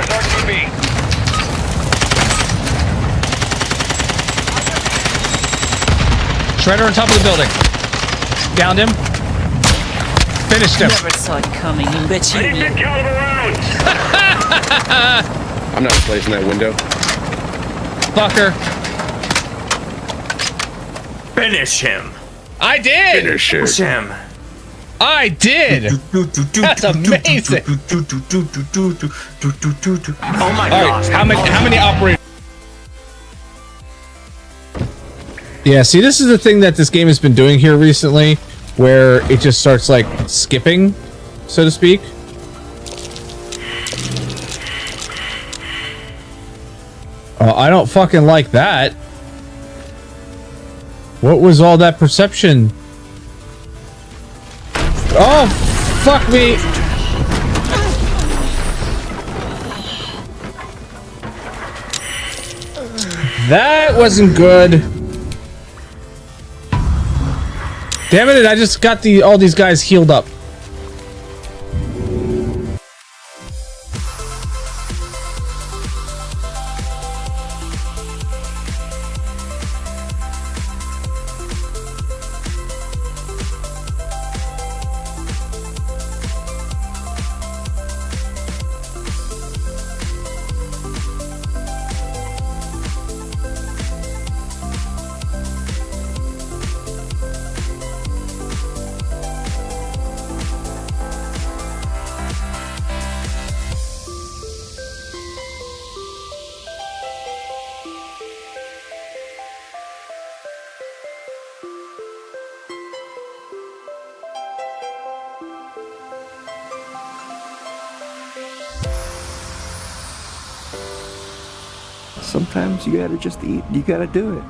reinforce RTB. Shredder on top of the building. Downed him. Finished him. Never saw it coming, you bet you will. Caliber rounds. I'm not replacing that window. Fucker. Finish him. I did. Finish it. Finish him. I did. That's amazing. Oh my All gosh. right, how many operators? Yeah, see, this is the thing that this game has been doing here recently, where it just starts like skipping, so to speak. Oh, I don't fucking like that. What was all that perception? Oh, fuck me. That wasn't good. Damn it, I just got all these guys healed up. Sometimes you gotta just eat. You gotta do it.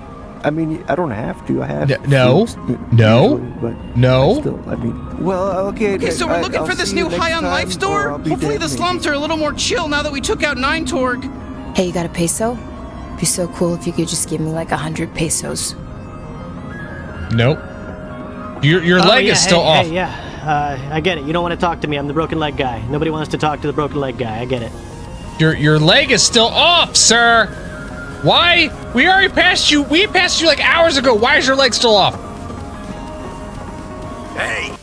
I mean, I don't have to. I have. No. No. usually, but No. I still, I mean, well, okay. Okay, so we're looking for this new High on Life store? Hopefully the slums are a little more chill now that we took out 9 Torg. Hey, you got a peso? Be so cool if you could just give me like 100 pesos. Nope. Your leg is still off. Hey, yeah. I get it. You don't want to talk to me. I'm the broken leg guy. Nobody wants to talk to the broken leg guy. I get it. Your leg is still off, sir. Why? We already passed you. We passed you like hours ago. Why is your leg still off? Hey.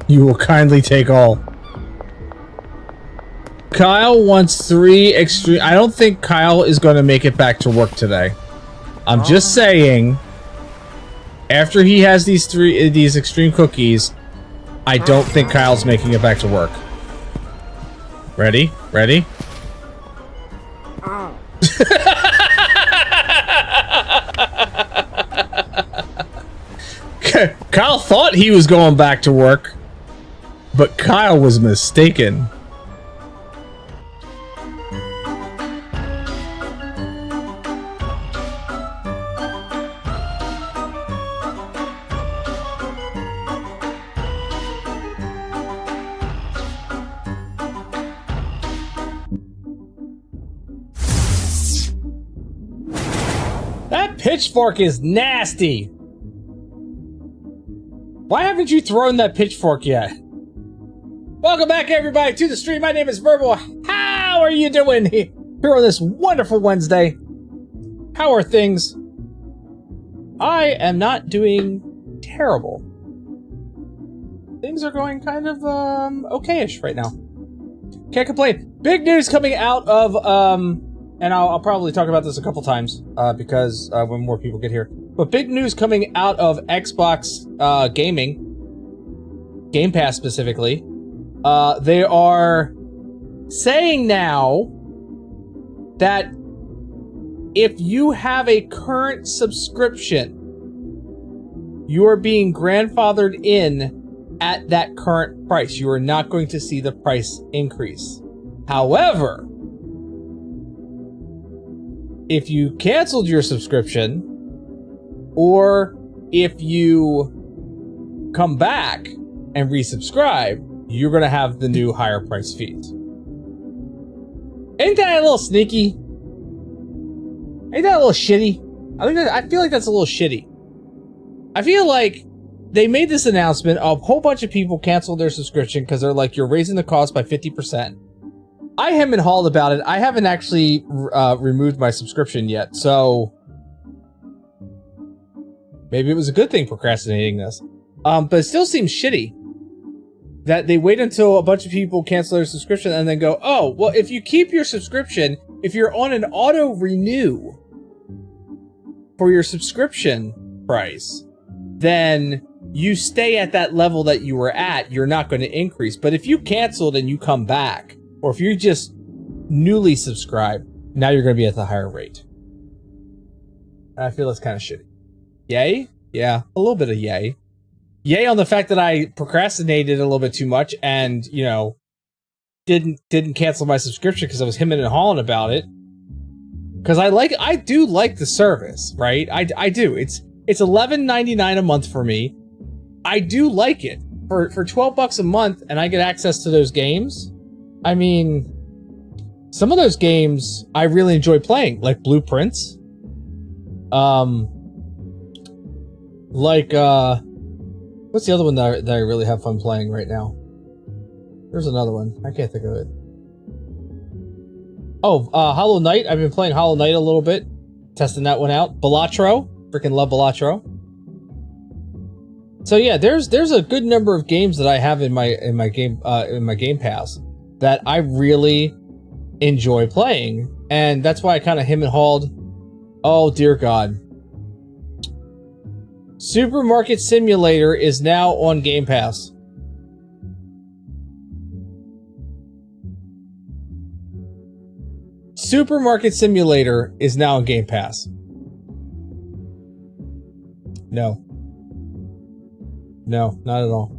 You will kindly take all. Kyle wants 3 extreme. I don't think Kyle is going to make it back to work today. I'm just saying. After he has these extreme cookies, I don't think Kyle's making it back to work. Ready? Ready? Kyle thought he was going back to work, but Kyle was mistaken. That pitchfork is nasty. Why haven't you thrown that pitchfork yet? Welcome back, everybody, to the stream. My name is Verbal. How are you doing here on this wonderful Wednesday? How are things? I am not doing terrible. Things are going kind of, okay-ish right now. Can't complain. Big news coming out of, and I'll probably talk about this a couple times, because when more people get here. But big news coming out of Xbox gaming, Game Pass specifically. They are saying now that if you have a current subscription, you are being grandfathered in at that current price. You are not going to see the price increase. However, if you canceled your subscription, or if you come back and resubscribe, you're going to have the new higher price fees. Ain't that a little sneaky? Ain't that a little shitty? I feel like that's a little shitty. I feel like they made this announcement, a whole bunch of people canceled their subscription because they're like, you're raising the cost by 50%. I hem and hawed about it. I haven't actually removed my subscription yet, so maybe it was a good thing procrastinating this. But it still seems shitty that they wait until a bunch of people cancel their subscription and then go, oh, well, if you keep your subscription, if you're on an auto renew for your subscription price, then you stay at that level that you were at. You're not going to increase. But if you canceled and you come back, or if you're just newly subscribed, now you're going to be at the higher rate. And I feel that's kind of shitty. Yay? Yeah, a little bit of yay. Yay on the fact that I procrastinated a little bit too much and, you know, didn't cancel my subscription because I was hemming and hawing about it. Because I do like the service, right? I do. It's $11.99 a month for me. I do like it. For $12 a month and I get access to those games. I mean, some of those games I really enjoy playing, like Blueprints. What's the other one that I really have fun playing right now? There's another one. I can't think of it. Oh, Hollow Knight. I've been playing Hollow Knight a little bit. Testing that one out. Balatro. Freaking love Balatro. So yeah, there's a good number of games that I have in my Game Pass that I really enjoy playing. And that's why I kind of hem and hawed. Oh dear God. Supermarket Simulator is now on Game Pass. Supermarket Simulator is now on Game Pass. No. No, not at all.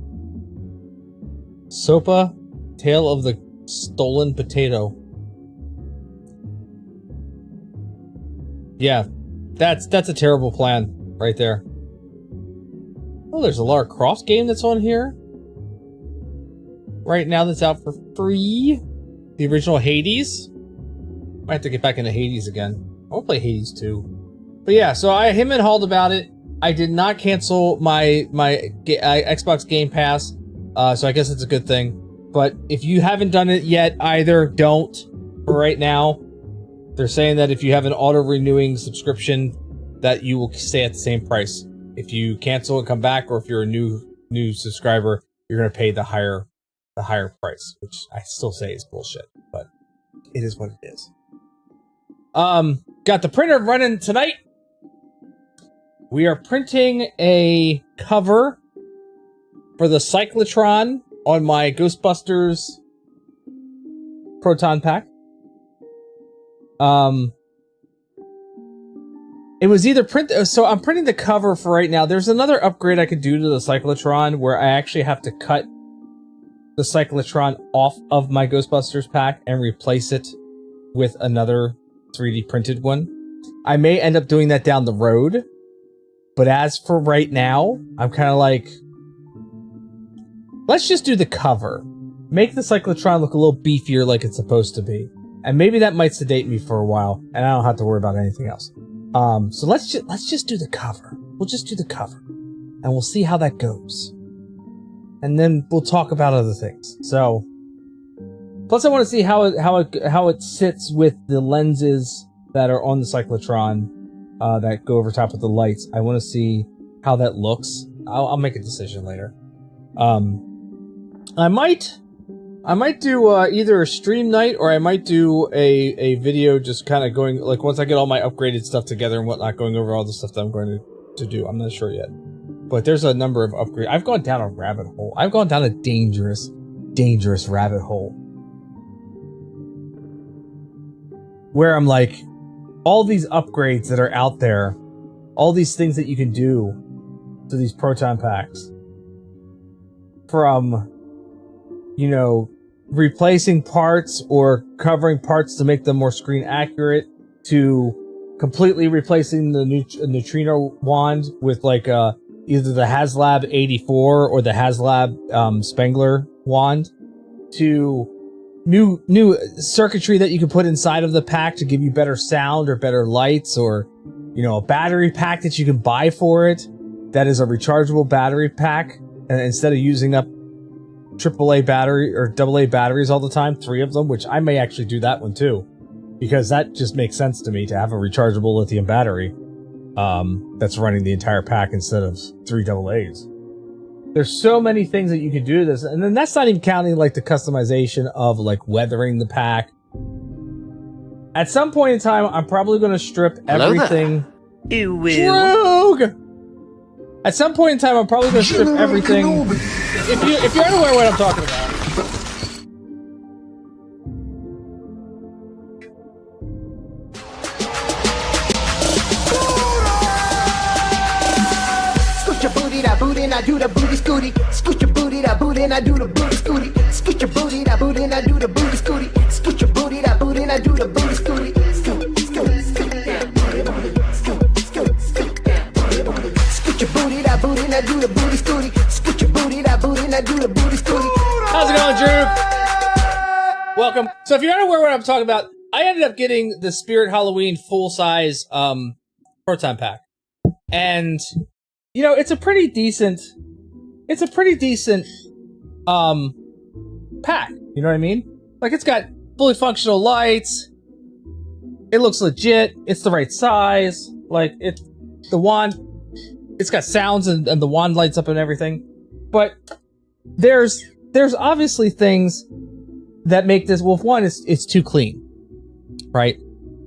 Sopa, Tale of the Stolen Potato. Yeah, that's a terrible plan right there. Oh, there's a Lara Croft game that's on here right now that's out for free. The original Hades. Might have to get back into Hades again. I want to play Hades 2. But yeah, so I hem and hawed about it. I did not cancel my Xbox Game Pass, so I guess it's a good thing. But if you haven't done it yet either, don't. For right now, they're saying that if you have an auto-renewing subscription, that you will stay at the same price. If you cancel and come back, or if you're a new subscriber, you're going to pay the higher price, which I still say is bullshit, but it is what it is. Got the printer running tonight. We are printing a cover for the Cyclotron on my Ghostbusters Proton Pack. It was either so I'm printing the cover for right now. There's another upgrade I could do to the Cyclotron where I actually have to cut the Cyclotron off of my Ghostbusters pack and replace it with another 3D printed one. I may end up doing that down the road, but as for right now, I'm kind of like, let's just do the cover. Make the Cyclotron look a little beefier like it's supposed to be. And maybe that might sedate me for a while, and I don't have to worry about anything else. So let's just do the cover. We'll just do the cover, and we'll see how that goes. And then we'll talk about other things. So, plus I want to see how it sits with the lenses that are on the Cyclotron that go over top of the lights. I want to see how that looks. I'll make a decision later. I might do either a stream night or I might do a video just kind of going, like, once I get all my upgraded stuff together and whatnot, going over all the stuff that I'm going to to do. I'm not sure yet. But there's a number of upgrades. I've gone down a rabbit hole. I've gone down a dangerous rabbit hole. Where I'm like, all these upgrades that are out there, all these things that you can do to these proton packs, from, you know, replacing parts or covering parts to make them more screen accurate, to completely replacing the neutrino wand with like either the HasLab 84 or the HasLab Spengler wand, to new circuitry that you can put inside of the pack to give you better sound or better lights, or, you know, a battery pack that you can buy for it that is a rechargeable battery pack, and instead of using up AAA battery or AA batteries all the time, 3 of them, which I may actually do that one too, because that just makes sense to me to have a rechargeable lithium battery that's running the entire pack instead of 3 AA's. There's so many things that you can do to this, and then that's not even counting like the customization of like weathering the pack. At some point in time, I'm probably going to strip everything. You will. Droog! At some point in time, I'm probably going to strip everything. If you're unaware what I'm talking about. Scoot your booty, that booty, and I do the booty scooty. Scoot your booty, that booty, and I do the booty scooty. Scoot your booty, that booty, and I do the booty scooty. Scoot your booty, that booty, and I do the booty scooty. Scoot, scoot, scoot, yeah, booty, booty. Scoot, scoot, scoot, yeah, booty, booty. Scoot your booty, that booty, and I do the booty scooty. Scoot your booty, that booty, and I do the booty scooty. How's it going, Drew? Welcome. So if you're unaware what I'm talking about, I ended up getting the Spirit Halloween full-size proton pack. And, you know, it's a pretty decent pack. You know what I mean? Like, it's got fully functional lights. It looks legit. It's the right size. Like, the wand, it's got sounds and the wand lights up and everything. But there's obviously things that make this, well, one, it's too clean, right?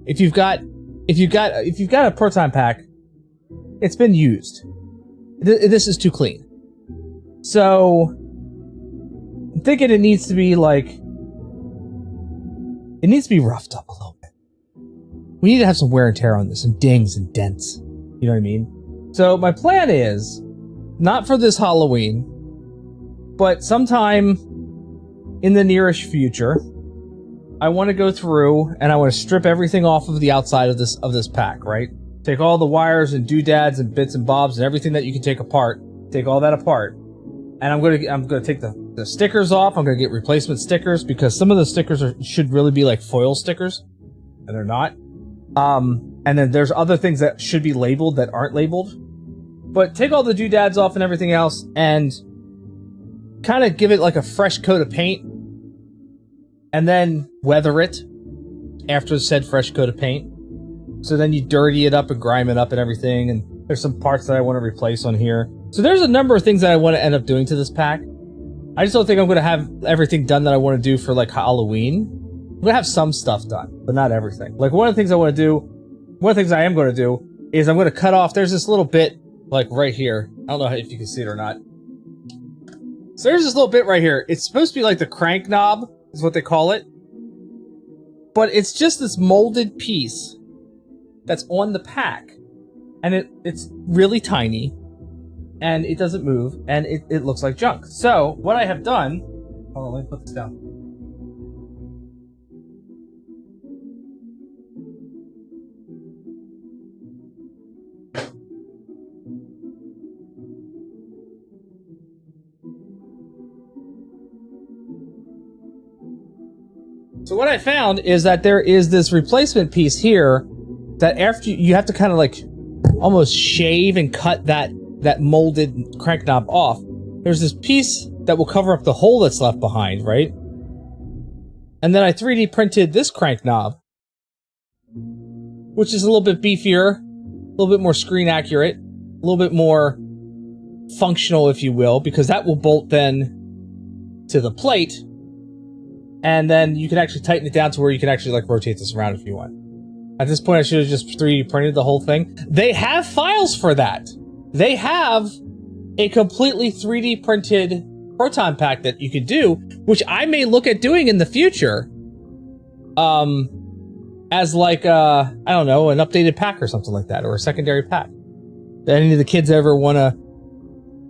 If you've got a proton pack, it's been used. This is too clean. So I'm thinking it needs to be like, it needs to be roughed up a little bit. We need to have some wear and tear on this, and dings and dents. You know what I mean? So my plan is, not for this Halloween, but sometime in the nearish future, I want to go through and I want to strip everything off of the outside of this pack, right? Take all the wires and doodads and bits and bobs and everything that you can take apart. Take all that apart. And I'm gonna take the stickers off. I'm gonna get replacement stickers, because some of the stickers should really be like foil stickers, and they're not. And then there's other things that should be labeled that aren't labeled. But take all the doodads off and everything else, and kind of give it like a fresh coat of paint, and then weather it after said fresh coat of paint. So then you dirty it up and grime it up and everything, and there's some parts that I want to replace on here. So there's a number of things that I want to end up doing to this pack. I just don't think I'm going to have everything done that I want to do for like Halloween. I'm going to have some stuff done, but not everything. Like one of the things I want to do, one of the things I am going to do is I'm going to cut off, there's this little bit like right here. I don't know if you can see it or not. So there's this little bit right here. It's supposed to be like the crank knob, is what they call it. But it's just this molded piece that's on the pack. And it's really tiny. And it doesn't move. And it looks like junk. So, what I have done... Hold on, let me put this down. So what I found is that there is this replacement piece here that after you have to kind of like almost shave and cut that molded crank knob off. There's this piece that will cover up the hole that's left behind, right? And then I 3D printed this crank knob, which is a little bit beefier, a little bit more screen accurate, a little bit more functional, if you will, because that will bolt then to the plate. And then you can actually tighten it down to where you can actually like rotate this around if you want. At this point, I should have just 3D printed the whole thing. They have files for that. They have a completely 3D printed proton pack that you could do, which I may look at doing in the future. As like, I don't know, an updated pack or something like that, or a secondary pack. If any of the kids ever want to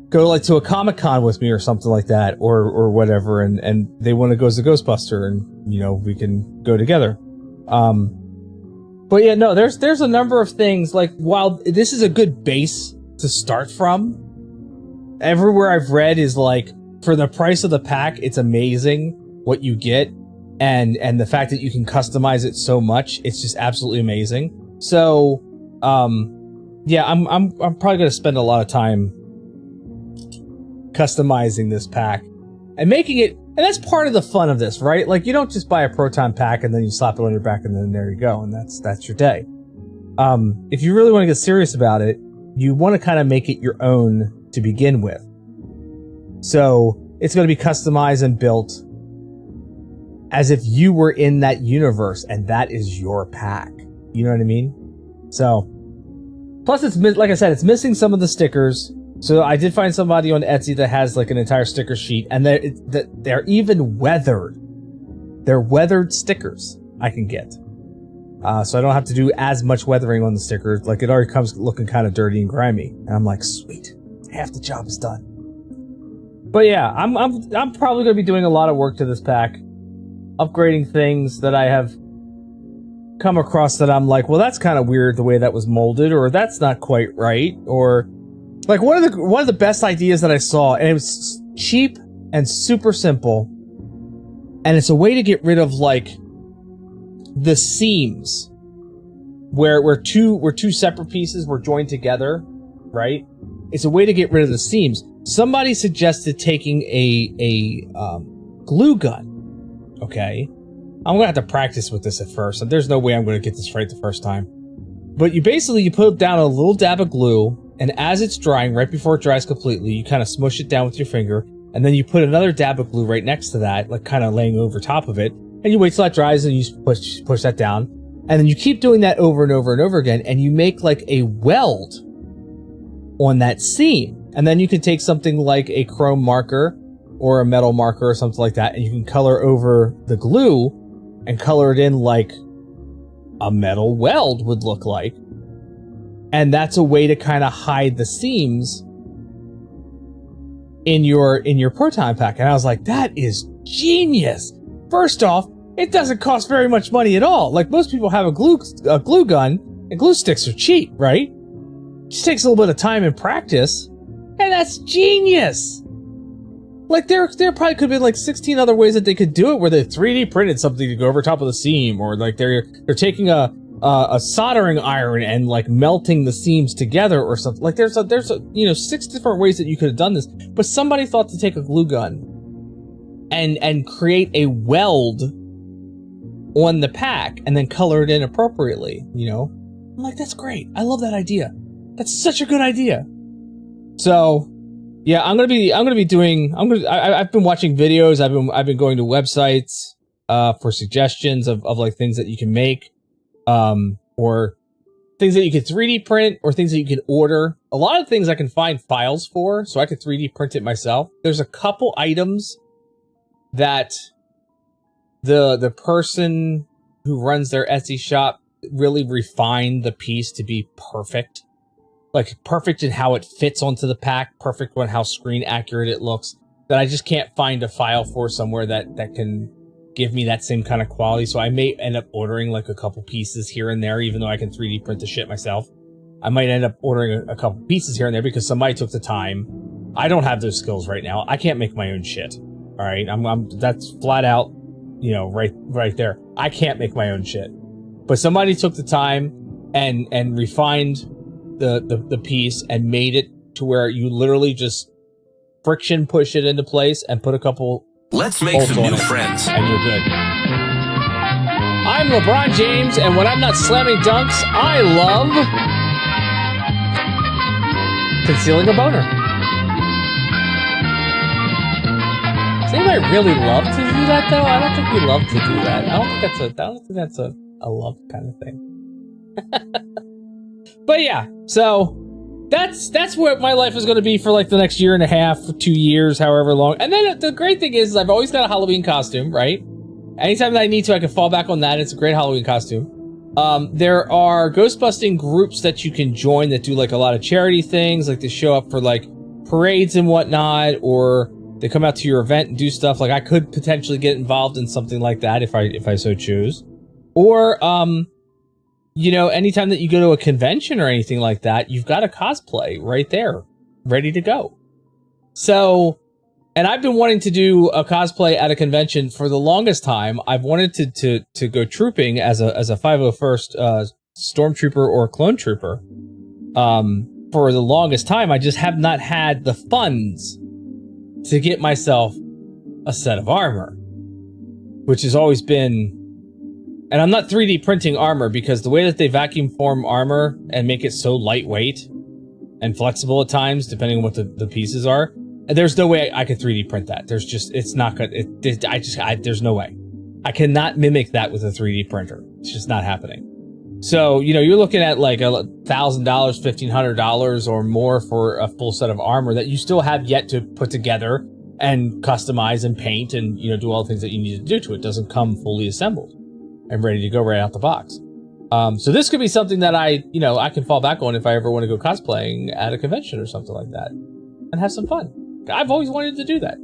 go like to a Comic-Con with me or something like that, or whatever, and they want to go as a Ghostbuster, and you know, we can go together. But yeah, no, there's a number of things, like, while this is a good base to start from, everywhere I've read is like, for the price of the pack, it's amazing what you get, and the fact that you can customize it so much, it's just absolutely amazing. So, yeah, I'm probably gonna spend a lot of time customizing this pack and making it, and that's part of the fun of this, right? Like, you don't just buy a proton pack and then you slap it on your back and then there you go, and that's your day. If you really want to get serious about it, you want to kind of make it your own to begin with. So it's going to be customized and built as if you were in that universe and that is your pack. You know what I mean? So, plus it's, like I said, it's missing some of the stickers. So I did find somebody on Etsy that has like an entire sticker sheet, and they're even weathered. They're weathered stickers I can get. So I don't have to do as much weathering on the stickers. Like, it already comes looking kind of dirty and grimy. And I'm like, sweet, half the job is done. But yeah, I'm probably going to be doing a lot of work to this pack, upgrading things that I have come across that I'm like, well, that's kind of weird the way that was molded, or that's not quite right, or like one of the best ideas that I saw, and it was cheap and super simple, and it's a way to get rid of like the seams where two separate pieces were joined together, right? It's a way to get rid of the seams. Somebody suggested taking a glue gun. Okay, I'm gonna have to practice with this at first, and there's no way I'm gonna get this right the first time. But you put down a little dab of glue, and as it's drying, right before it dries completely, you kind of smush it down with your finger, and then you put another dab of glue right next to that, like kind of laying over top of it, and you wait till that dries, and you push that down, and then you keep doing that over and over and over again, and you make like a weld on that seam. And then you can take something like a chrome marker or a metal marker or something like that, and you can color over the glue and color it in like a metal weld would look like. And that's a way to kind of hide the seams in your proton pack. And I was like, that is genius. First off, it doesn't cost very much money at all. Like, most people have a glue gun, and glue sticks are cheap, right? It just takes a little bit of time and practice, and that's genius. Like, there probably could have been like 16 other ways that they could do it, where they 3D printed something to go over top of the seam, or like they're taking a soldering iron and like melting the seams together or something. Like, there's 6 different ways that you could have done this, but somebody thought to take a glue gun and create a weld on the pack and then color it in appropriately. You know, I'm like, that's great. I love that idea. That's such a good idea. So, yeah, I've been watching videos. I've been going to websites for suggestions of like things that you can make, or things that you can 3D print, or things that you can order. A lot of things I can find files for, so I could 3D print it myself. There's a couple items that the person who runs their Etsy shop really refined the piece to be perfect. Like, perfect in how it fits onto the pack, perfect on how screen accurate it looks, that I just can't find a file for somewhere that can give me that same kind of quality. So I may end up ordering like a couple pieces here and there, even though I can 3D print the shit myself. I might end up ordering a couple pieces here and there because somebody took the time. I don't have those skills right now. I can't make my own shit. All right, that's flat out, right there. I can't make my own shit. But somebody took the time and refined the piece and made it to where you literally just friction push it into place and put a couple Let's make some new friends. And you're good. I'm LeBron James, and when I'm not slamming dunks, I love concealing a boner. Does anybody really love to do that, though? I don't think we love to do that. I don't think that's a love kind of thing. But yeah, so that's what my life is going to be for like the next year and a half, 2 years, however long. And then the great thing is I've always got a Halloween costume, right? Anytime that I need to, I can fall back on that. It's a great Halloween costume. There are ghost busting groups that you can join that do like a lot of charity things, like they show up for like parades and whatnot, or they come out to your event and do stuff. Like I could potentially get involved in something like that if I so choose. Or, you know, anytime that you go to a convention or anything like that, you've got a cosplay right there, ready to go. So, and I've been wanting to do a cosplay at a convention for the longest time. I've wanted to go trooping as a 501st stormtrooper or clone trooper. For the longest time, I just have not had the funds to get myself a set of armor, which has always been. And I'm not 3D printing armor because the way that they vacuum form armor and make it so lightweight and flexible at times, depending on what the pieces are, there's no way I could 3D print that. There's just, it's not good. There's no way. I cannot mimic that with a 3D printer. It's just not happening. So, you know, you're looking at like $1,000, $1,500 or more for a full set of armor that you still have yet to put together and customize and paint and, you know, do all the things that you need to do to it. It doesn't come fully assembled and ready to go right out the box. So this could be something that I can fall back on if I ever want to go cosplaying at a convention or something like that and have some fun. I've always wanted to do that.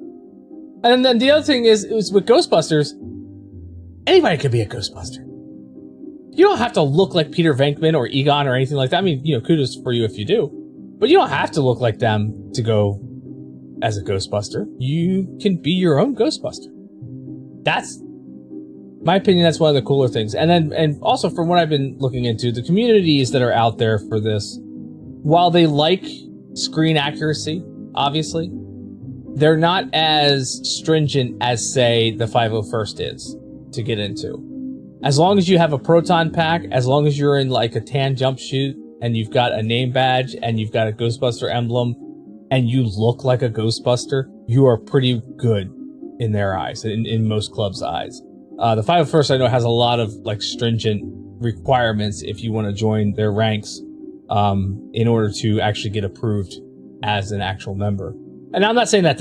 And then the other thing is with Ghostbusters, anybody could be a Ghostbuster. You don't have to look like Peter Venkman or Egon or anything like that. I mean, you know, kudos for you if you do, but you don't have to look like them to go as a Ghostbuster. You can be your own Ghostbuster. That's my opinion. That's one of the cooler things. And also from what I've been looking into, the communities that are out there for this, while they like screen accuracy, obviously, they're not as stringent as, say, the 501st is to get into. As long as you have a proton pack, as long as you're in like a tan jumpsuit and you've got a name badge and you've got a Ghostbuster emblem and you look like a Ghostbuster, you are pretty good in their eyes, in most clubs' eyes. The 501st I know has a lot of like stringent requirements if you want to join their ranks, in order to actually get approved as an actual member. And I'm not saying that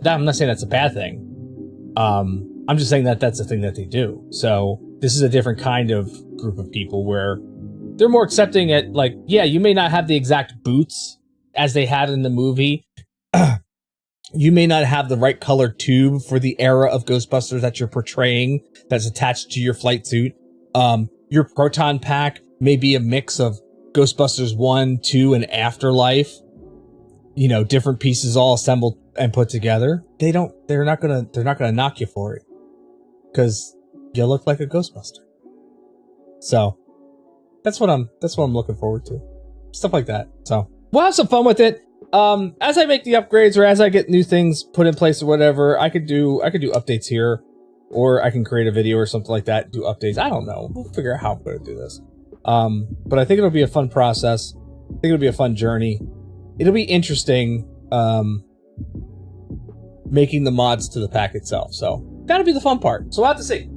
I'm not saying that's a bad thing. I'm just saying that that's a thing that they do. So this is a different kind of group of people where they're more accepting at, like, yeah, you may not have the exact boots as they had in the movie. You may not have the right colored tube for the era of Ghostbusters that you're portraying that's attached to your flight suit. Your proton pack may be a mix of Ghostbusters 1, 2, and Afterlife. You know, different pieces all assembled and put together. They're not gonna knock you for it, because you look like a Ghostbuster. So that's what I'm looking forward to. Stuff like that. So we'll have some fun with it. As I make the upgrades or as I get new things put in place or whatever, I could do updates here, or I can create a video or something like that, do updates. I don't know. We'll figure out how I'm going to do this. But I think it'll be a fun process. I think it'll be a fun journey. It'll be interesting, making the mods to the pack itself. So that'll be the fun part. So we'll have to see.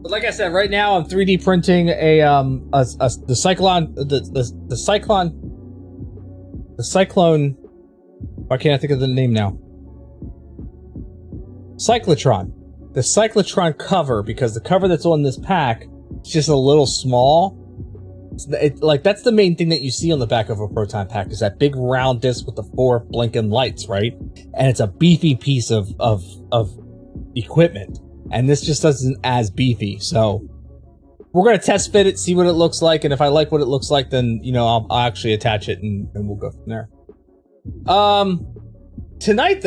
But like I said, right now I'm 3D printing the Cyclone. Why can't I think of the name now? Cyclotron. The Cyclotron cover, because the cover that's on this pack is just a little small. Like, that's the main thing that you see on the back of a proton pack, is that big round disc with the 4 blinking lights, right? And it's a beefy piece of equipment. And this just isn't as beefy. So we're going to test fit it, see what it looks like. And if I like what it looks like, then, you know, I'll actually attach it and we'll go from there. Tonight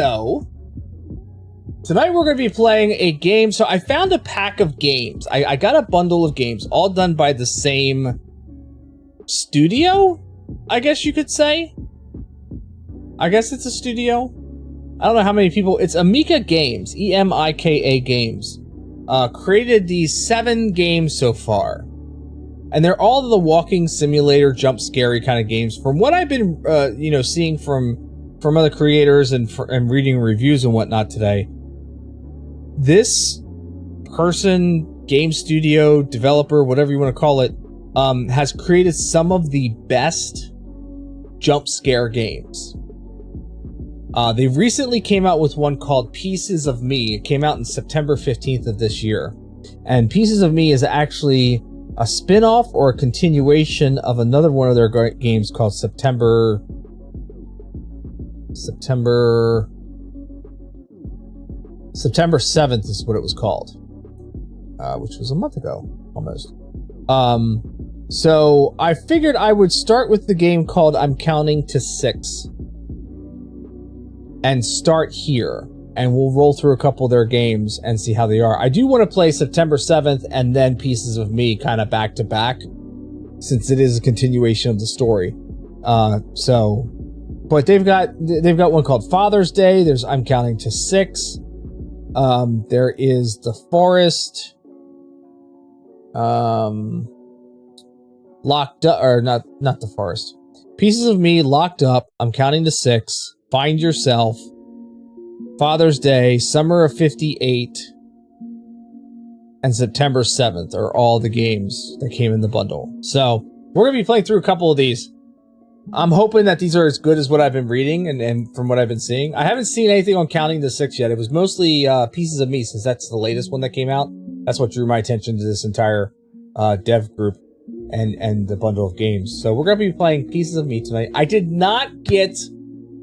we're going to be playing a game. So I found a pack of games. I got a bundle of games, all done by the same studio, I guess you could say. I guess it's a studio. I don't know how many people. It's Emika Games, EMIKA Games. Created these 7 games so far. And they're all the walking simulator, jump scary kind of games. From what I've been, seeing from other creators and reading reviews and whatnot today, this person game studio, developer, whatever you want to call it, has created some of the best jump scare games. They recently came out with one called Pieces of Me. It came out in September 15th of this year. And Pieces of Me is actually a spin-off or a continuation of another one of their games called September 7th is what it was called. Which was a month ago, almost. So I figured I would start with the game called I'm Counting to 6. And start here. And we'll roll through a couple of their games and see how they are. I do want to play September 7th and then Pieces of Me kind of back to back, since it is a continuation of the story. But they've got one called Father's Day. There's I'm Counting to 6. There is The Forest. Locked Up, or not The Forest. Pieces of Me, Locked Up, I'm Counting to 6, Find Yourself, Father's Day, Summer of 58, and September 7th are all the games that came in the bundle. So we're going to be playing through a couple of these. I'm hoping that these are as good as what I've been reading and from what I've been seeing. I haven't seen anything on Counting to 6 yet. It was mostly Pieces of Me, since that's the latest one that came out. That's what drew my attention to this entire dev group and the bundle of games. So we're going to be playing Pieces of Me tonight. I did not get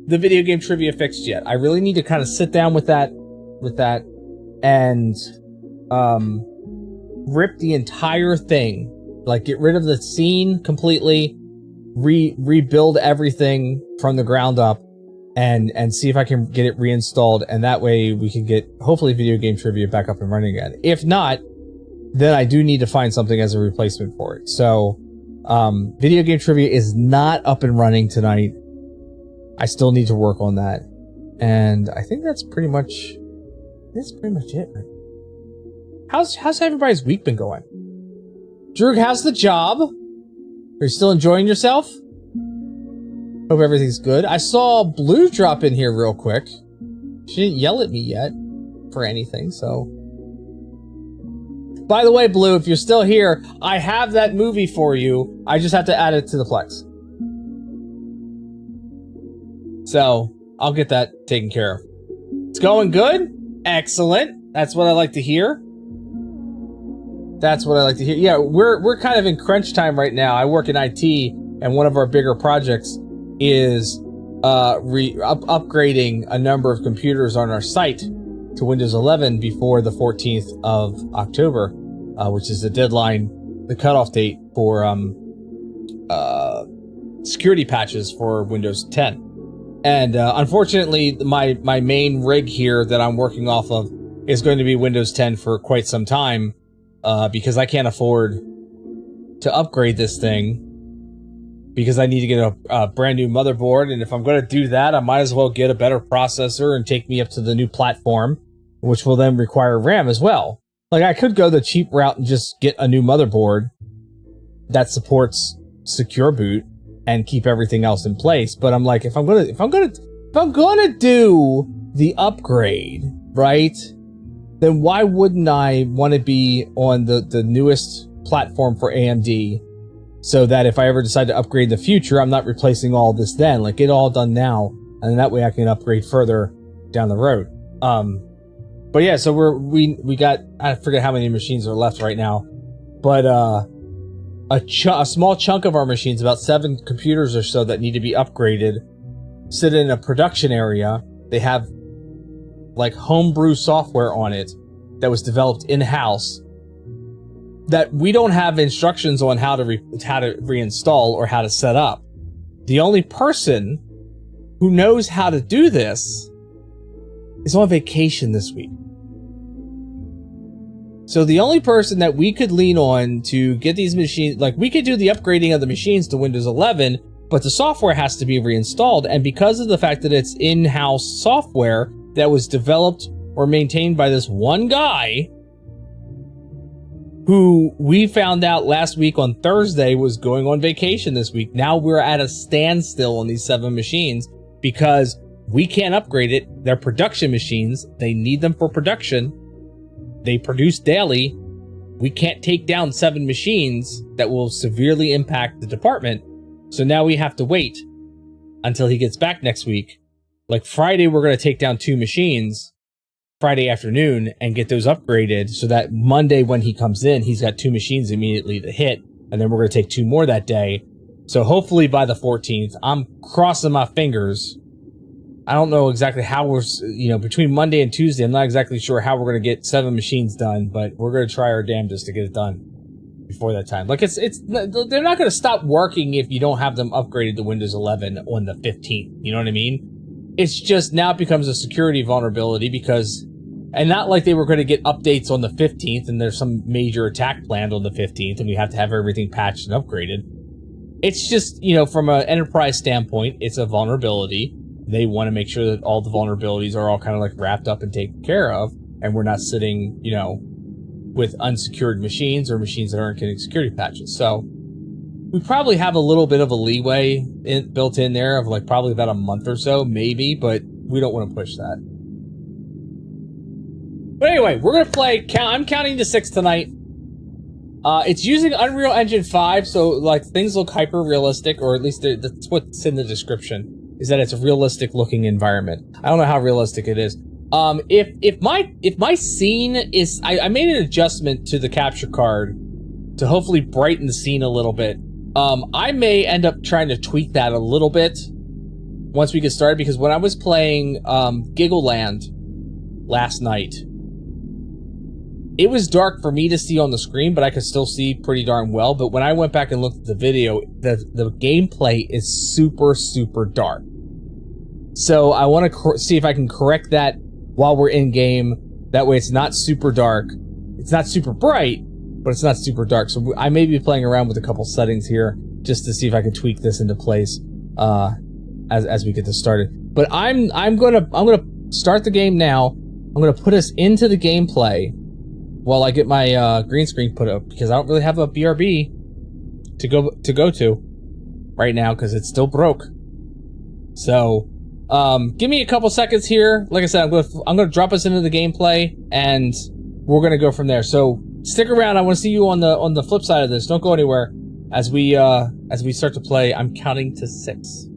the video game trivia fixed yet. I really need to kind of sit down with that and rip the entire thing, like get rid of the scene completely, rebuild everything from the ground up, and see if I can get it reinstalled, and that way we can get hopefully video game trivia back up and running again. If not, then I do need to find something as a replacement for it. So video game trivia is not up and running tonight. I still need to work on that. And I think that's pretty much it. How's everybody's week been going? Droog, how's the job? Are you still enjoying yourself? Hope everything's good. I saw Blue drop in here real quick. She didn't yell at me yet for anything, so. By the way, Blue, if you're still here, I have that movie for you. I just have to add it to the Plex. So, I'll get that taken care of. It's going good? Excellent. That's what I like to hear. Yeah, we're kind of in crunch time right now. I work in IT, and one of our bigger projects is upgrading a number of computers on our site to Windows 11 before the 14th of October, which is the deadline, the cutoff date for security patches for Windows 10. And unfortunately, my main rig here that I'm working off of is going to be Windows 10 for quite some time, because I can't afford to upgrade this thing, because I need to get a brand new motherboard. And if I'm going to do that, I might as well get a better processor and take me up to the new platform, which will then require RAM as well. Like, I could go the cheap route and just get a new motherboard that supports secure boot and keep everything else in place. But I'm like, if I'm gonna do the upgrade, right, then why wouldn't I want to be on the newest platform for AMD, so that if I ever decide to upgrade in the future, I'm not replacing all this then. Like, get it all done now, and that way I can upgrade further down the road. But yeah, so we got, I forget how many machines are left right now, but a small chunk of our machines, about 7 computers or so that need to be upgraded, sit in a production area. They have like homebrew software on it that was developed in-house that we don't have instructions on how to reinstall or how to set up. The only person who knows how to do this is on vacation this week. So the only person that we could lean on to get these machines, like, we could do the upgrading of the machines to Windows 11, but the software has to be reinstalled. And because of the fact that it's in-house software that was developed or maintained by this one guy, who we found out last week on Thursday was going on vacation this week. Now we're at a standstill on these 7 machines because we can't upgrade it. They're production machines. They need them for production. They produce daily, we can't take down 7 machines that will severely impact the department. So now we have to wait until he gets back next week. Like Friday, we're going to take down 2 machines Friday afternoon and get those upgraded so that Monday when he comes in, he's got 2 machines immediately to hit. And then we're going to take 2 more that day. So hopefully by the 14th, I'm crossing my fingers. I don't know exactly how we're, between Monday and Tuesday, I'm not exactly sure how we're going to get 7 machines done, but we're going to try our damnedest to get it done before that time. Like they're not going to stop working if you don't have them upgraded to Windows 11 on the 15th. You know what I mean? It's just now it becomes a security vulnerability and not like they were going to get updates on the 15th and there's some major attack planned on the 15th and we have to have everything patched and upgraded. It's just, from an enterprise standpoint, it's a vulnerability. They want to make sure that all the vulnerabilities are all kind of like wrapped up and taken care of, and we're not sitting, with unsecured machines or machines that aren't getting security patches. So we probably have a little bit of a leeway built in there of like probably about a month or so, maybe, but we don't want to push that. But anyway, we're going to play, I'm counting to 6 tonight. It's using Unreal Engine 5, so like things look hyper realistic, or at least that's what's in the description. Is that it's a realistic looking environment. I don't know how realistic it is. If my scene is, I made an adjustment to the capture card to hopefully brighten the scene a little bit. I may end up trying to tweak that a little bit once we get started, because when I was playing Giggleland last night, it was dark for me to see on the screen, but I could still see pretty darn well. But when I went back and looked at the video, the gameplay is super, super dark. So I want to see if I can correct that while we're in game. That way it's not super dark. It's not super bright, but it's not super dark. So I may be playing around with a couple settings here just to see if I can tweak this into place as we get this started. But I'm gonna start the game now. I'm gonna put us into the gameplay while I get my green screen put up, because I don't really have a BRB to go to right now because it's still broke. So give me a couple seconds here. Like I said, I'm gonna drop us into the gameplay and we're gonna go from there. So stick around. I want to see you on the flip side of this. Don't go anywhere as we start to play. I'm counting to 6.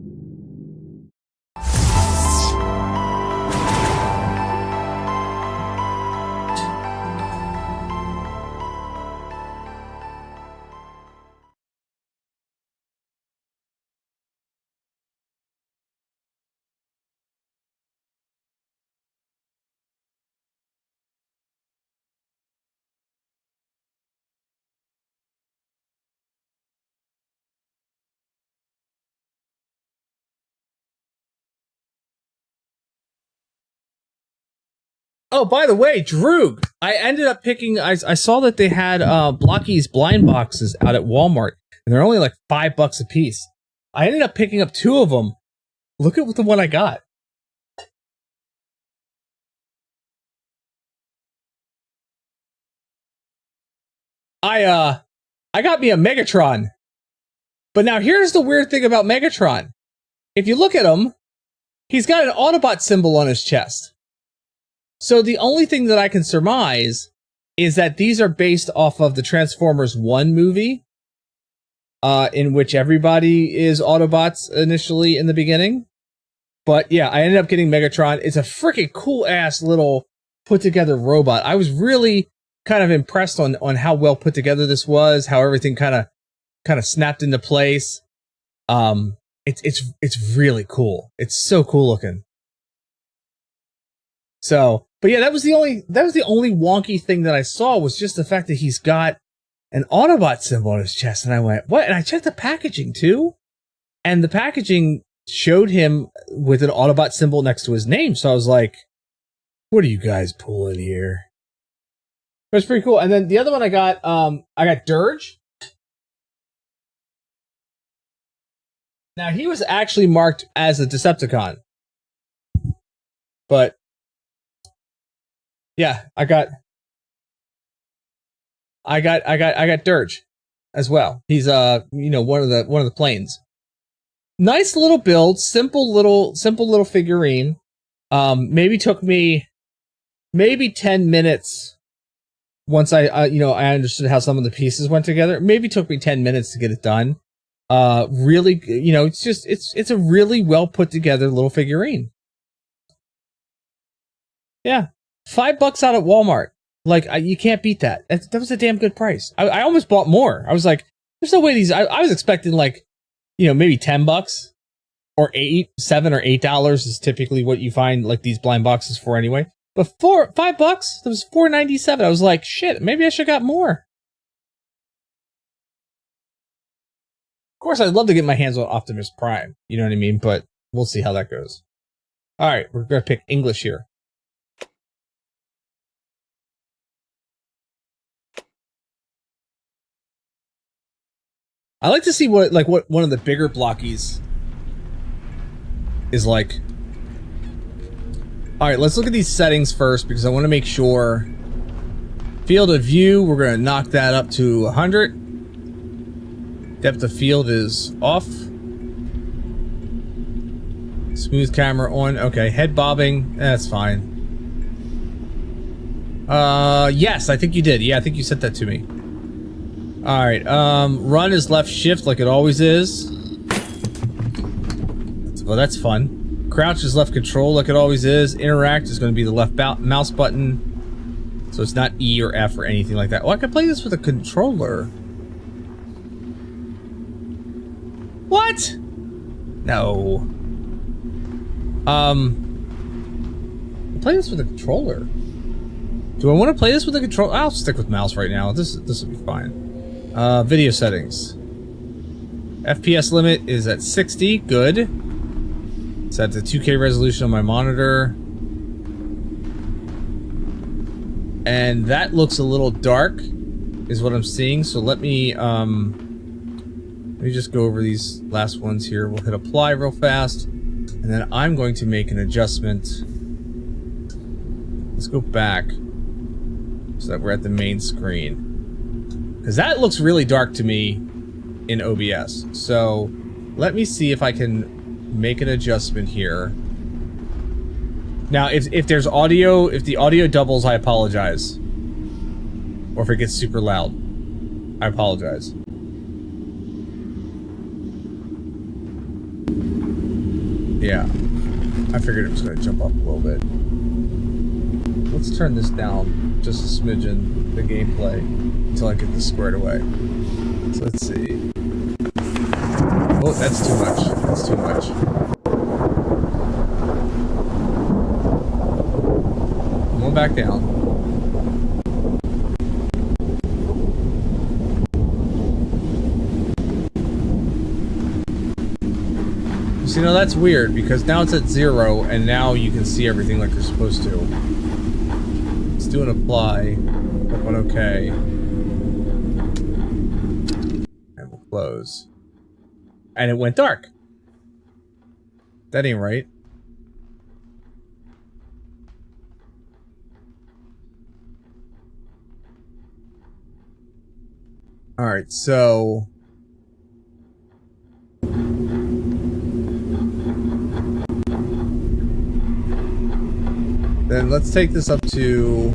Oh, by the way, Droog, I ended up picking, I saw that they had Blocky's blind boxes out at Walmart, and they're only like $5 a piece. I ended up picking up 2 of them. Look at the one I got. I got me a Megatron. But now here's the weird thing about Megatron. If you look at him, he's got an Autobot symbol on his chest. So the only thing that I can surmise is that these are based off of the Transformers 1 movie, in which everybody is Autobots initially in the beginning. But yeah, I ended up getting Megatron. It's a freaking cool-ass little put-together robot. I was really kind of impressed on how well put together this was, how everything kind of snapped into place. It's really cool. It's so cool looking. So, but yeah, that was the only wonky thing that I saw, was just the fact that he's got an Autobot symbol on his chest. And I went, what? And I checked the packaging too. And the packaging showed him with an Autobot symbol next to his name. So I was like, what are you guys pulling here? It was pretty cool. And then the other one I got Dirge. Now he was actually marked as a Decepticon. But yeah, I got Dirge as well. He's one of the planes. Nice little build, simple little figurine. Maybe took me 10 minutes once I you know, I understood how some of the pieces went together. It maybe took me 10 minutes to get it done. Really, you know, it's a really well put together little figurine. Yeah. $5 out at Walmart. Like, you can't beat that. That was a damn good price. I almost bought more. I was like, there's no way these, I was expecting like, you know, maybe $10 or $7 or $8 is typically what you find like these blind boxes for anyway. But $5, that was $4.97. I was like, shit, maybe I should have got more. Of course, I'd love to get my hands on Optimus Prime. You know what I mean? But we'll see how that goes. All right, we're going to pick English here. I like to see what one of the bigger blockies is like. All right, let's look at these settings first because I want to make sure. Field of view, we're going to knock that up to 100. Depth of field is off. Smooth camera on. Okay, head bobbing, that's fine. Yes, I think you did. Yeah, I think you sent that to me. All right, run is left shift like it always is. Well, that's fun. Crouch is left control like it always is. Interact is going to be the left mouse button. So it's not E or F or anything like that. Oh, I can play this with a controller. What? No. Play this with a controller. Do I want to play this with a controller? I'll stick with mouse right now. This will be fine. Video settings. FPS limit is at 60. Good. It's at the 2K resolution on my monitor. And that looks a little dark, is what I'm seeing. So let me just go over these last ones here. We'll hit apply real fast. And then I'm going to make an adjustment. Let's go back so that we're at the main screen. Because that looks really dark to me in OBS. So let me see if I can make an adjustment here. Now, if there's audio, if the audio doubles, I apologize. Or if it gets super loud, I apologize. Yeah, I figured it was going to jump up a little bit. Let's turn this down just a smidgen, the gameplay, until I get this squared away. So let's see. Oh, that's too much. That's too much. I'm going back down. So, you know, that's weird because now it's at 0 and now you can see everything like you're supposed to. Let's do an apply. Click on OK. And we'll close. And it went dark. That ain't right. Alright, so... then let's take this up to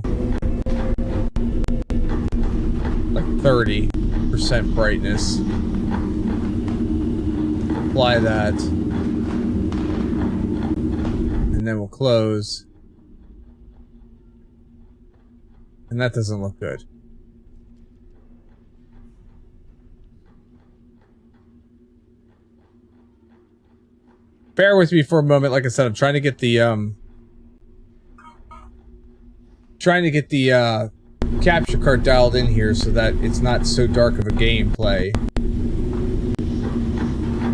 like 30% brightness. Apply that. And then we'll close. And that doesn't look good. Bear with me for a moment. Like I said, I'm trying to get the capture card dialed in here so that it's not so dark of a gameplay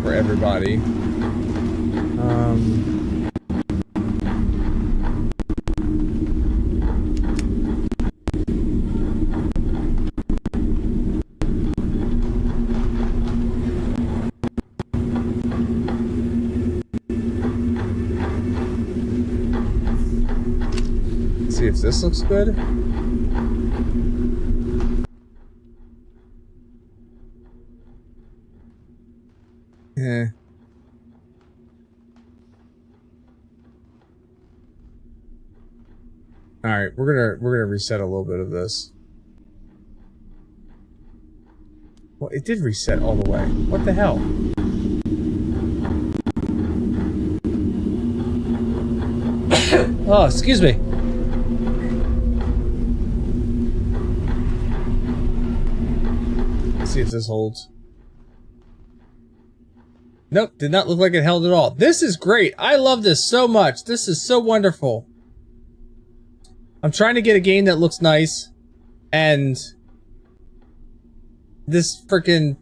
for everybody. See if this looks good. Yeah. All right, we're gonna reset a little bit of this. Well, it did reset all the way. What the hell? Oh, excuse me. Let's see if this holds. Nope, did not look like it held at all. This is great. I love this so much. This is so wonderful. I'm trying to get a game that looks nice, and this freaking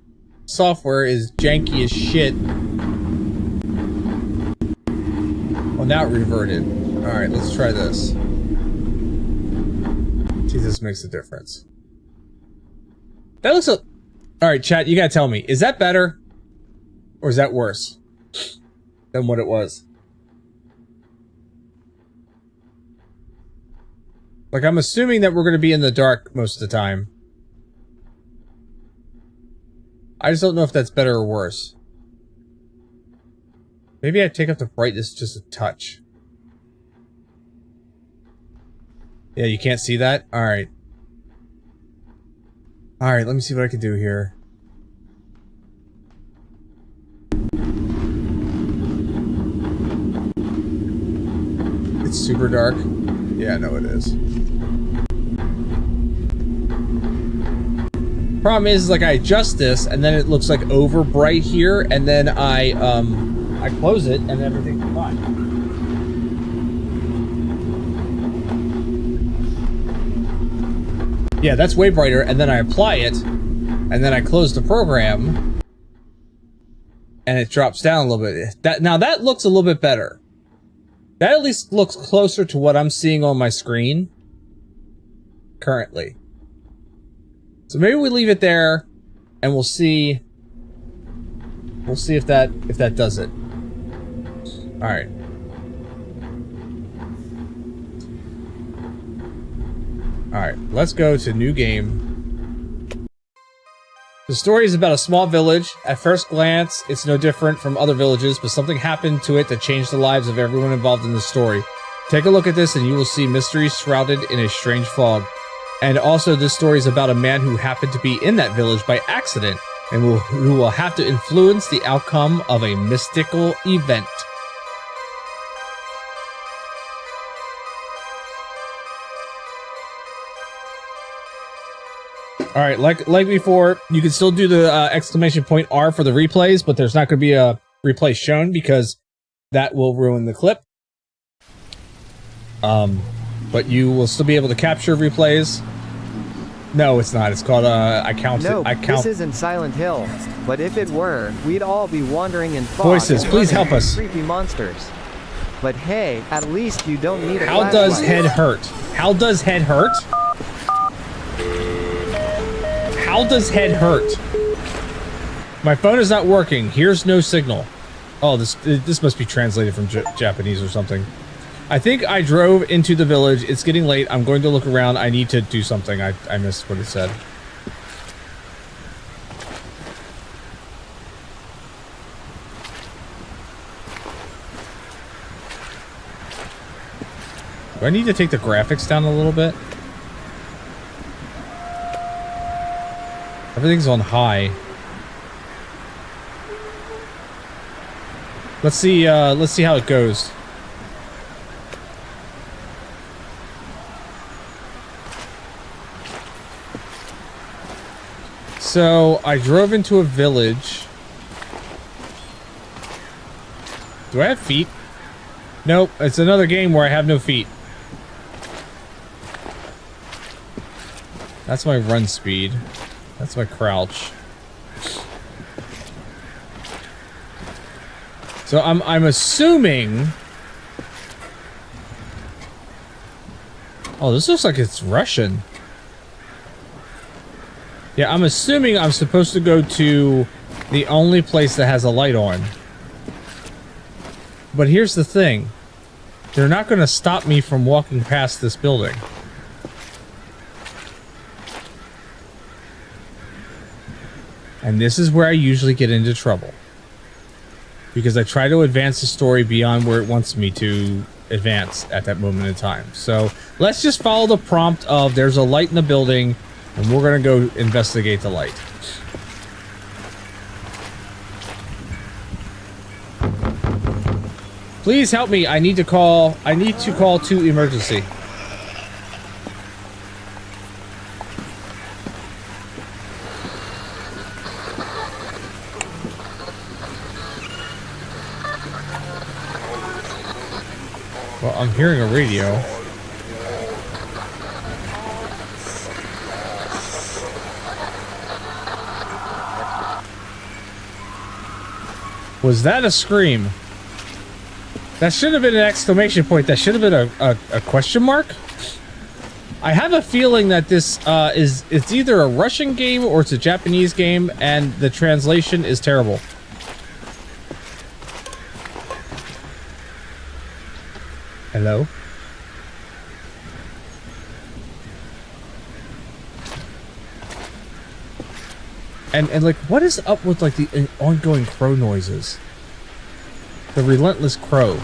software is janky as shit. Oh, now it reverted. Alright, let's try this. See if this makes a difference. That looks a... Alright, chat, you gotta tell me. Is that better? Or is that worse than what it was? Like, I'm assuming that we're going to be in the dark most of the time. I just don't know if that's better or worse. Maybe I take up the brightness just a touch. Yeah, you can't see that? Alright. Alright, let me see what I can do here. It's super dark. Yeah, no, it is. Problem is, like, I adjust this, and then it looks like over bright here, and then I close it, and everything's fine. Yeah, that's way brighter, and then I apply it, and then I close the program, and it drops down a little bit. Now that looks a little bit better. That at least looks closer to what I'm seeing on my screen currently. So maybe we leave it there, and we'll see if that does it. All right. All right, let's go to new game. The story is about a small village. At first glance, it's no different from other villages, but something happened to it that changed the lives of everyone involved in the story. Take a look at this and you will see mysteries shrouded in a strange fog. And also, this story is about a man who happened to be in that village by accident, and who will have to influence the outcome of a mystical event. All right, like before, you can still do the exclamation point R for the replays, but there's not going to be a replay shown because that will ruin the clip. But you will still be able to capture replays. No, it's not. It's called I count. This isn't Silent Hill, but if it were, we'd all be wandering in fog. Voices, please help us. Creepy monsters. But hey, at least you don't need a How flashlight. does head hurt? How does head hurt? How does head hurt? My phone is not working. Here's no signal. Oh, this must be translated from Japanese or something. I think I drove into the village. It's getting late. I'm going to look around. I need to do something. I missed what it said. Do I need to take the graphics down a little bit? Everything's on high. Let's see how it goes. So, I drove into a village. Do I have feet? Nope, it's another game where I have no feet. That's my run speed. That's my crouch. So I'm assuming... Oh, this looks like it's Russian. Yeah, I'm assuming I'm supposed to go to the only place that has a light on. But here's the thing. They're not going to stop me from walking past this building. And this is where I usually get into trouble. Because I try to advance the story beyond where it wants me to advance at that moment in time. So let's just follow the prompt of there's a light in the building and we're going to go investigate the light. Please help me. I need to call to emergency. Well, I'm hearing a radio. Was that a scream? That should have been an exclamation point. That should have been a question mark. I have a feeling that this it's either a Russian game or it's a Japanese game, and the translation is terrible. Hello? And like, what is up with like the ongoing crow noises? The relentless crow.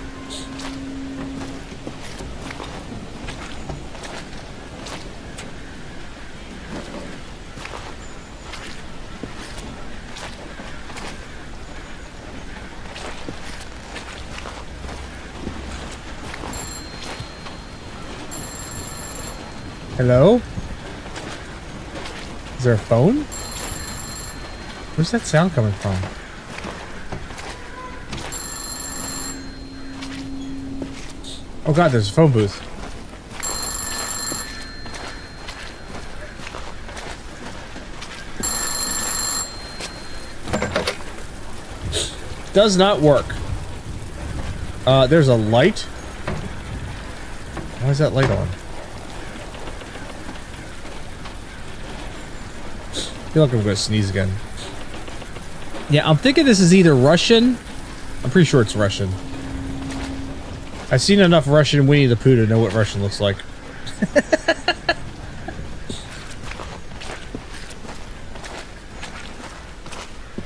Hello? Is there a phone? Where's that sound coming from? Oh god, there's a phone booth. Does not work. There's a light. Why is that light on? I feel like I'm gonna sneeze again. Yeah, I'm thinking this is either Russian. I'm pretty sure it's Russian. I've seen enough Russian Winnie the Pooh to know what Russian looks like.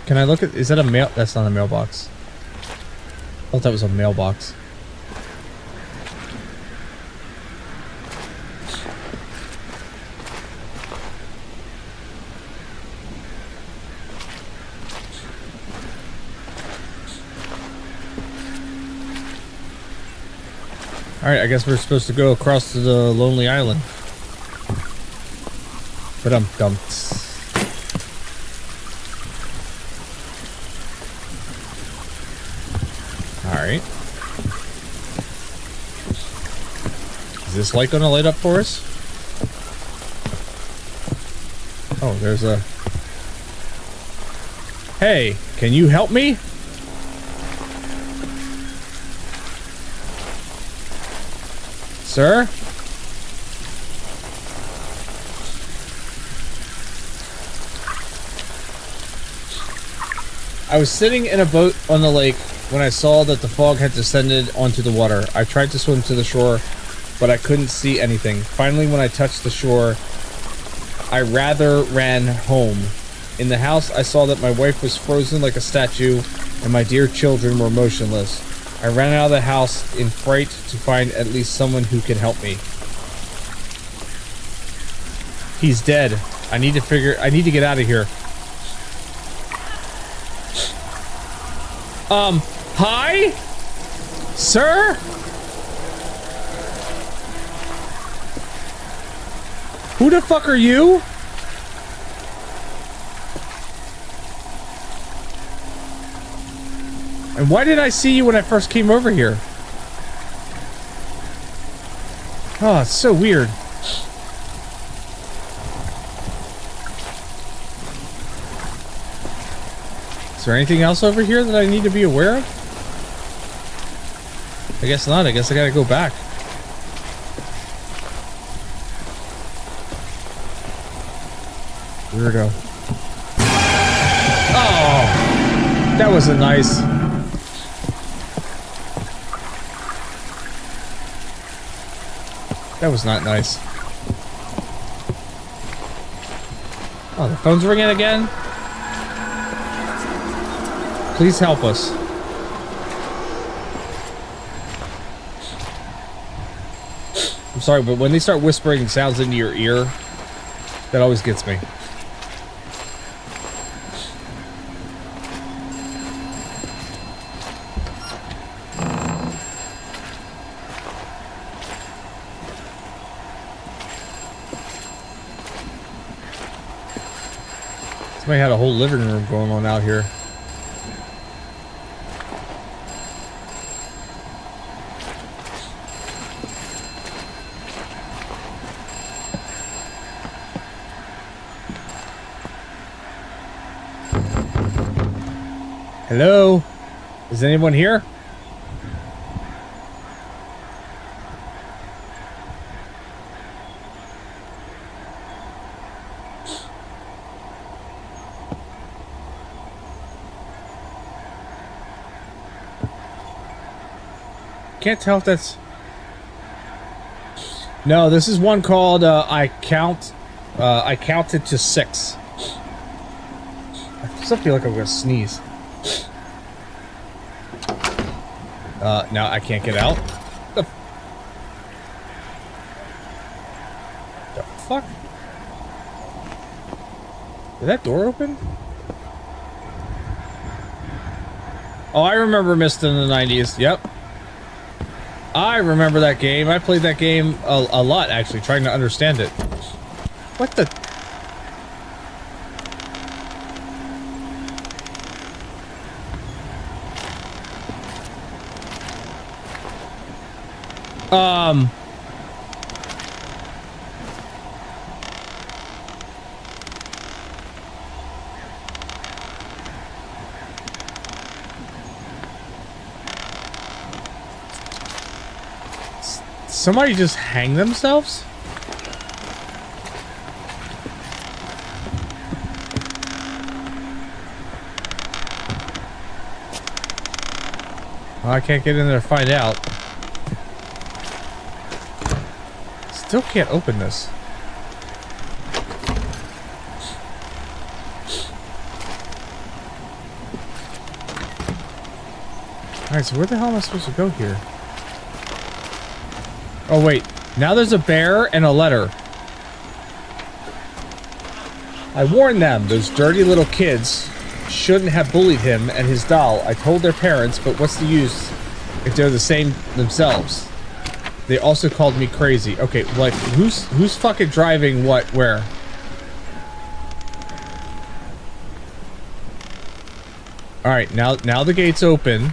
Can I look at... Is that a mail... That's not a mailbox. I thought that was a mailbox. Alright, I guess we're supposed to go across to the Lonely Island. But I'm dumped. Alright. Is this light gonna light up for us? Oh, there's a... Hey, can you help me? Sir? I was sitting in a boat on the lake when I saw that the fog had descended onto the water. I tried to swim to the shore, but I couldn't see anything. Finally, when I touched the shore, I rather ran home. In the house, I saw that my wife was frozen like a statue, and my dear children were motionless. I ran out of the house in fright to find at least someone who could help me. He's dead. I need to get out of here. Hi? Sir? Who the fuck are you? And why did I see you when I first came over here? Oh, it's so weird. Is there anything else over here that I need to be aware of? I guess not. I guess I gotta go back. Weirdo. Oh! That wasn't nice. That was not nice. Oh, the phone's ringing again? Please help us. I'm sorry, but when they start whispering sounds into your ear, that always gets me. Somebody had a whole living room going on out here. Hello? Is anyone here? Can't tell if that's... No, this is one called I counted to 6. I still feel like I'm gonna sneeze. Now I can't get out. The fuck? Did that door open? Oh, I remember Myst in the 90s. Yep. I remember that game. I played that game a lot, actually, trying to understand it. What the... Somebody just hang themselves? Well, I can't get in there to find out. Still can't open this. Alright, so where the hell am I supposed to go here? Oh wait, now there's a bear and a letter. I warned them, those dirty little kids shouldn't have bullied him and his doll. I told their parents, but what's the use if they're the same themselves? They also called me crazy. Okay, like, who's fucking driving what, where? Alright, now the gate's open.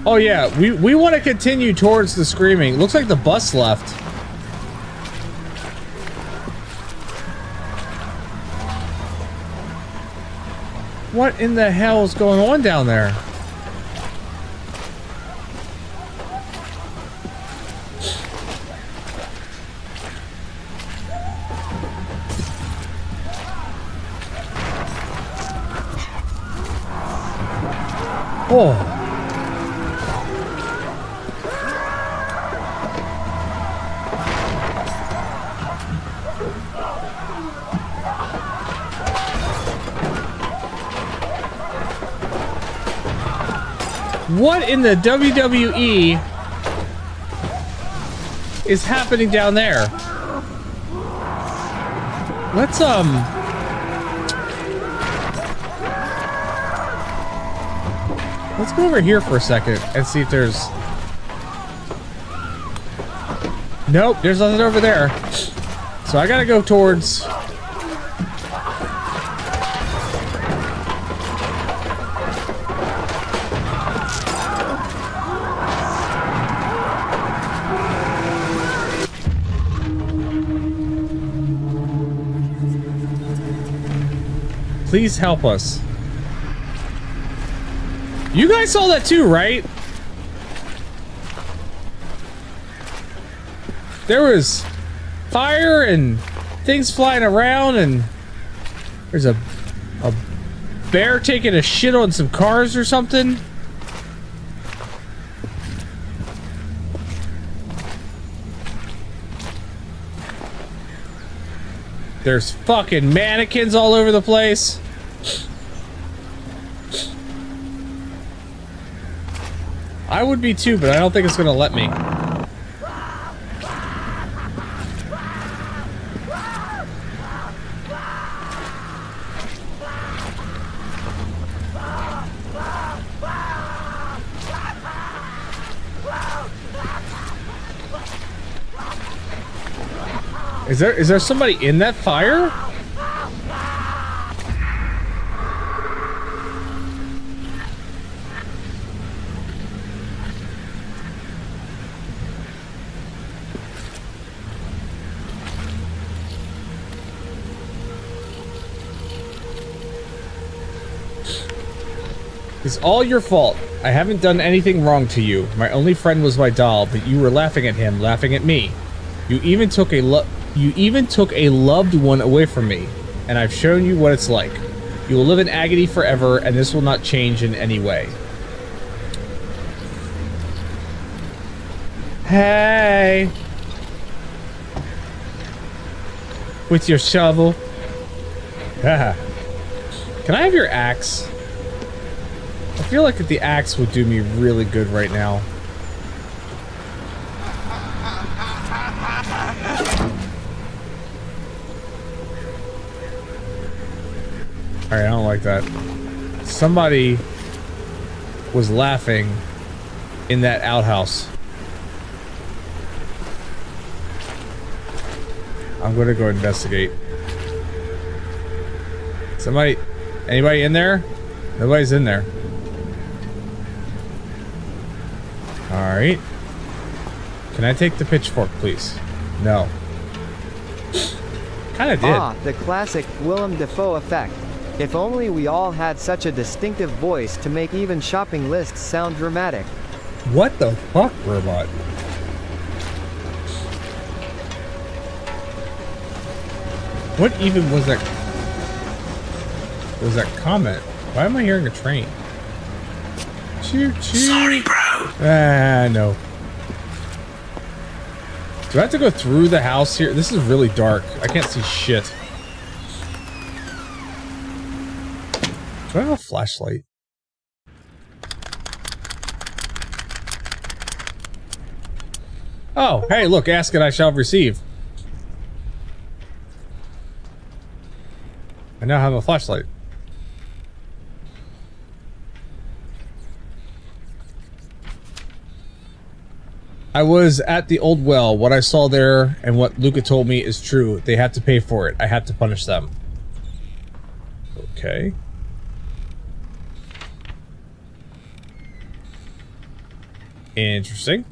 Oh yeah, we want to continue towards the screaming. Looks like the bus left. What in the hell is going on down there? Oh. What in the WWE is happening down there? Let's go over here for a second and see if there's... Nope, there's nothing over there. So I gotta go towards... Please help us. You guys saw that too, right? There was fire and things flying around, and there's a bear taking a shit on some cars or something. There's fucking mannequins all over the place. I would be too, but I don't think it's gonna let me. Is there somebody in that fire? It's all your fault. I haven't done anything wrong to you. My only friend was my doll, but you were laughing at him, laughing at me. You even took a loved one away from me, and I've shown you what it's like. You will live in agony forever, and this will not change in any way. Hey! With your shovel. Haha. Can I have your axe? I feel like the axe would do me really good right now. Alright, I don't like that. Somebody was laughing in that outhouse. I'm gonna go investigate. Anybody in there? Nobody's in there. Alright. Can I take the pitchfork, please? No. Kinda did. Ah, the classic Willem Dafoe effect. If only we all had such a distinctive voice to make even shopping lists sound dramatic. What the fuck, robot? What even was that? Was that comment? Why am I hearing a train? Choo choo. Sorry, bro. Ah, no. Do I have to go through the house here? This is really dark. I can't see shit. Do I have a flashlight? Oh, hey, look, ask and I shall receive. I now have a flashlight. I was at the old well. What I saw there and what Luca told me is true. They have to pay for it. I have to punish them. Okay. Interesting.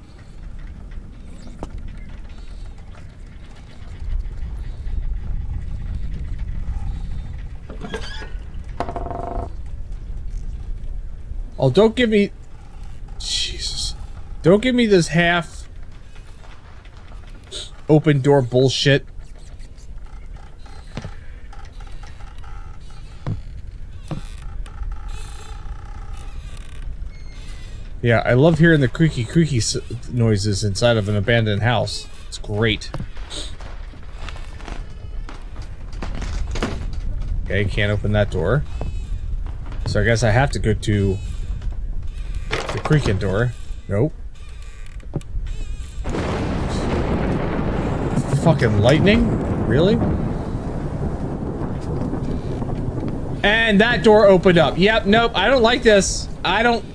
Oh, don't give me... Jesus. Don't give me this half open door bullshit. Yeah, I love hearing the creaky noises inside of an abandoned house. It's great. Okay, can't open that door. So I guess I have to go to the creaking door. Nope. Fucking lightning? Really? And that door opened up. Yep, nope, I don't like this. I don't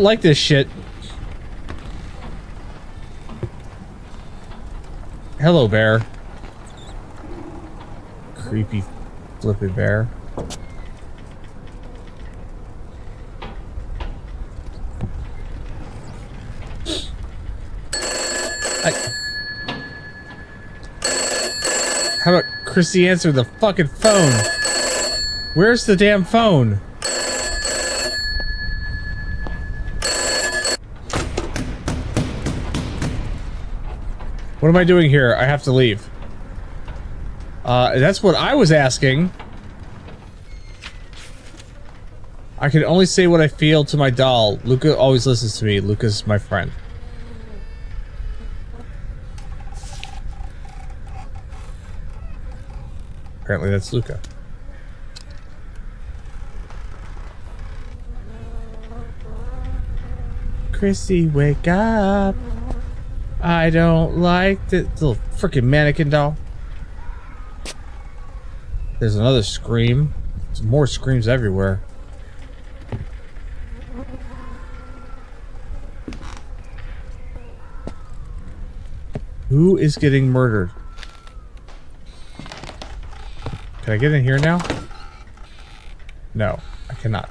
like this shit. Hello, bear. Creepy flippy bear. How about Chrissy answer the fucking phone? Where's the damn phone? What am I doing here? I have to leave. That's what I was asking. I can only say what I feel to my doll. Luca always listens to me. Luca's my friend. Apparently that's Luca. Chrissy, wake up. I don't like the little freaking mannequin doll. There's another scream. There's more screams everywhere. Who is getting murdered? Can I get in here now? No, I cannot.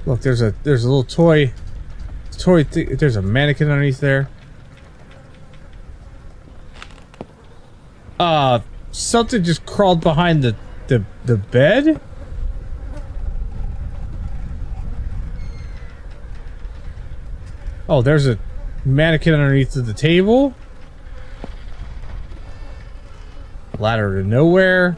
Look, there's a little toy there's a mannequin underneath there. Something just crawled behind the bed? Oh, there's a mannequin underneath of the table. Ladder to nowhere.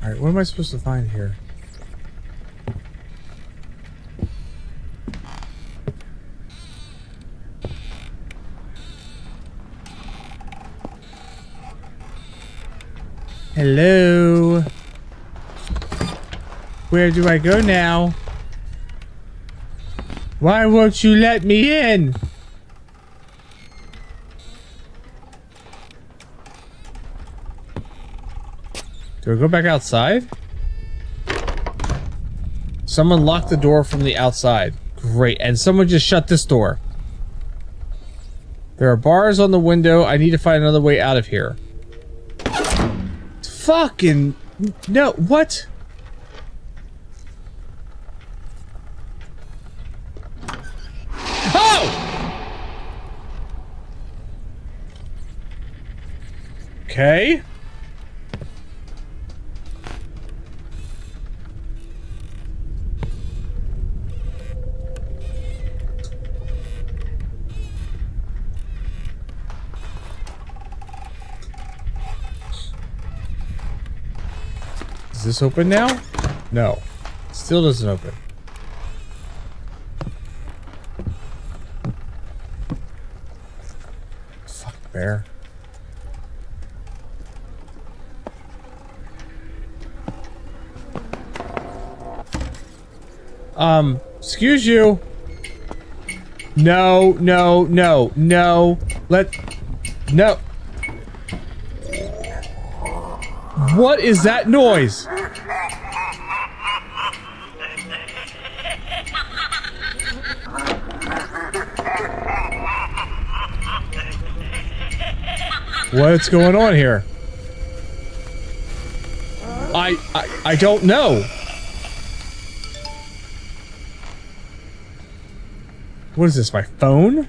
Alright, what am I supposed to find here? Hello? Where do I go now? Why won't you let me in? Do I go back outside? Someone locked the door from the outside. Great. And someone just shut this door. There are bars on the window. I need to find another way out of here. Fucking... No, what? Oh! Okay. Is this open now? No. Still doesn't open. Fuck, bear. Excuse you. No, no, no, no. No. What is that noise? What's going on here? I don't know. What is this, my phone?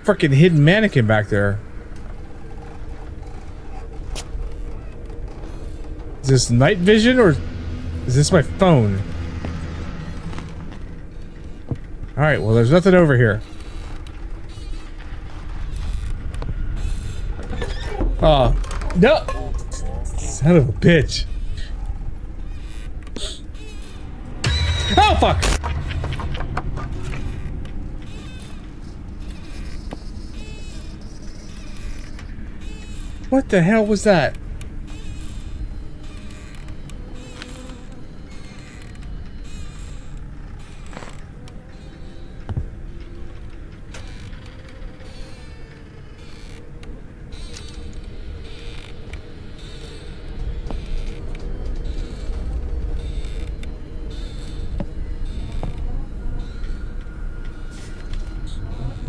Freaking hidden mannequin back there. Is this night vision or is this my phone? Alright, well there's nothing over here. Oh, no! Son of a bitch. Oh, fuck! What the hell was that?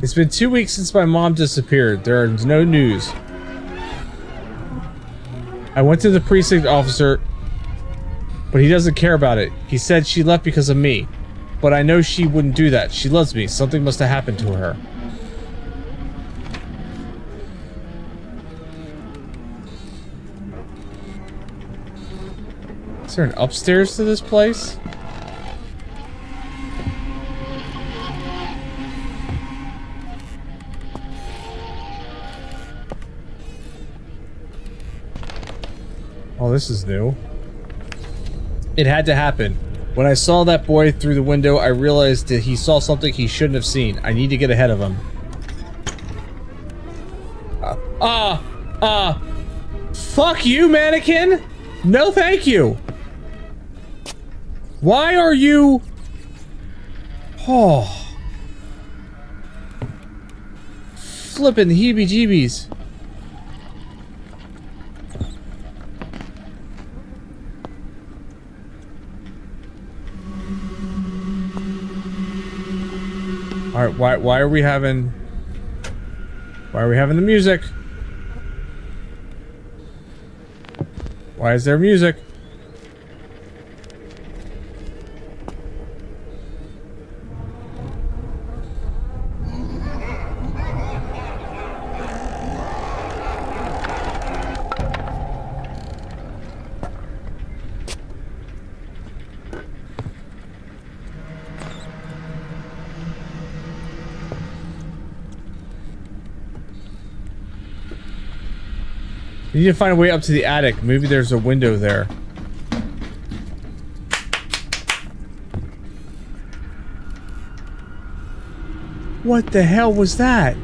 It's been 2 weeks since my mom disappeared. There is no news. I went to the precinct officer, but he doesn't care about it. He said she left because of me. But I know she wouldn't do that. She loves me. Something must have happened to her. Is there an upstairs to this place? Oh, this is new. It had to happen. When I saw that boy through the window, I realized that he saw something he shouldn't have seen. I need to get ahead of him. Fuck you, mannequin! No thank you! Why are you... Oh... Flippin' heebie-jeebies. Alright, why are we having... Why are we having the music? Why is there music? You need to find a way up to the attic. Maybe there's a window there. What the hell was that?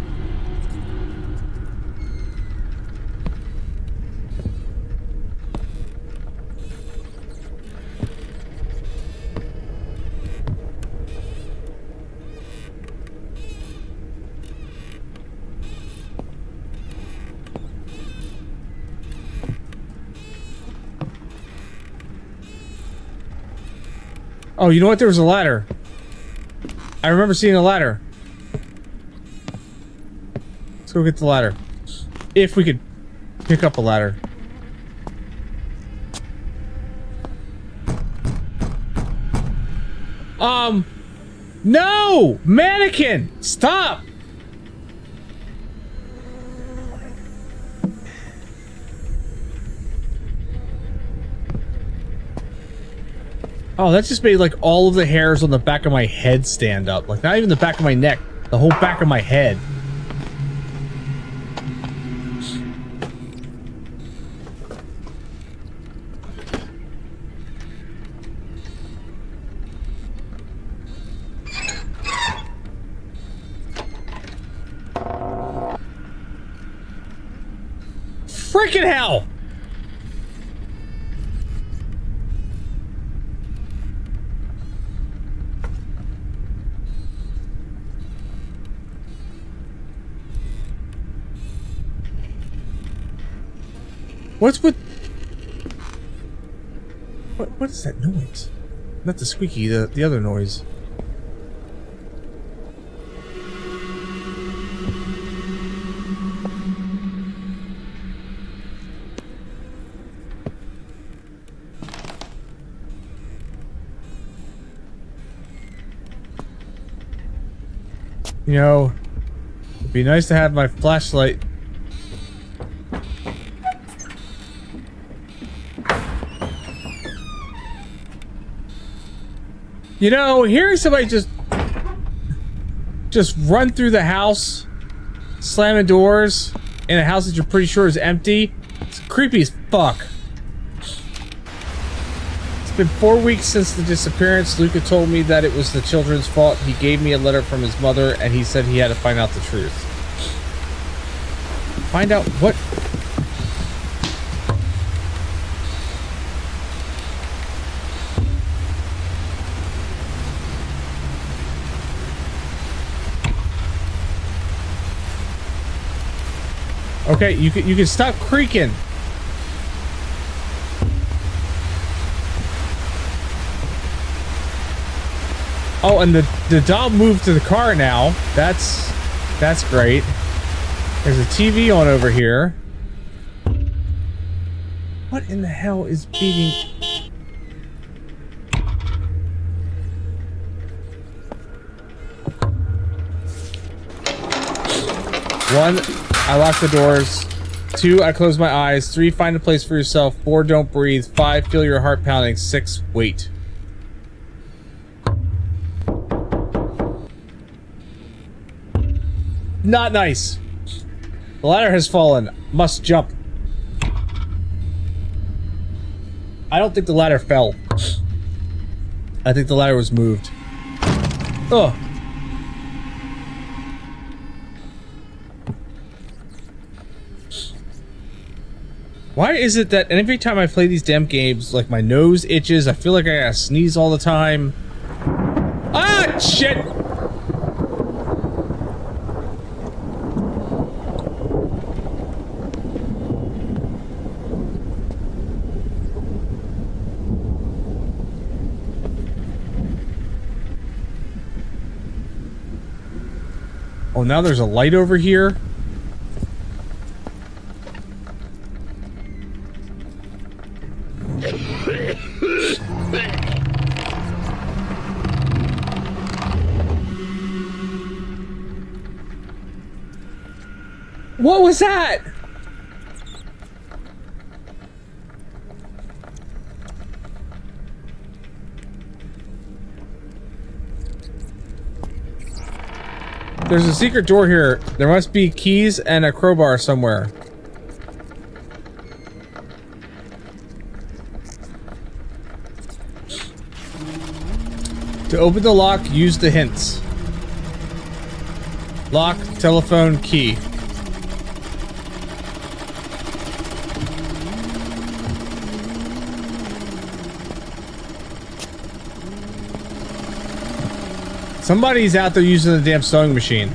Oh, you know what? There was a ladder. I remember seeing a ladder. Let's go get the ladder. If we could pick up a ladder. No! Mannequin! Stop! Oh, that just made like all of the hairs on the back of my head stand up. Like not even the back of my neck, the whole back of my head. Freaking hell! What's with... What is that noise? Not the squeaky, the other noise. You know, it'd be nice to have my flashlight. You know, hearing somebody just run through the house, slamming doors in a house that you're pretty sure is empty, it's creepy as fuck. It's been 4 weeks since the disappearance. Luca told me that it was the children's fault. He gave me a letter from his mother, and he said he had to find out the truth. Find out what... Okay, you can stop creaking. Oh, and the doll moved to the car now. That's great. There's a TV on over here. What in the hell is beating? One, I lock the doors. 2, I close my eyes. 3, find a place for yourself. 4, don't breathe. 5, feel your heart pounding. 6, wait. Not nice. The ladder has fallen. Must jump. I don't think the ladder fell. I think the ladder was moved. Oh. Why is it that every time I play these damn games, like my nose itches, I feel like I gotta sneeze all the time? Ah, shit! Oh, now there's a light over here. What was that? There's a secret door here. There must be keys and a crowbar somewhere. To open the lock, use the hints. Lock, telephone, key. Somebody's out there using the damn sewing machine.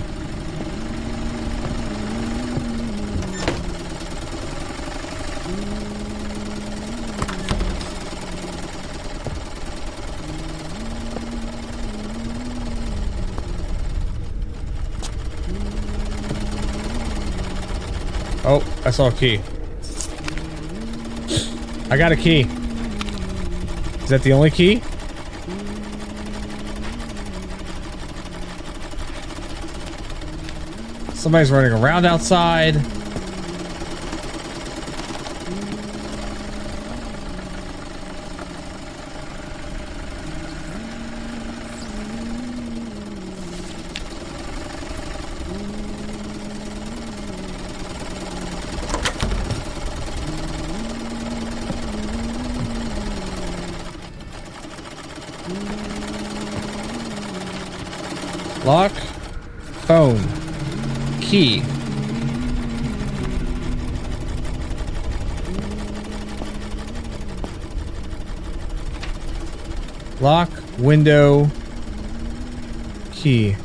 Oh, I saw a key. I got a key. Is that the only key? Somebody's running around outside. Lock, phone, key. Lock, window, key.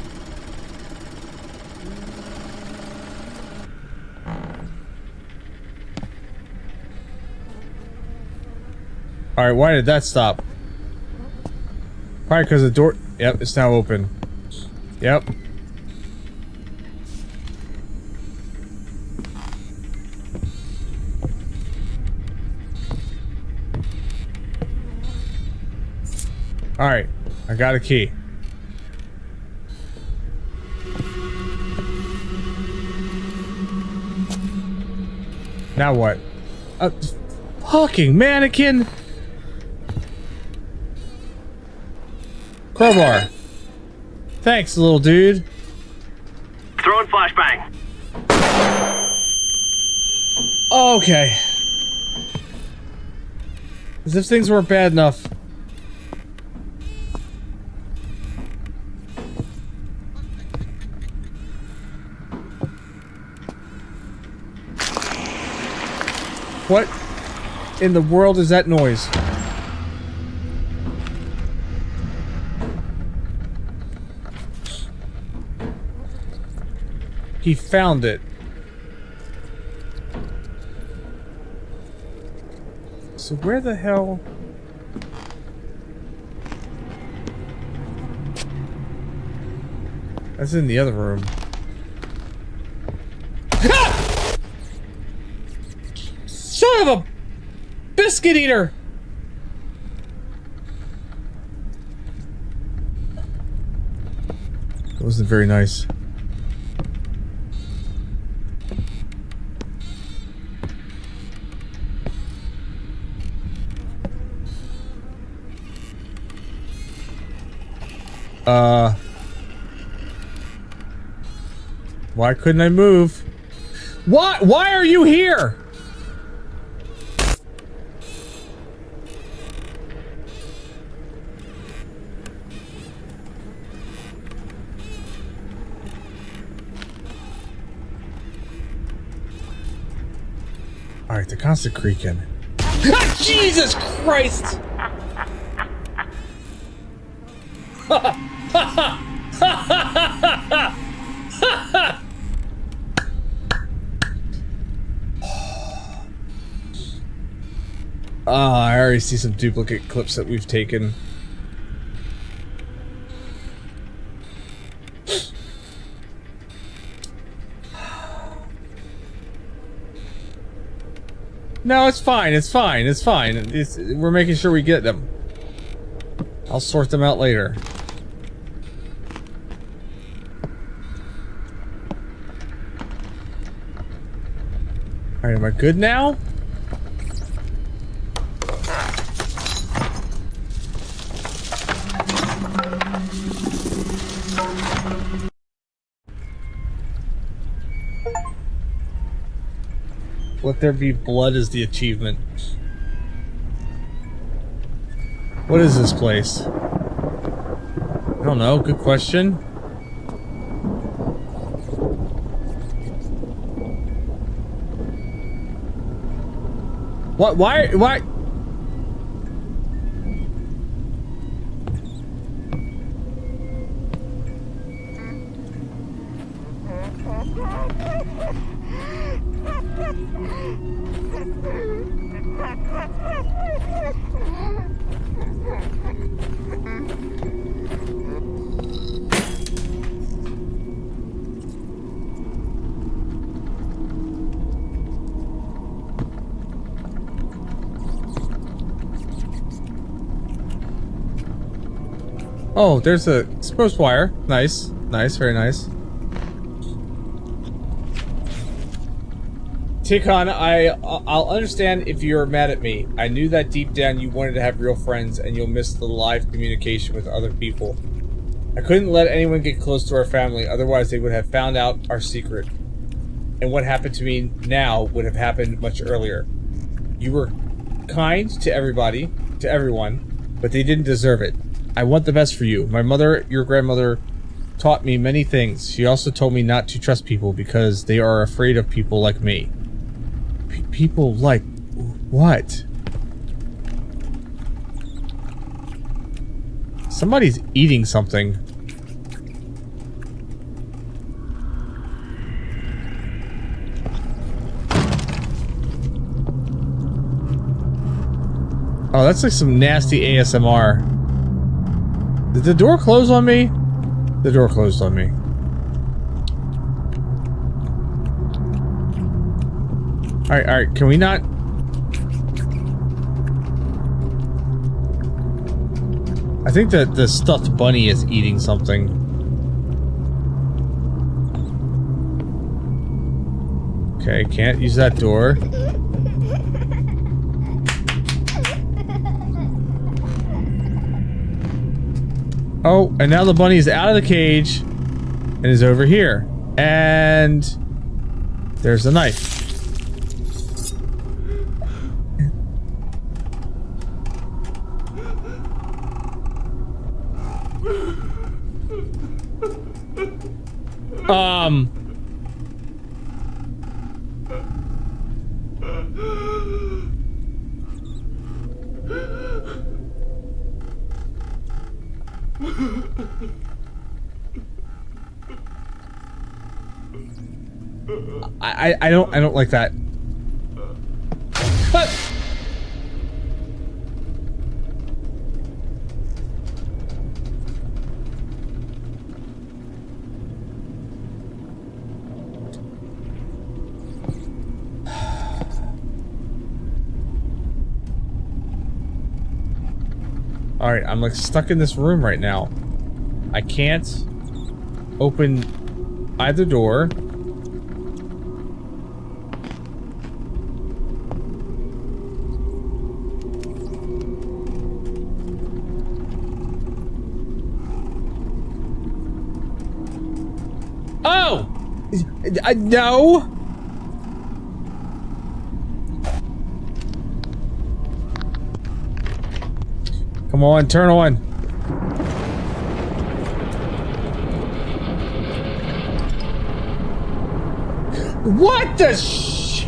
Alright, why did that stop? Probably because the door... Yep, it's now open. Yep. Alright, I got a key. Now what? A fucking mannequin! Crowbar. Thanks, little dude. Throwing flashbang. Okay. As if things weren't bad enough. What in the world is that noise? He found it. So where the hell? That's in the other room. Ah! Son of a biscuit eater! That wasn't very nice. Why couldn't I move? Why are you here? Alright, the constant creaking. Ah, Jesus Christ! I already see some duplicate clips that we've taken. No, it's fine. It's fine. It's fine. We're making sure we get them. I'll sort them out later. Alright, am I good now? Let there be blood is the achievement. What is this place? I don't know. Good question. What? Why? Oh, there's a exposed wire. Nice. Nice, very nice. Tikon, I'll understand if you're mad at me. I knew that deep down you wanted to have real friends and you'll miss the live communication with other people. I couldn't let anyone get close to our family, otherwise they would have found out our secret. And what happened to me now would have happened much earlier. You were kind to everybody, to everyone, but they didn't deserve it. I want the best for you. My mother, your grandmother, taught me many things. She also told me not to trust people because they are afraid of people like me. People like what? Somebody's eating something. Oh, that's like some nasty ASMR. Did the door close on me? The door closed on me. Alright, can we not... I think that the stuffed bunny is eating something. Okay, can't use that door. Oh, and now the bunny is out of the cage and is over here. And there's the knife. I don't like that. Alright, I'm like stuck in this room right now. I can't open either door. Oh! No! Come on, turn on. What the sh...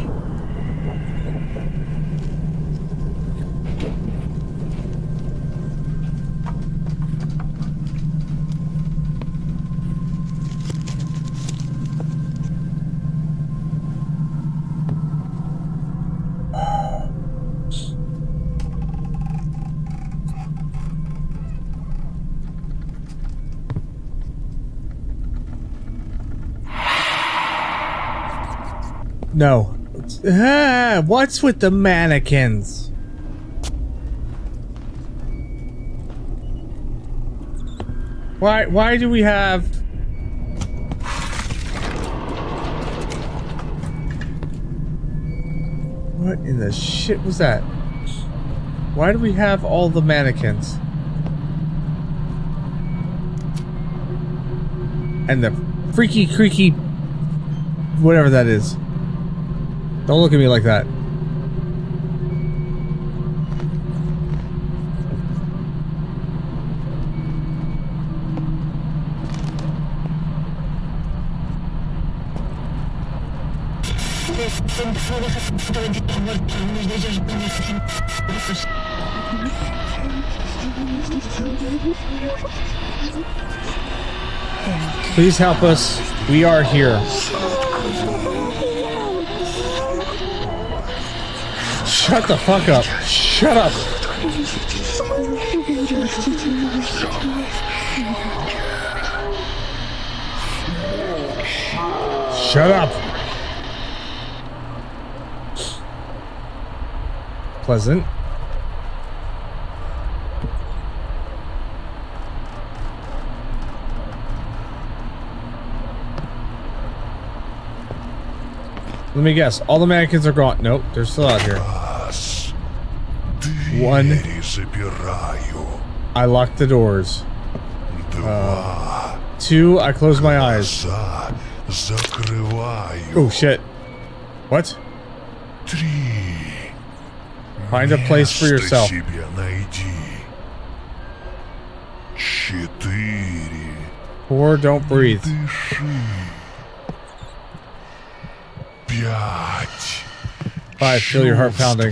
No. What's with the mannequins? Why do we have... What in the shit was that? Why do we have all the mannequins? And the freaky, creaky... whatever that is. Don't look at me like that. Please help us. We are here. Shut the fuck up. Shut up. Shut up. Pleasant. Let me guess. All the mannequins are gone. Nope, they're still out here. One. I locked the doors. Two. I closed my eyes. Oh shit. What? Find a place for yourself. 4. Don't breathe. 5. Feel your heart pounding.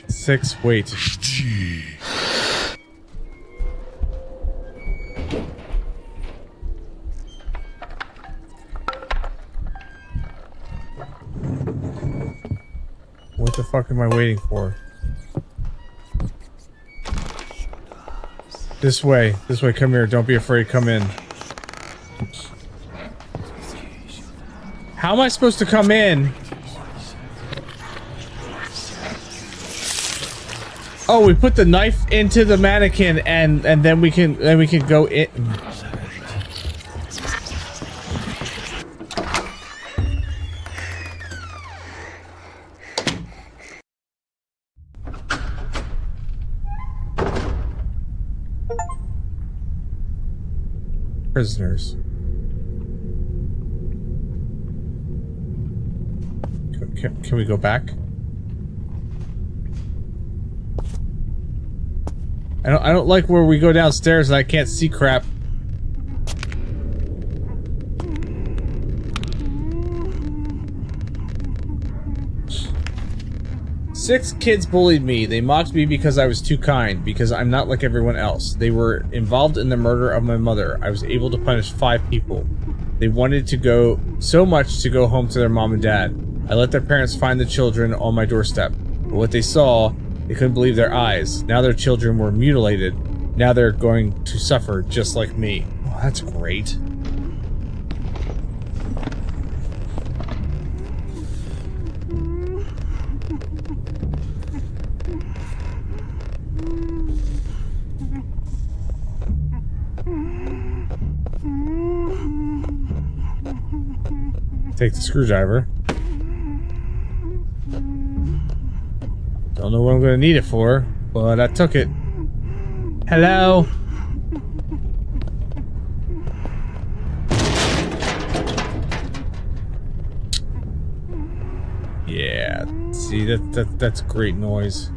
6. Wait. What the fuck am I waiting for? This way. This way. Come here. Don't be afraid. Come in. How am I supposed to come in? Oh, we put the knife into the mannequin and then we can go in. Prisoners. Can we go back? I don't like where we go downstairs and I can't see crap. Six kids bullied me. They mocked me because I was too kind, because I'm not like everyone else. They were involved in the murder of my mother. I was able to punish 5 people. They wanted to go so much to go home to their mom and dad. I let their parents find the children on my doorstep. But what they saw, they couldn't believe their eyes. Now their children were mutilated. Now they're going to suffer just like me. Oh, that's great. Take the screwdriver. Don't know what I'm gonna need it for, but I took it. Hello? Yeah, see, that's great noise.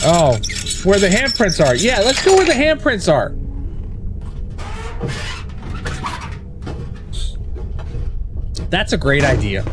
Oh, where the handprints are. Yeah, let's go where the handprints are. That's a great idea.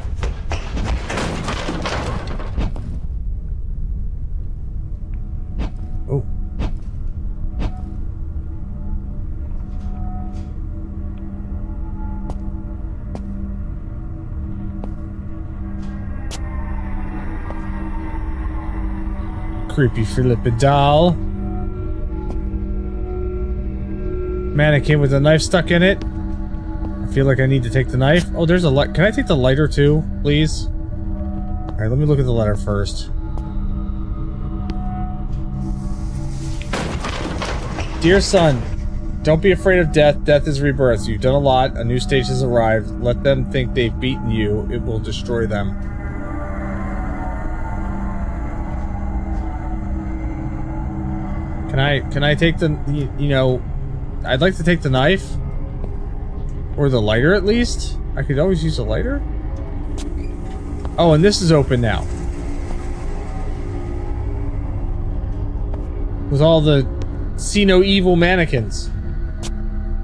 Creepy Philippa doll. Mannequin with a knife stuck in it. I feel like I need to take the knife. Oh, there's a light. Can I take the lighter too, please? Alright, let me look at the letter first. Dear son, don't be afraid of death. Death is rebirth. You've done a lot. A new stage has arrived. Let them think they've beaten you. It will destroy them. Can I take the, you know, I'd like to take the knife. Or the lighter at least. I could always use a lighter. Oh, and this is open now. With all the see no evil mannequins.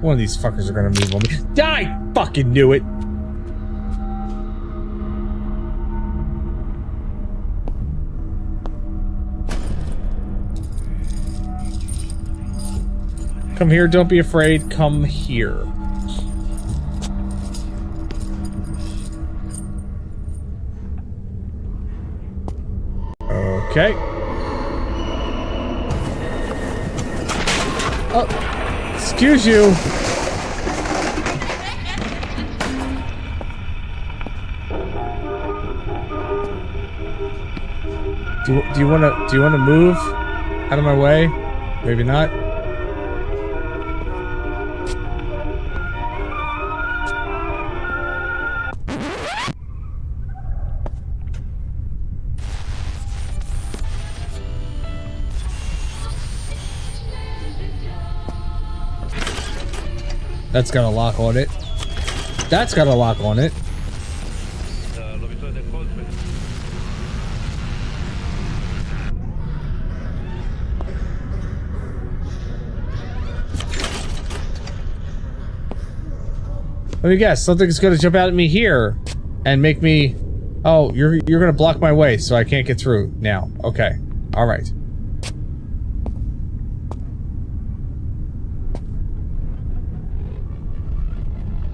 One of these fuckers are gonna move on me. I fucking knew it! Come here, don't be afraid. Come here. Okay. Oh, excuse you. Do you want to move out of my way? Maybe not. That's got a lock on it. That's got a lock on it. Let me guess, something's gonna jump out at me here and make me... Oh, you're gonna block my way so I can't get through now. Okay. Alright.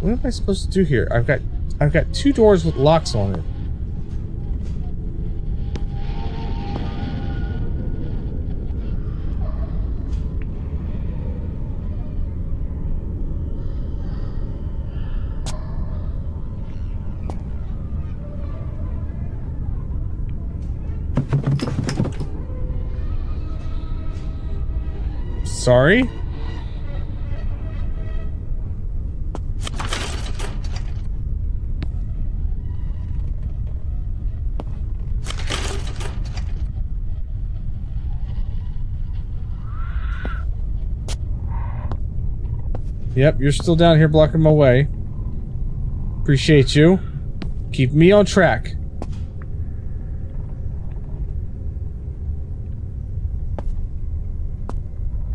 What am I supposed to do here? I've got two doors with locks on it. Sorry? Yep, you're still down here blocking my way. Appreciate you. Keep me on track.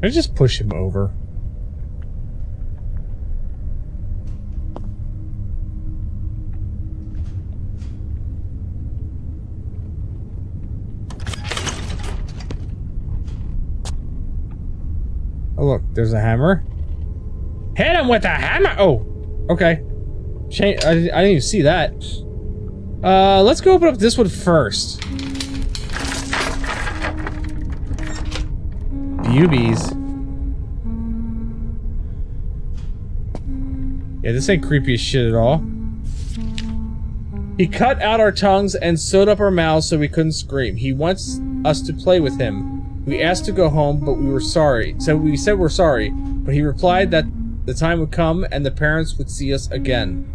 I just push him over. Oh look, there's a hammer. Hit him with a hammer! Oh, okay. I didn't even see that. Let's go open up this one first. Beauties. Yeah, this ain't creepy as shit at all. He cut out our tongues and sewed up our mouths so we couldn't scream. He wants us to play with him. We asked to go home, but we were sorry. So we said we're sorry, but he replied that the time would come and the parents would see us again.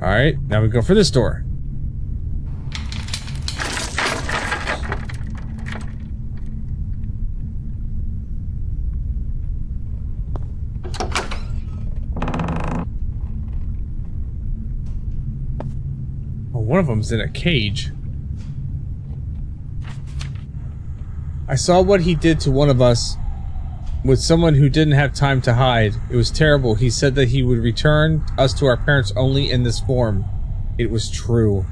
Alright, now we go for this door. One of them's in a cage. I saw what he did to one of us with someone who didn't have time to hide. It was terrible. He said that he would return us to our parents only in this form. It was true.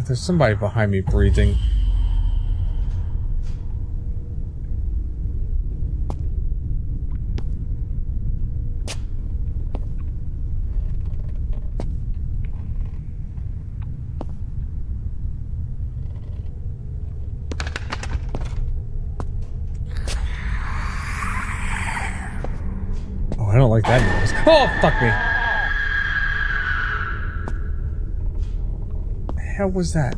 There's somebody behind me breathing. Oh, I don't like that noise. Oh, fuck me. The hell was that?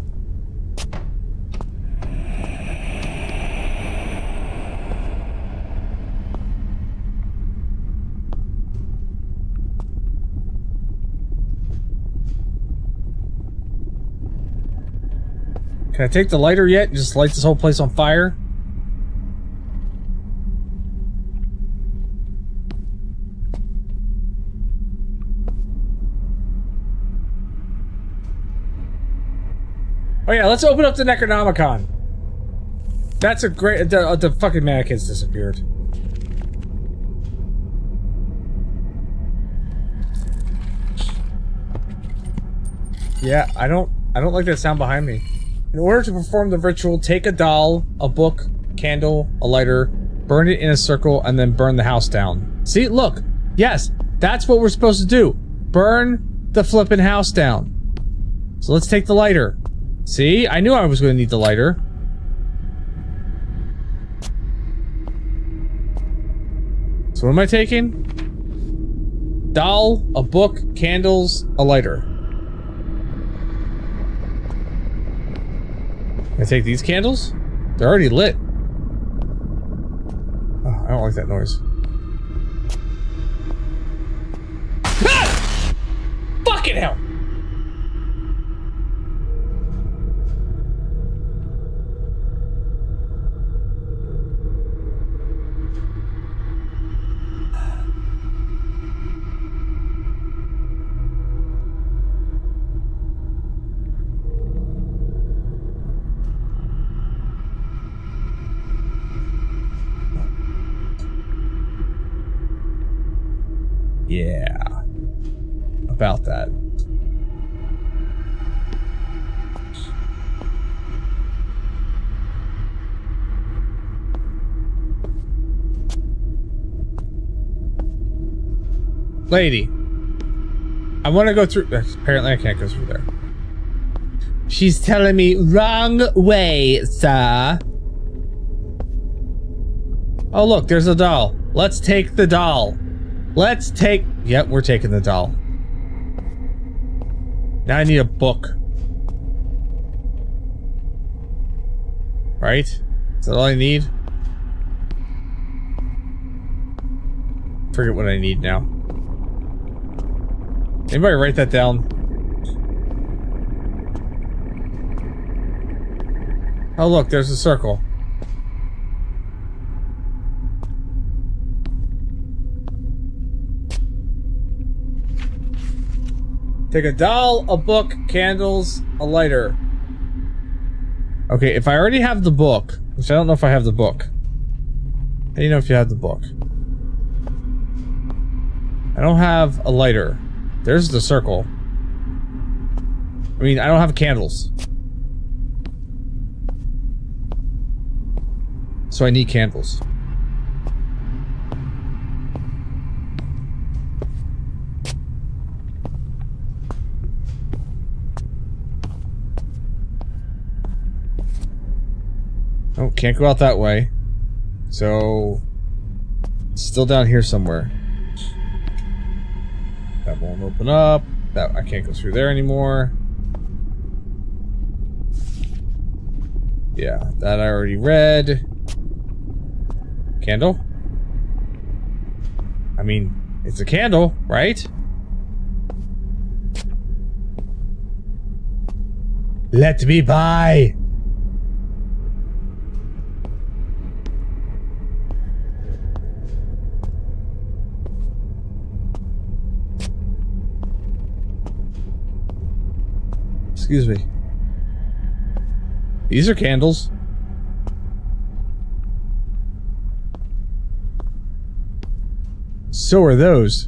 Can I take the lighter yet and just light this whole place on fire? Oh yeah, let's open up the Necronomicon. That's a great... The fucking mannequins disappeared. Yeah, I don't like that sound behind me. In order to perform the ritual, take a doll, a book, candle, a lighter, burn it in a circle, and then burn the house down. See, look. Yes, that's what we're supposed to do. Burn the flippin' house down. So let's take the lighter. See? I knew I was going to need the lighter. So what am I taking? Doll, a book, candles, a lighter. Can I take these candles? They're already lit. Oh, I don't like that noise. Ah! Fucking hell! Yeah. About that. Lady. I want to go through... Apparently I can't go through there. She's telling me wrong way, sir. Oh look, there's a doll. Let's take the doll. Let's take... Yep, we're taking the doll. Now I need a book. Right? Is that all I need? Forget what I need now. Anybody write that down? Oh look, there's a circle. Take a doll, a book, candles, a lighter. Okay, if I already have the book, which I don't know if I have the book. How do you know if you have the book? I don't have a lighter. There's the circle. I mean, I don't have candles. So I need candles. Oh, can't go out that way. So... it's still down here somewhere. That won't open up. That I can't go through there anymore. Yeah, that I already read. Candle? I mean, it's a candle, right? Let me by! Excuse me. These are candles. So are those.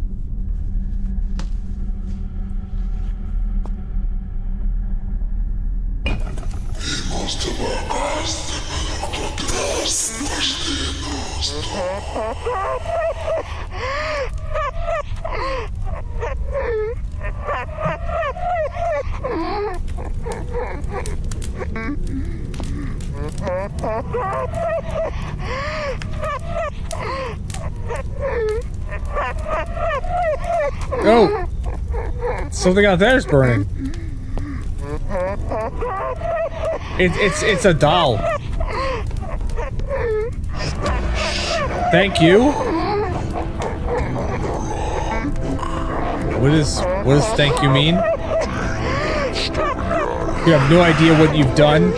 Oh! Something out there is burning. It's a doll. Thank you. What does thank you mean? You have no idea what you've done.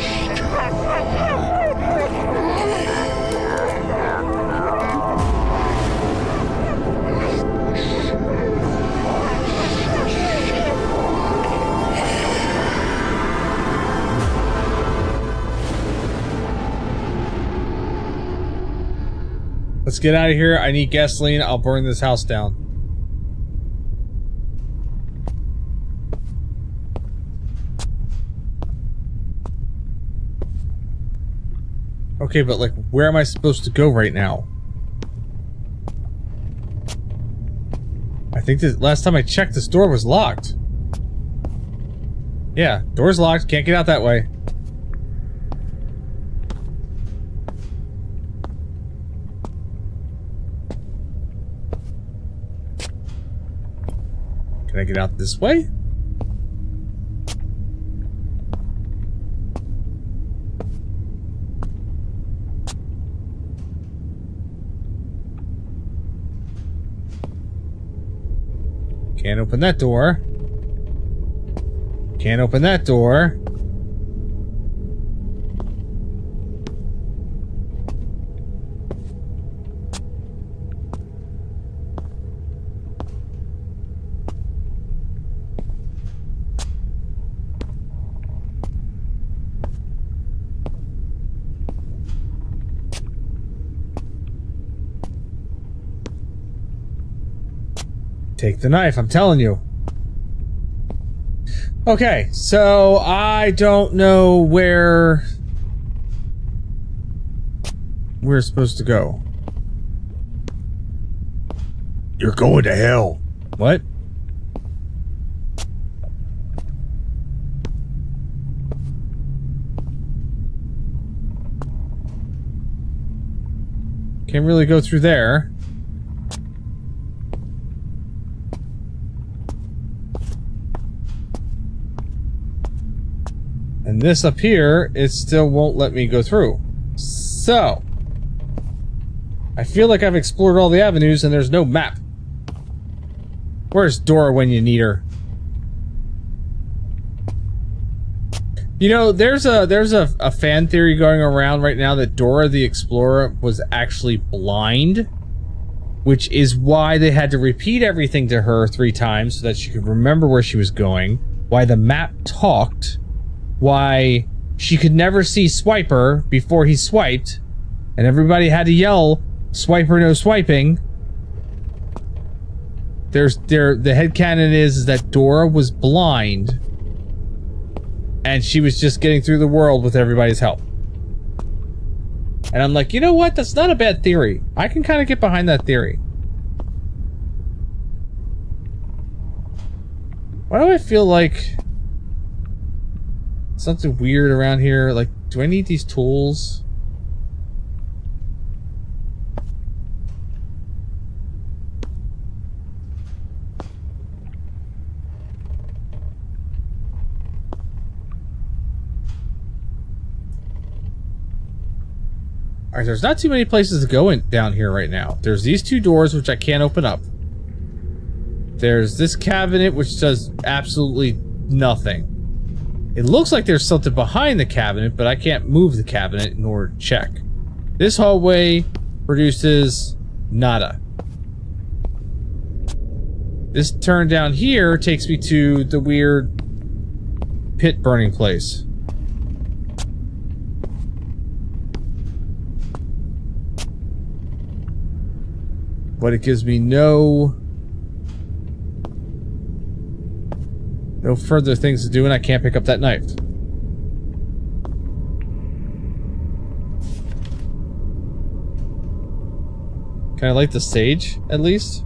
Let's get out of here. I need gasoline. I'll burn this house down. Okay, but like, where am I supposed to go right now? I think that last time I checked, this door was locked. Yeah, door's locked. Can't get out that way. Can I get out this way? Can't open that door. Can't open that door. Take the knife, I'm telling you. Okay, so I don't know where we're supposed to go. You're going to hell. What? Can't really go through there. And this up here, it still won't let me go through. So, I feel like I've explored all the avenues and there's no map. Where's Dora when you need her? You know, there's a fan theory going around right now that Dora the Explorer was actually blind, which is why they had to repeat everything to her 3 times so that she could remember where she was going, why the map talked, why she could never see Swiper before he swiped, and everybody had to yell, "Swiper, no swiping." The headcanon is that Dora was blind, and she was just getting through the world with everybody's help. And I'm like, you know what? That's not a bad theory. I can kind of get behind that theory. Why do I feel like something weird around here? Like, do I need these tools? Alright, there's not too many places to go in down here right now. There's these 2 doors which I can't open up. There's this cabinet which does absolutely nothing. It looks like there's something behind the cabinet, but I can't move the cabinet in order to check. This hallway produces nada. This turn down here takes me to the weird pit burning place. But it gives me no further things to do, and I can't pick up that knife. Can I light the sage, at least?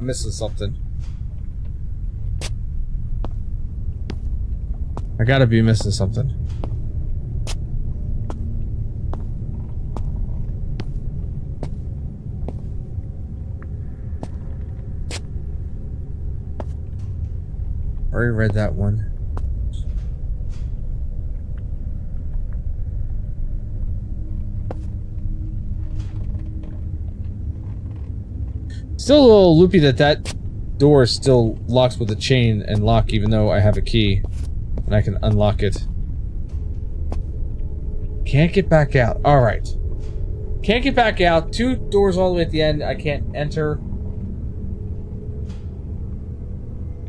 I'm missing something. I gotta be missing something. Already read that one. Still a little loopy that door still locks with a chain and lock, even though I have a key and I can unlock it. Can't get back out. Alright. Can't get back out. 2 doors all the way at the end. I can't enter.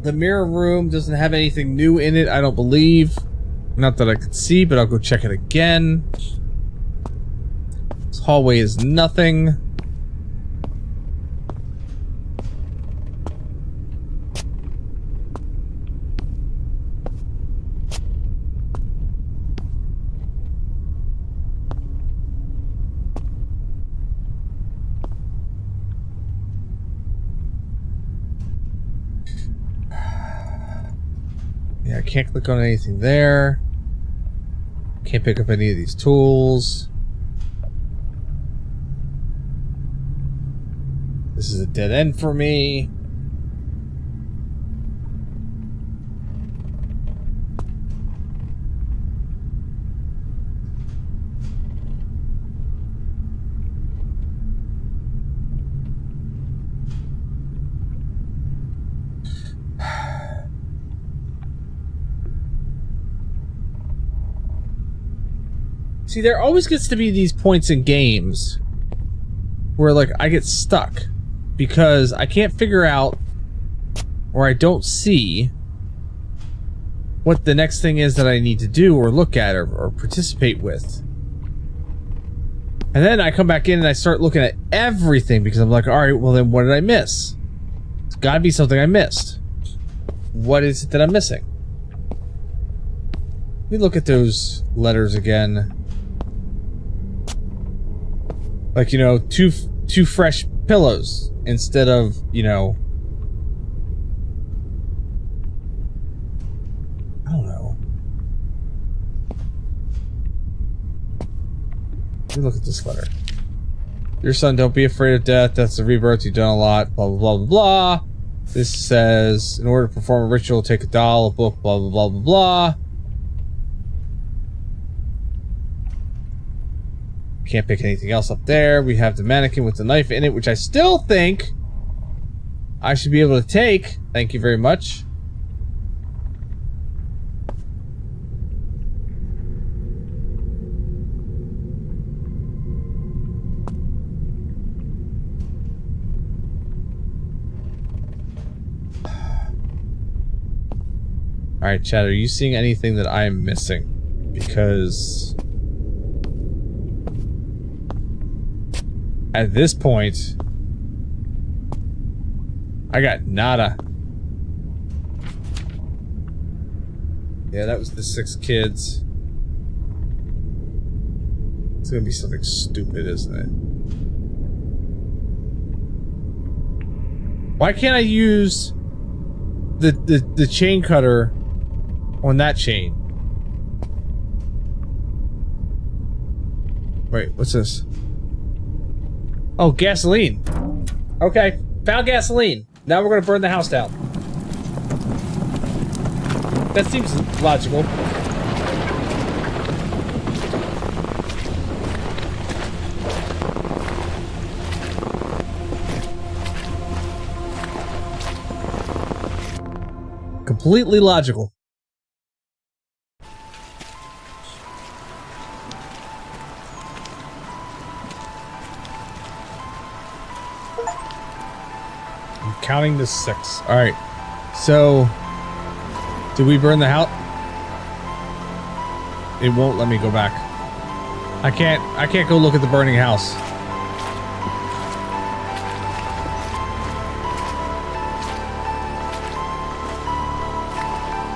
The mirror room doesn't have anything new in it, I don't believe. Not that I could see, but I'll go check it again. This hallway is nothing. Yeah, I can't click on anything there. Can't pick up any of these tools. This is a dead end for me. See, there always gets to be these points in games where, like, I get stuck because I can't figure out, or I don't see what the next thing is that I need to do or look at or participate with. And then I come back in and I start looking at everything because I'm like, alright, well then what did I miss? It's gotta be something I missed. What is it that I'm missing? Let me look at those letters again. Like, you know, two fresh pillows instead of, you know, I don't know. Let me look at this letter. Dear son, don't be afraid of death. That's the rebirth. You've done a lot. Blah, blah, blah, blah, blah. This says, in order to perform a ritual, take a doll, a book, blah, blah, blah, blah, blah. Can't pick anything else up there. We have the mannequin with the knife in it, which I still think I should be able to take. Thank you very much. Alright, Chad, are you seeing anything that I am missing? Because at this point, I got nada. Yeah, that was the 6 kids. It's gonna be something stupid, isn't it? Why can't I use the chain cutter on that chain? Wait, what's this? Oh, gasoline. Okay, found gasoline. Now we're gonna burn the house down. That seems logical. Completely logical. Counting to 6. Alright. So did we burn the house? It won't let me go back. I can't go look at the burning house.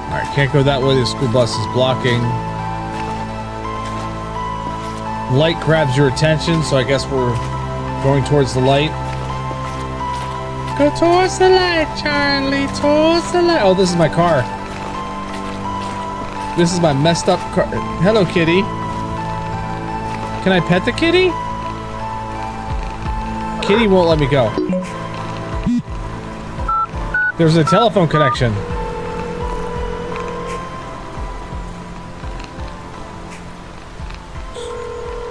Alright, can't go that way. The school bus is blocking. Light grabs your attention, so I guess we're going towards the light. Go towards the light, Charlie. Towards the light. Oh, this is my car. This is my messed up car. Hello, kitty. Can I pet the kitty? Kitty won't let me go. There's a telephone connection.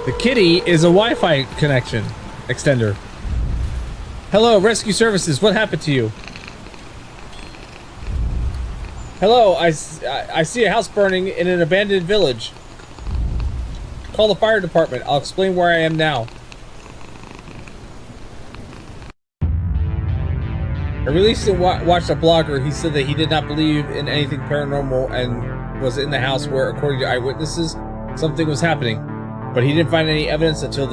The kitty is a Wi-Fi connection extender. Hello, rescue services. What happened to you? Hello, I see a house burning in an abandoned village. Call the fire department. I'll explain where I am now. I recently watched a blogger. He said that he did not believe in anything paranormal and was in the house where, according to eyewitnesses, something was happening. But he didn't find any evidence until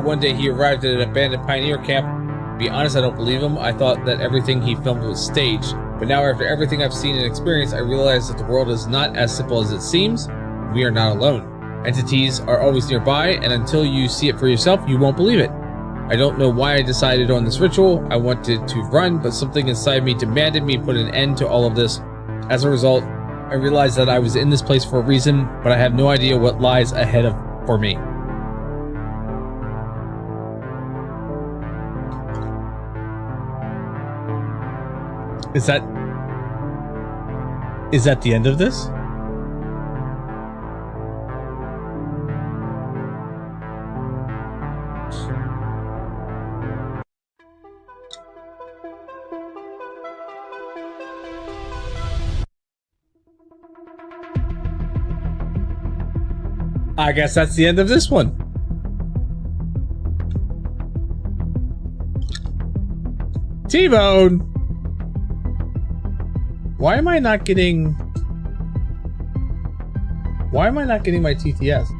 one day he arrived at an abandoned pioneer camp. To be honest, I don't believe him. I thought that everything he filmed was staged. But now, after everything I've seen and experienced, I realize that the world is not as simple as it seems. We are not alone. Entities are always nearby, and until you see it for yourself, you won't believe it. I don't know why I decided on this ritual. I wanted to run, but something inside me demanded me put an end to all of this. As a result, I realized that I was in this place for a reason, but I have no idea what lies ahead for me. Is that the end of this? I guess that's the end of this one. T-Bone! Why am I not getting my TTS?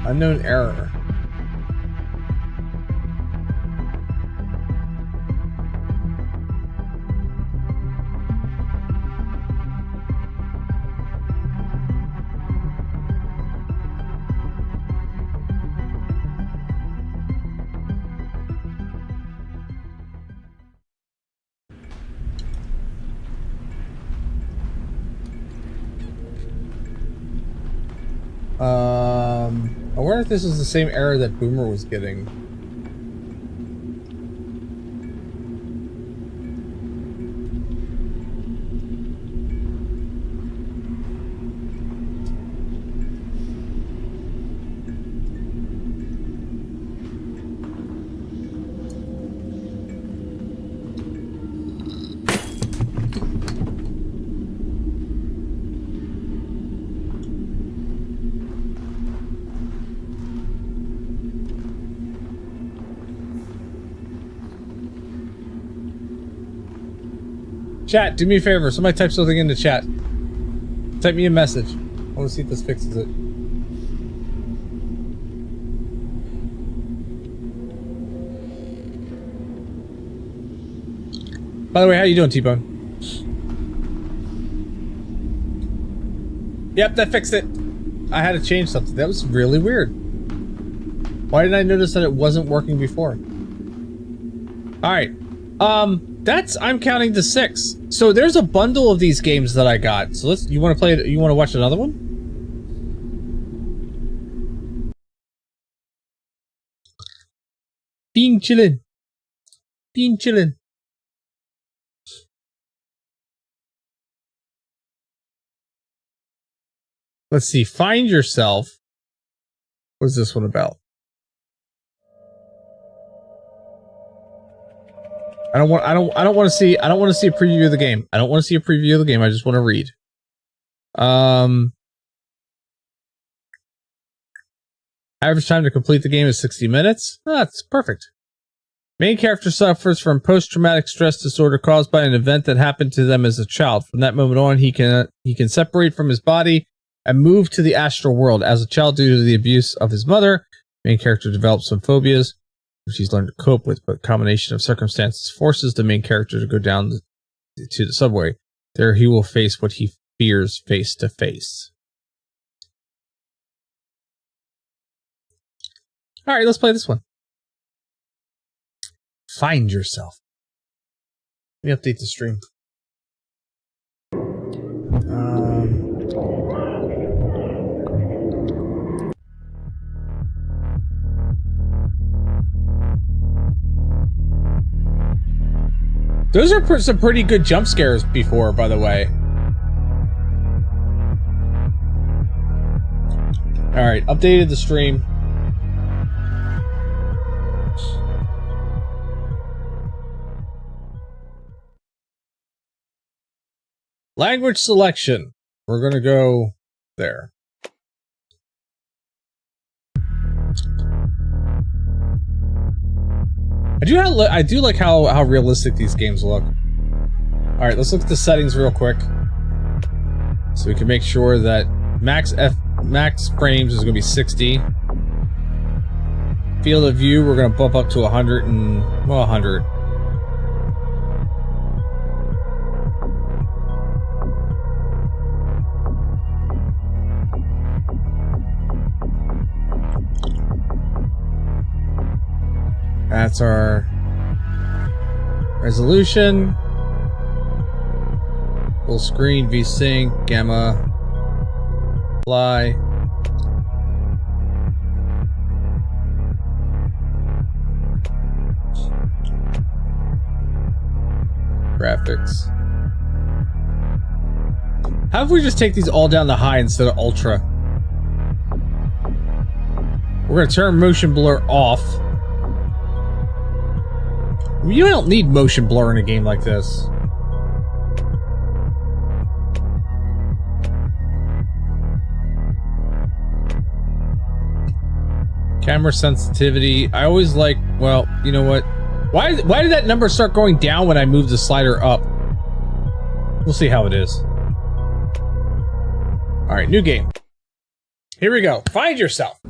Unknown error. I wonder if this is the same error that Boomer was getting. Chat, do me a favor. Somebody type something in the chat. Type me a message. I want to see if this fixes it. By the way, how you doing, T-Bone? Yep, that fixed it. I had to change something. That was really weird. Why didn't I notice that it wasn't working before? Alright. I'm counting to 6. So there's a bundle of these games that I got. So you want to play it? You want to watch another one? Being chillin'. Being chillin'. Let's see. Find Yourself. What is this one about? I don't want to see a preview of the game. I don't want to see a preview of the game. I just want to read. Average time to complete the game is 60 minutes. That's perfect. Main character suffers from post-traumatic stress disorder caused by an event that happened to them as a child. From that moment on, he can separate from his body and move to the astral world. As a child, due to the abuse of his mother, main character develops some phobias, which he's learned to cope with, but a combination of circumstances forces the main character to go down to the subway. There he will face what he fears face to face. All right, let's play this one. Find yourself. Let me update the stream. Those are some pretty good jump scares before, by the way. Alright, updated the stream. Language selection. We're gonna go there. I do like how realistic these games look. All right, let's look at the settings real quick, so we can make sure that max frames is going to be 60. Field of view we're going to bump up to 100 and 100. That's our resolution. Full screen, VSync, gamma, fly. Graphics. How if we just take these all down to high instead of ultra? We're going to turn motion blur off. You don't need motion blur in a game like this. Camera sensitivity. I always like, well, you know what? Why did that number start going down when I moved the slider up? We'll see how it is. All right, new game. Here we go. Find yourself.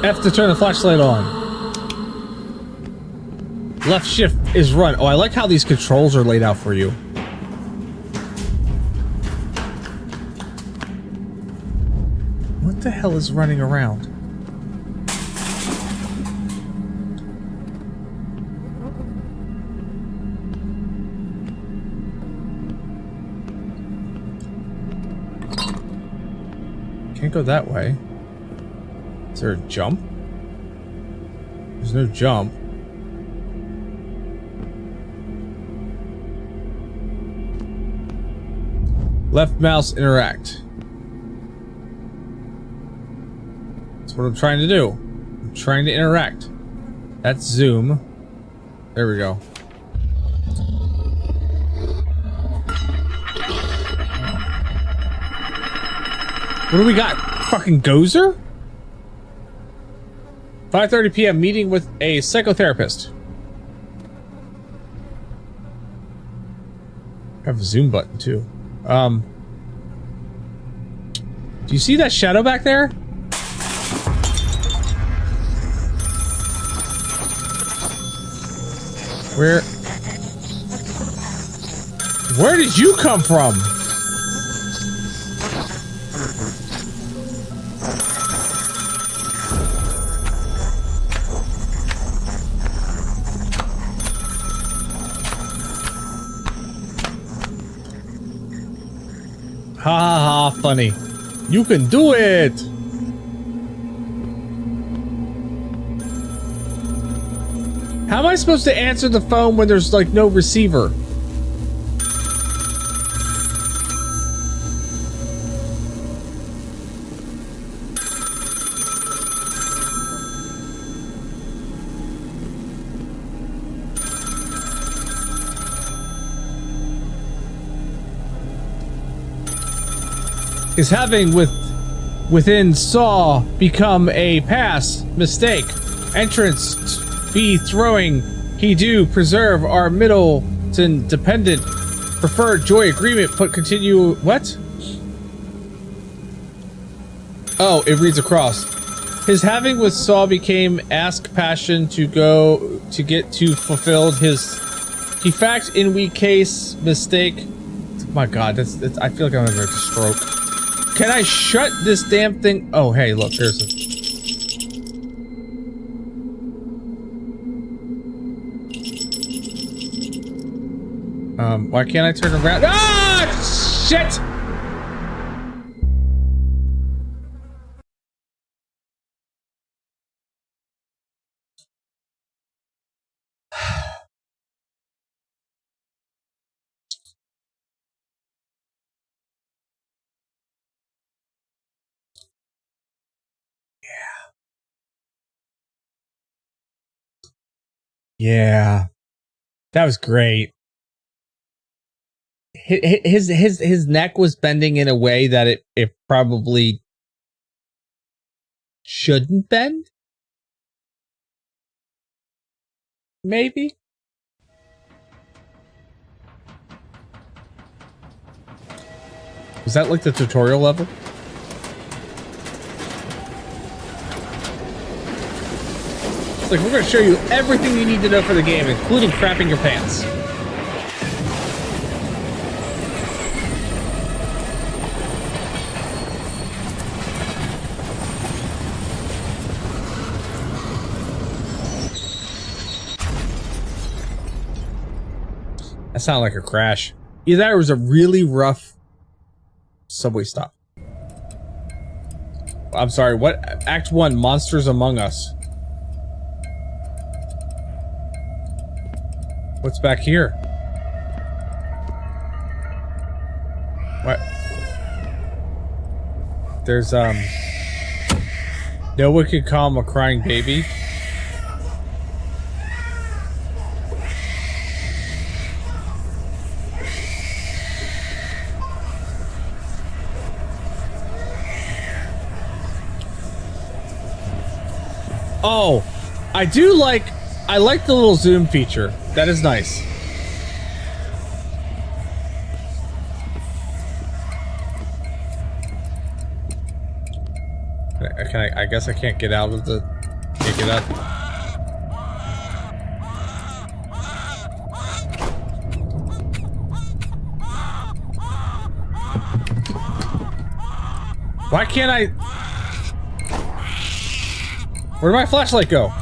F to turn the flashlight on. Left shift is run. Oh, I like how these controls are laid out for you. What the hell is running around? Can't go that way. Is there a jump? There's no jump. Left mouse interact. That's what I'm trying to do. I'm trying to interact. That's zoom. There we go. What do we got? Fucking Gozer? 5:30 p.m. meeting with a psychotherapist. I have a zoom button too. Do you see that shadow back there? Where did you come from? Ha ha ha, funny. You can do it! How am I supposed to answer the phone when there's like no receiver? Is having within saw become a pass mistake. Entrance be throwing. He do preserve our Middleton dependent Preferred joy agreement. Put continue. What? Oh, it reads across. His having with Saul became ask passion to go to get to fulfilled his. He fact in we case mistake. Oh my God, that's I feel like I'm having a stroke. Can I shut this damn thing? Oh, hey, look, there's a. Why can't I turn around? Ah, shit! Yeah, that was great. His neck was bending in a way that it probably shouldn't bend. Maybe. Was that like the tutorial level? It's like, we're going to show you everything you need to know for the game, including crapping your pants. That sounded like a crash. Either that or it was a really rough subway stop. I'm sorry, what? Act 1, Monsters Among Us. What's back here? What? There's, no one could calm a crying baby. Oh, I like the little zoom feature. That is nice. I guess I can't get out of the... Can't get out. Why can't I... Where'd my flashlight go?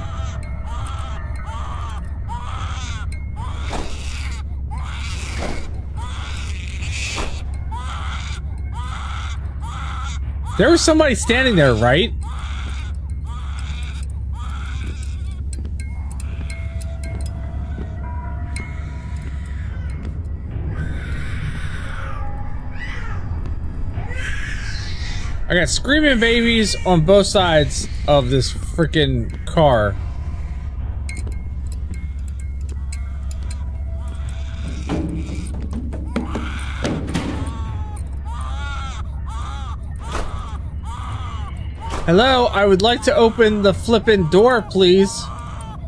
There was somebody standing there, right? I got screaming babies on both sides of this freaking car. Hello, I would like to open the flippin' door, please.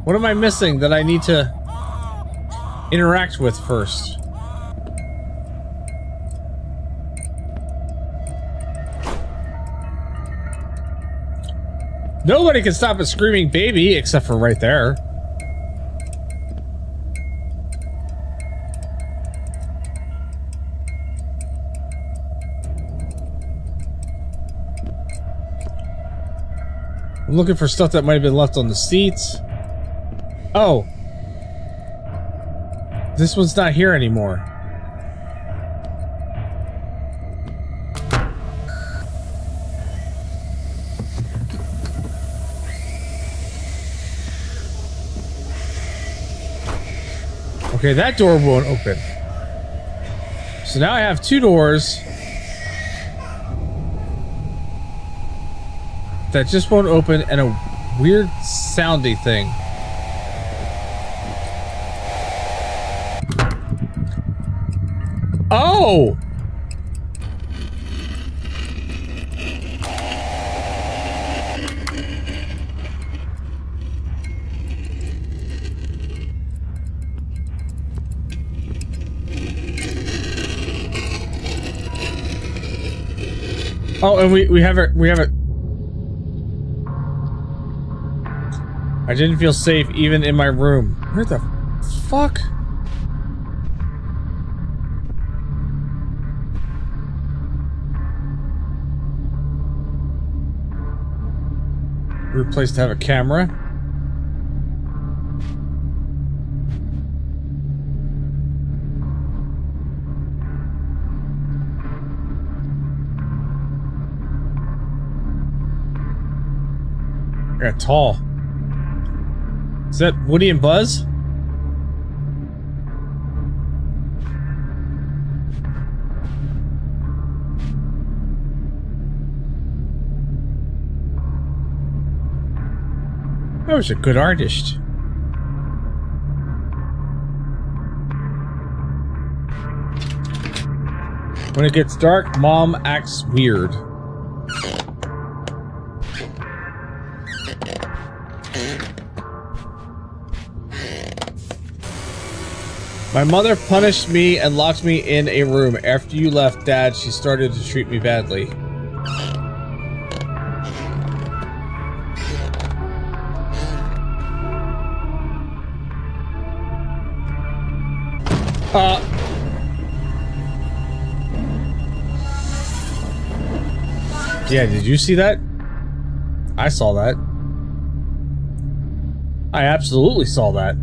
What am I missing that I need to interact with first? Nobody can stop a screaming baby except for right there. I'm looking for stuff that might have been left on the seats. Oh. This one's not here anymore. Okay, that door won't open. So now I have two doors that just won't open and a weird soundy thing. Oh! Oh, and we have it. We have it. I didn't feel safe even in my room. Where the fuck? Weird place to have a camera. I got tall. Is that Woody and Buzz? I was a good artist. When it gets dark, Mom acts weird. My mother punished me and locked me in a room. After you left, Dad, she started to treat me badly. Yeah, did you see that? I saw that. I absolutely saw that.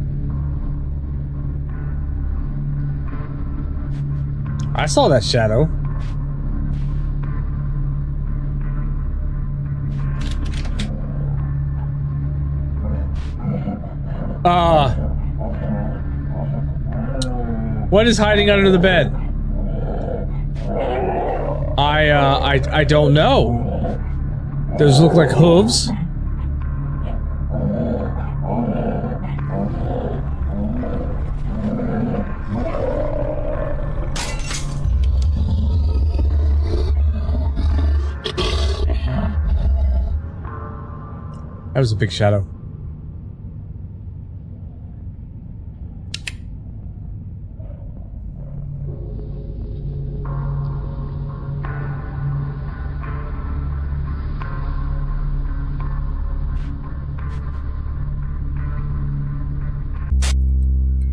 I saw that shadow. What is hiding under the bed? I don't know. Those look like hooves. That was a big shadow.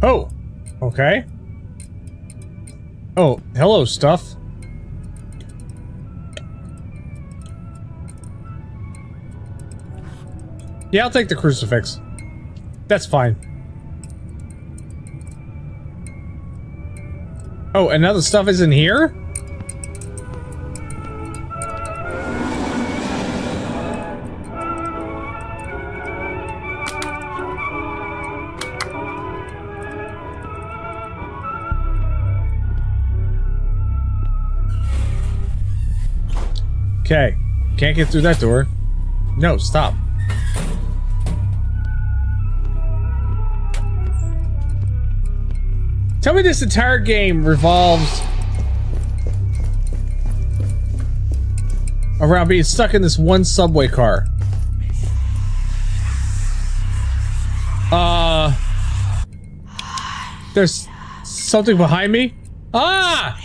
Oh, okay. Oh, hello, stuff. Yeah, I'll take the crucifix. That's fine. Oh, and now the stuff is in here? Okay. Can't get through that door. No, stop. Tell me this entire game revolves around being stuck in this one subway car. There's something behind me? Ah!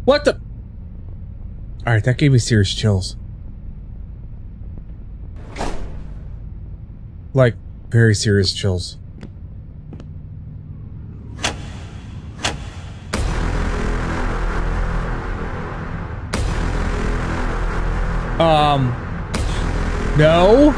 What the? Alright, that gave me serious chills. Like, very serious chills. No?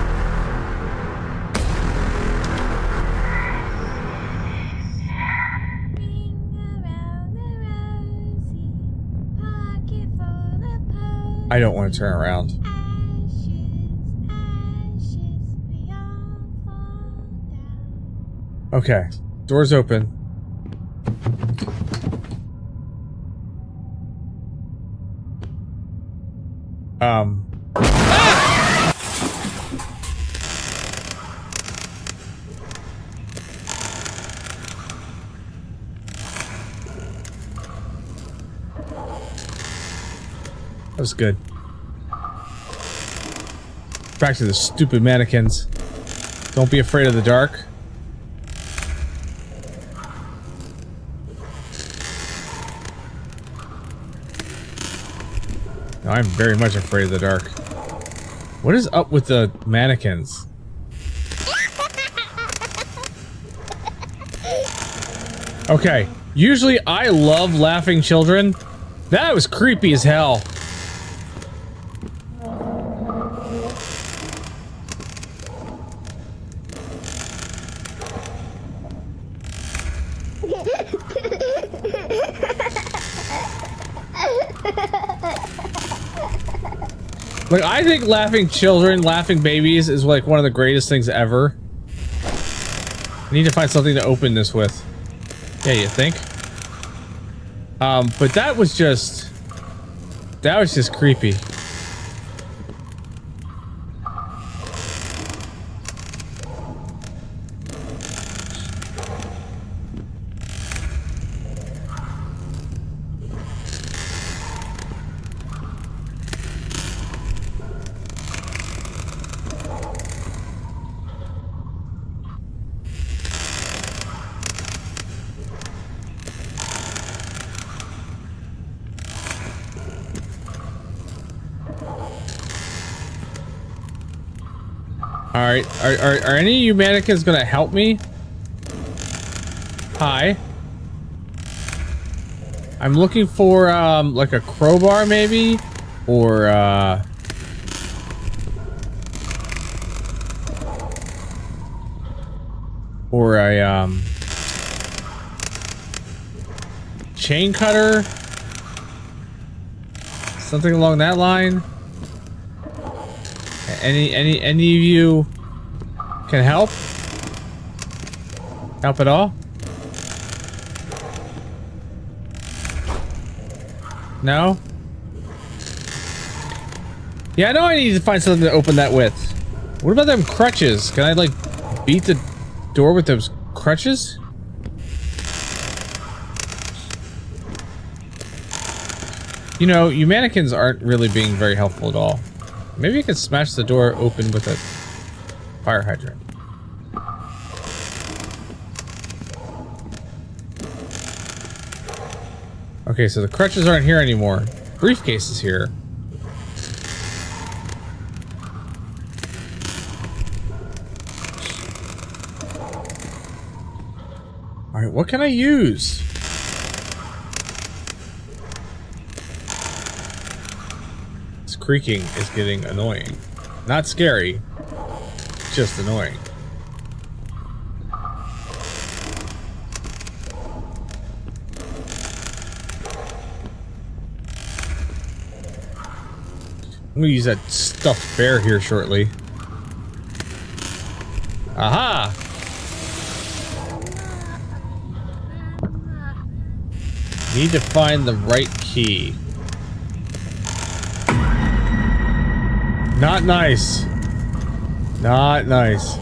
I don't want to turn around. Okay, door's open. That was good. Back to the stupid mannequins. Don't be afraid of the dark. No, I'm very much afraid of the dark. What is up with the mannequins? Okay, usually I love laughing children. That was creepy as hell. Like, I think laughing children, laughing babies is like one of the greatest things ever. I need to find something to open this with. Yeah, you think? But that was just creepy. Alright, are any of you mannequins gonna help me? Hi. I'm looking for, like a crowbar maybe? Or, or a, chain cutter? Something along that line? Any of you can help? Help at all? No? Yeah, I know I need to find something to open that with. What about them crutches? Can I, like, beat the door with those crutches? You know, you mannequins aren't really being very helpful at all. Maybe I could smash the door open with a fire hydrant. Okay, so the crutches aren't here anymore. Briefcase is here. Alright, what can I use? Creaking is getting annoying. Not scary, just annoying. I'm gonna use that stuffed bear here shortly. Aha! Need to find the right key. Not nice. Not nice.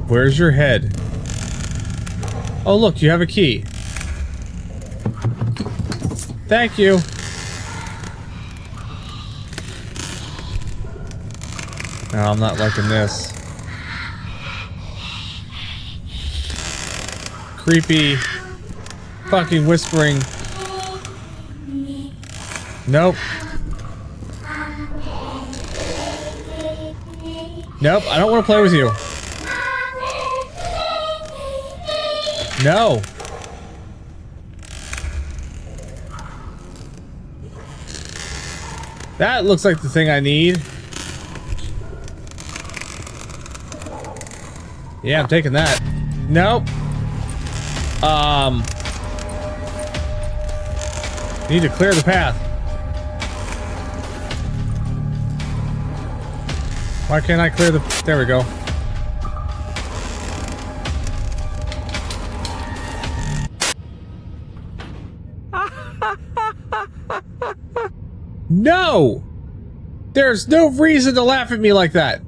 Where's your head? Oh, look, you have a key. Thank you. No, I'm not liking this. Creepy. Fucking whispering. Nope. Nope, I don't want to play with you. No. That looks like the thing I need. Yeah, I'm taking that. Nope. Need to clear the path. Why can't I clear the... There we go. No! There's no reason to laugh at me like that.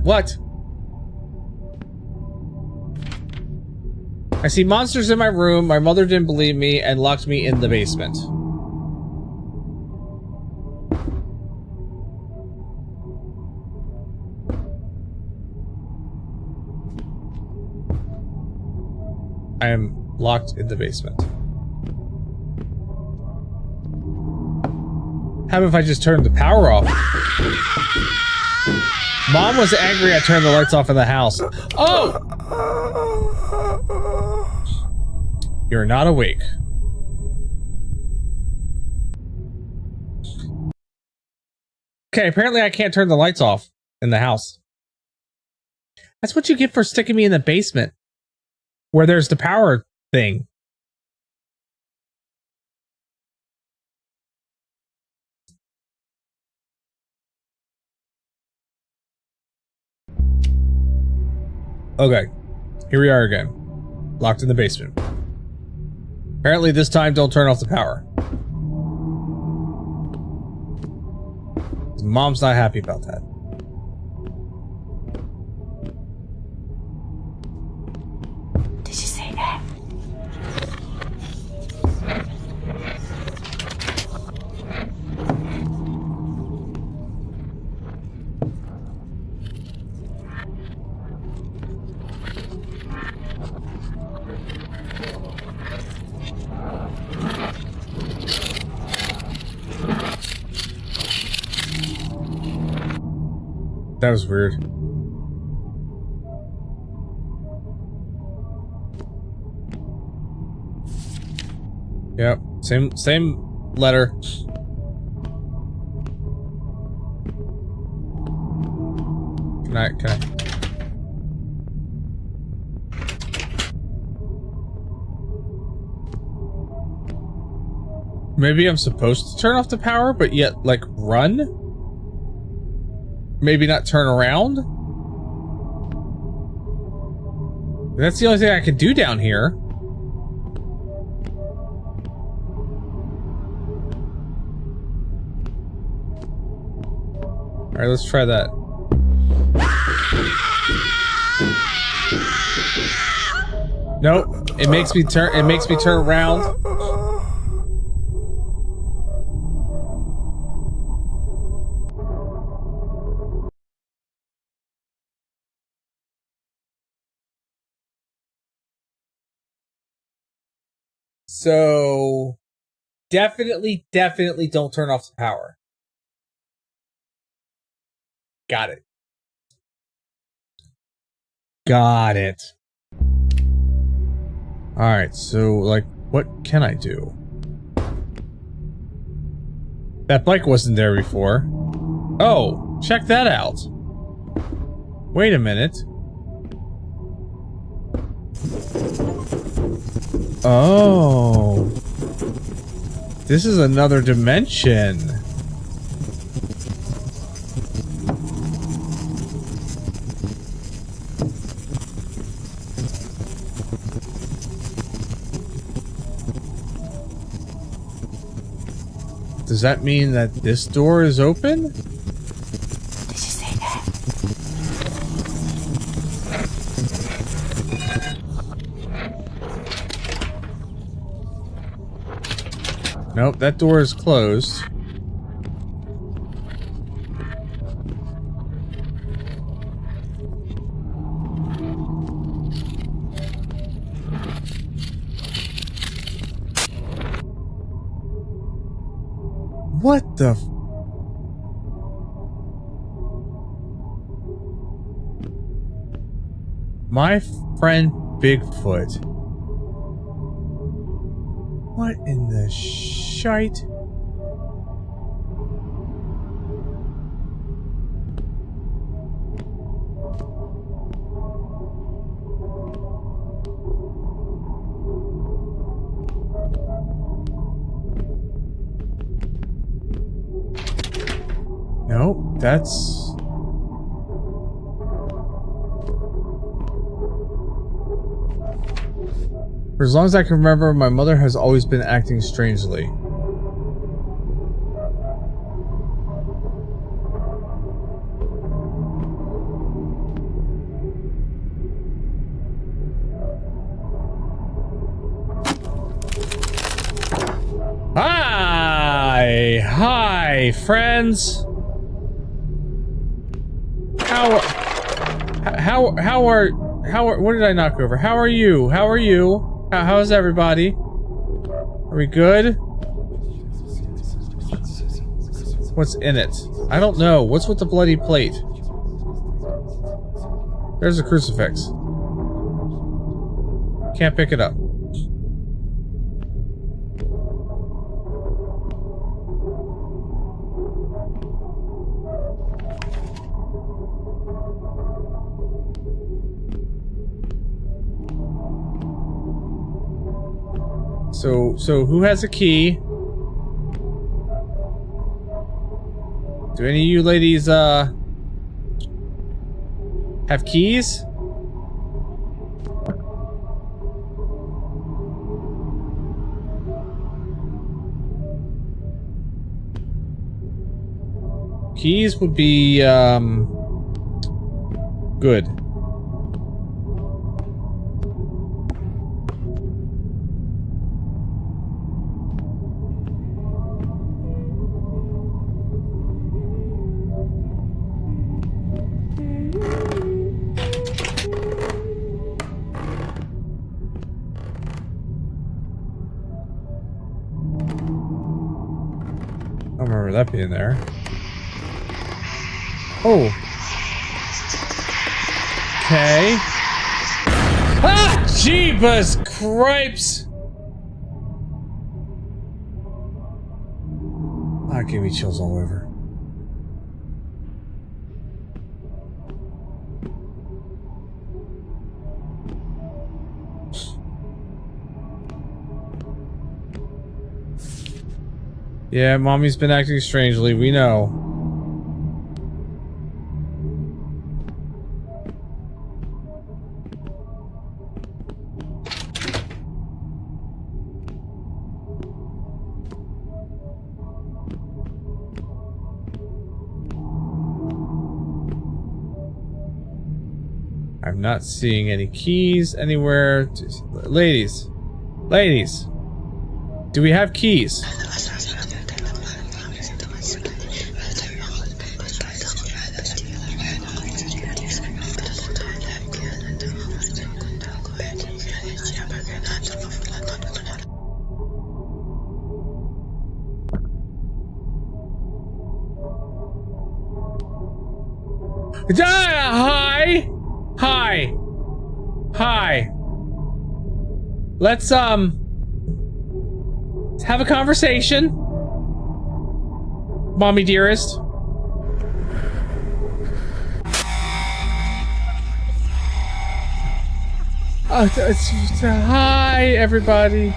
What? I see monsters in my room. My mother didn't believe me and locked me in the basement. I am locked in the basement. How about if I just turned the power off? Mom was angry I turned the lights off in the house. Oh! You're not awake. Okay, apparently I can't turn the lights off in the house. That's what you get for sticking me in the basement, where there's the power thing. Okay, here we are again, locked in the basement. Apparently this time don't turn off the power. Mom's not happy about that. Did you say that? That was weird. Yep, same letter. Can I? Maybe I'm supposed to turn off the power, but yet, like, run? Maybe not turn around? That's the only thing I can do down here. Alright, let's try that. Nope. It makes me turn around. So, definitely don't turn off the power. Got it. Got it. Alright, so, like, what can I do? That bike wasn't there before. Oh, check that out. Wait a minute. Oh. This is another dimension. Does that mean that this door is open? Did you say that? Nope, that door is closed. What the f- My friend Bigfoot. What in the shite? Nope, that's... For as long as I can remember, my mother has always been acting strangely. Hi, friends. How are, what did I knock over? How are you? How are you? How's everybody? Are we good? What's in it? I don't know. What's with the bloody plate? There's a crucifix. Can't pick it up. So who has a key? Do any of you ladies, have keys? Keys would be, good. I don't remember that being there. Oh. Okay. Ah! Jeebus cripes! Ah, gave me chills all over. Yeah, Mommy's been acting strangely, we know. I'm not seeing any keys anywhere. Ladies. Ladies. Do we have keys? Hi! Hi! Hi! Let's have a conversation. Mommy dearest. Hi, everybody.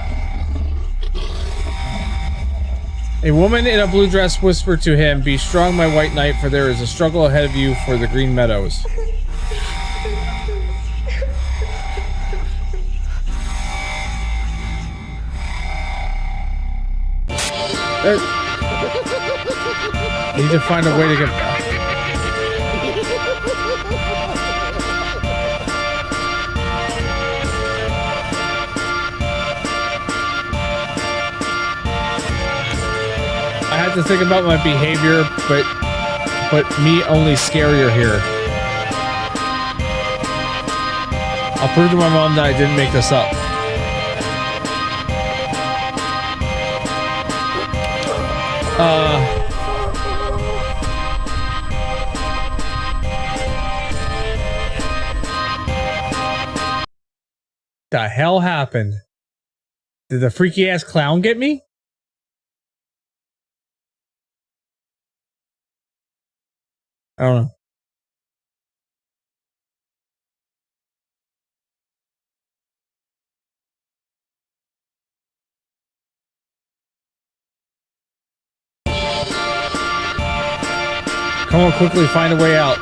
A woman in a blue dress whispered to him, "Be strong, my white knight, for there is a struggle ahead of you for the green meadows." I need to find a way to get back. I had to think about my behavior, but me only scarier here. I'll prove to my mom that I didn't make this up. The hell happened? Did the freaky ass clown get me? I don't know. Come on, quickly, find a way out.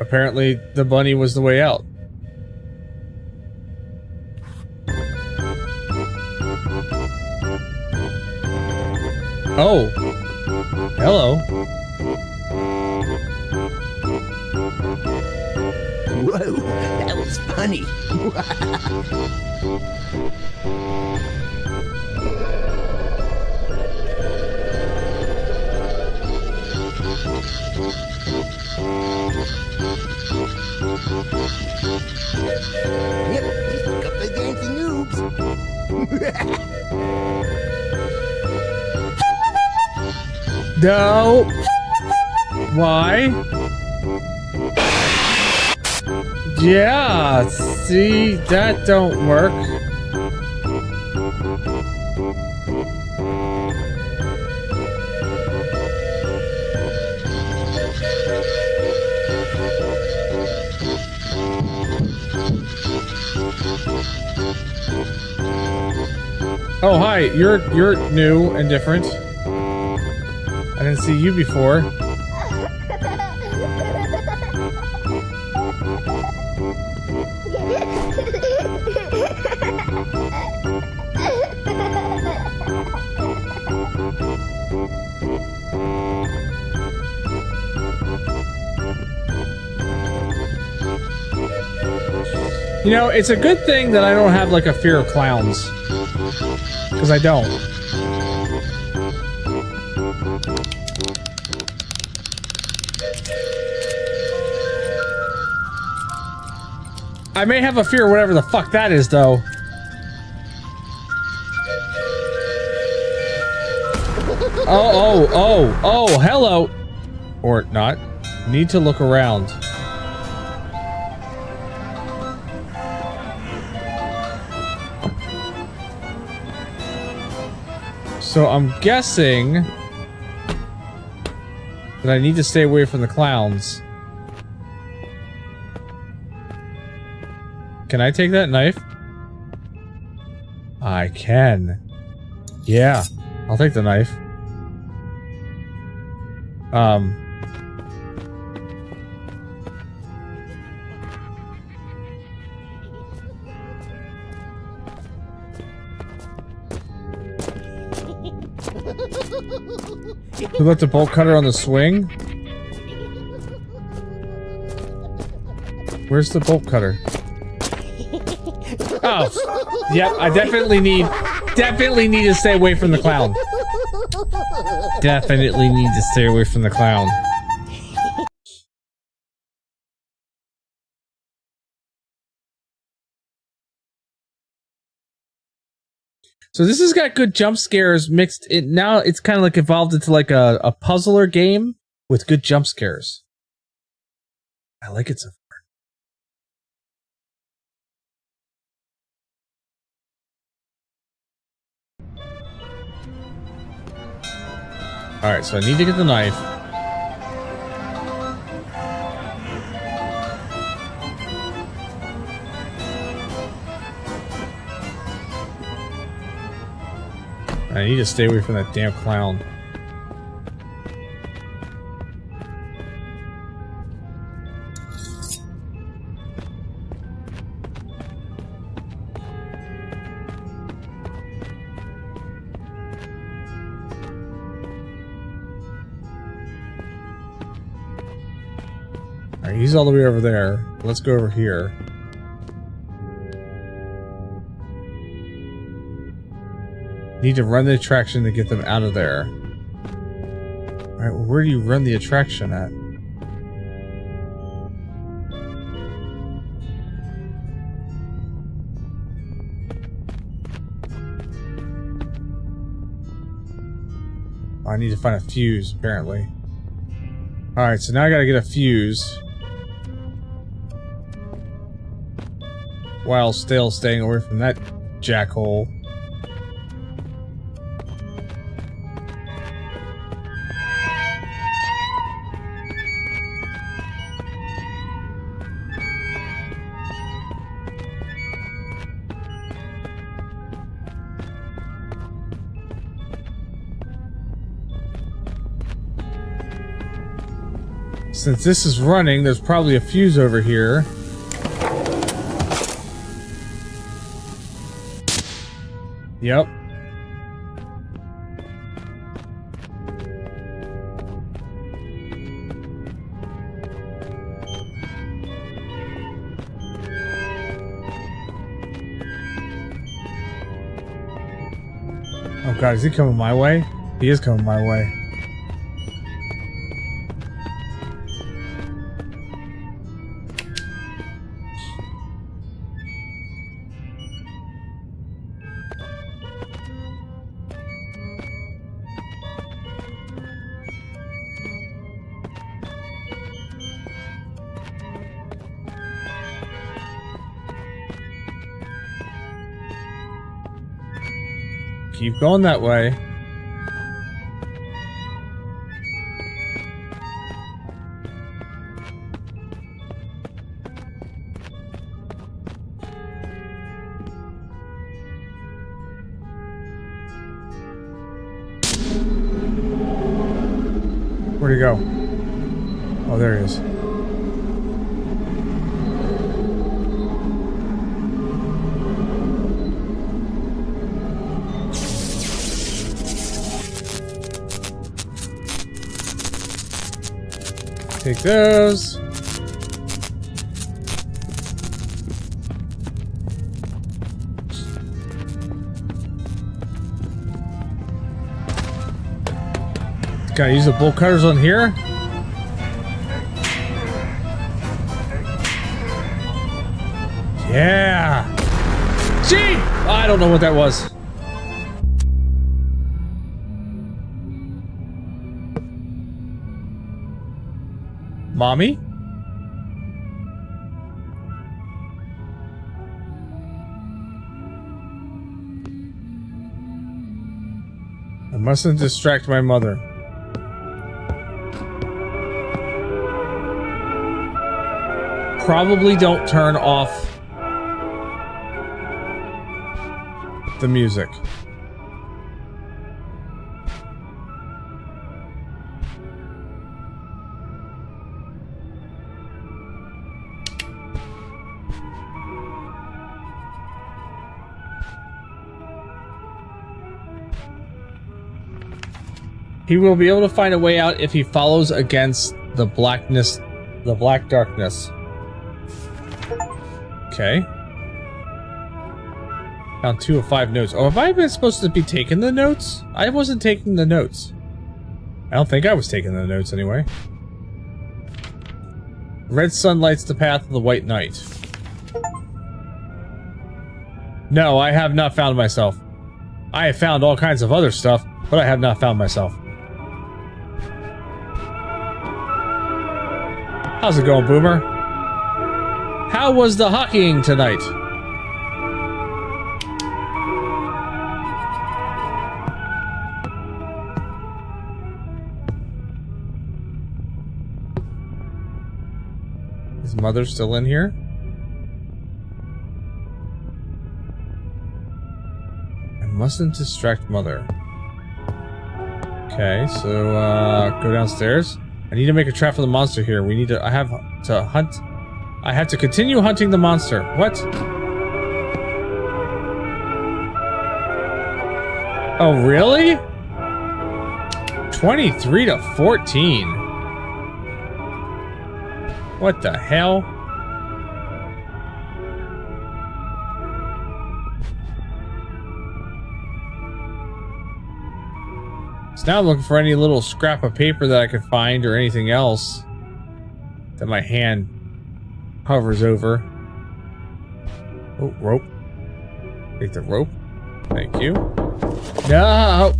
Apparently, the bunny was the way out. Oh. Hello. Whoa, that was funny. Yep, just pick up the No. Why? Yeah, see, that don't work. Oh, hi, you're new and different. I didn't see you before. You know, it's a good thing that I don't have like a fear of clowns. Because I don't. I may have a fear of whatever the fuck that is, though. Oh, hello. Or not. Need to look around. So I'm guessing that I need to stay away from the clowns. Can I take that knife? I can. Yeah, I'll take the knife. Who left the bolt cutter on the swing? Where's the bolt cutter? Oh, yep. I definitely need to stay away from the clown. Definitely need to stay away from the clown. So this has got good jump scares mixed in. Now it's kind of like evolved into like a puzzler game with good jump scares. I like it so far. Alright, so I need to get the knife. I need to stay away from that damn clown. Alright, he's all the way over there. Let's go over here. Need to run the attraction to get them out of there. Alright, well, where do you run the attraction at? Oh, I need to find a fuse, apparently. Alright, so now I gotta get a fuse. While still staying away from that jackhole. Since this is running, there's probably a fuse over here. Yep. Oh god, is he coming my way? He is coming my way. keep going that way. Where'd he go? Oh, there he is. Take those. Gotta use the bolt cutters on here. Yeah. Gee! I don't know what that was. Mommy? I mustn't distract my mother. Probably don't turn off the music. He will be able to find a way out if he follows against the blackness, the black darkness. Okay. Found 2 of 5 notes. Oh, have I been supposed to be taking the notes? I wasn't taking the notes. I don't think I was taking the notes anyway. Red sun lights the path of the white knight. No, I have not found myself. I have found all kinds of other stuff, but I have not found myself. How's it going, Boomer? How was the hockeying tonight? Is Mother still in here? I mustn't distract Mother. Okay, so go downstairs. I need to make a trap for the monster here. We need to. I have to hunt. I have to continue hunting the monster. What? Oh, really? 23 to 14. What the hell? So now I'm looking for any little scrap of paper that I could find or anything else that my hand hovers over. Oh, rope. Take the rope. Thank you. No!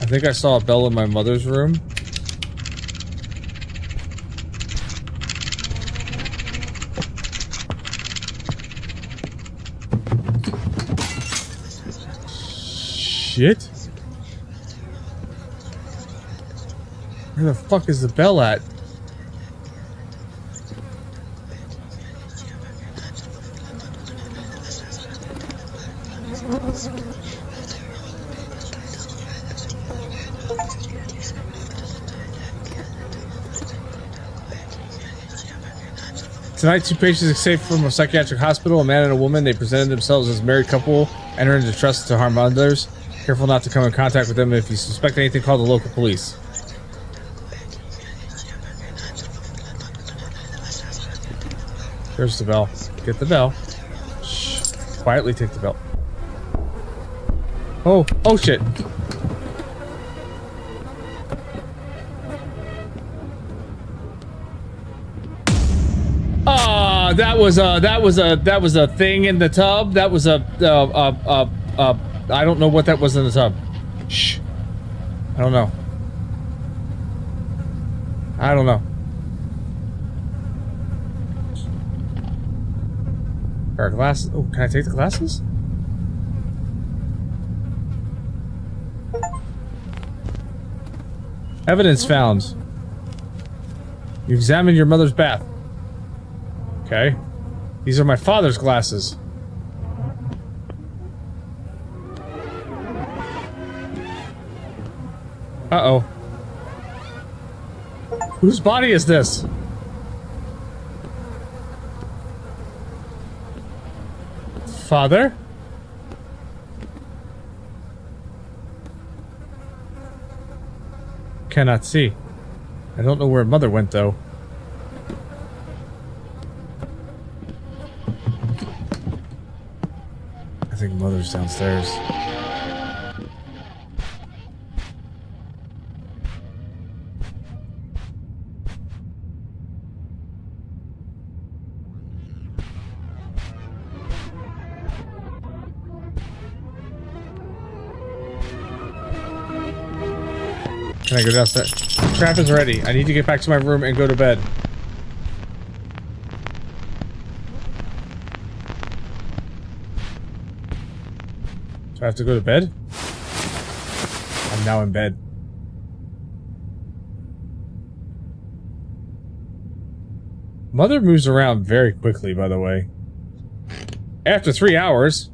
I think I saw a bell in my mother's room. Shit. Where the fuck is the bell at? Tonight, 2 patients escaped from a psychiatric hospital. A man and a woman. They presented themselves as a married couple, enter into trust to harm others. Careful not to come in contact with them. If you suspect anything, call the local police. There's the bell. Get the bell. Shh. Quietly take the bell. Oh, oh shit. That was a thing in the tub. That was I don't know what that was in the tub. Shh. I don't know. I don't know. Pair of glasses. Oh, can I take the glasses? Evidence found. You examined your mother's bath. Okay. These are my father's glasses. Uh-oh. Whose body is this? Father? Cannot see. I don't know where mother went, though. I think mother's downstairs. Can I go downstairs? Trap is ready. I need to get back to my room and go to bed. Do I have to go to bed? I'm now in bed. Mother moves around very quickly, by the way. After 3 hours.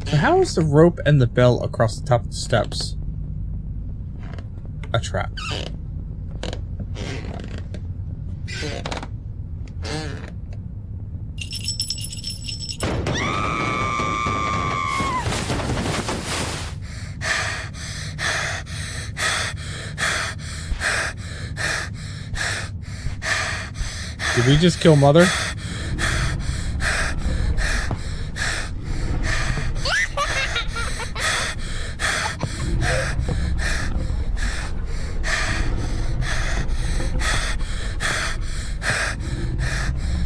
So how is the rope and the bell across the top of the steps a trap? Did we just kill mother?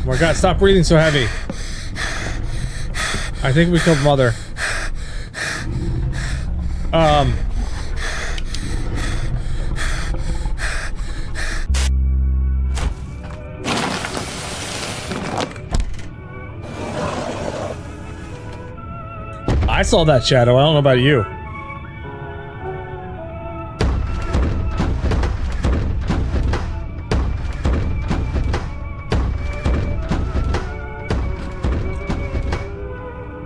Oh my god, stop breathing so heavy. I think we killed mother. I saw that shadow. I don't know about you.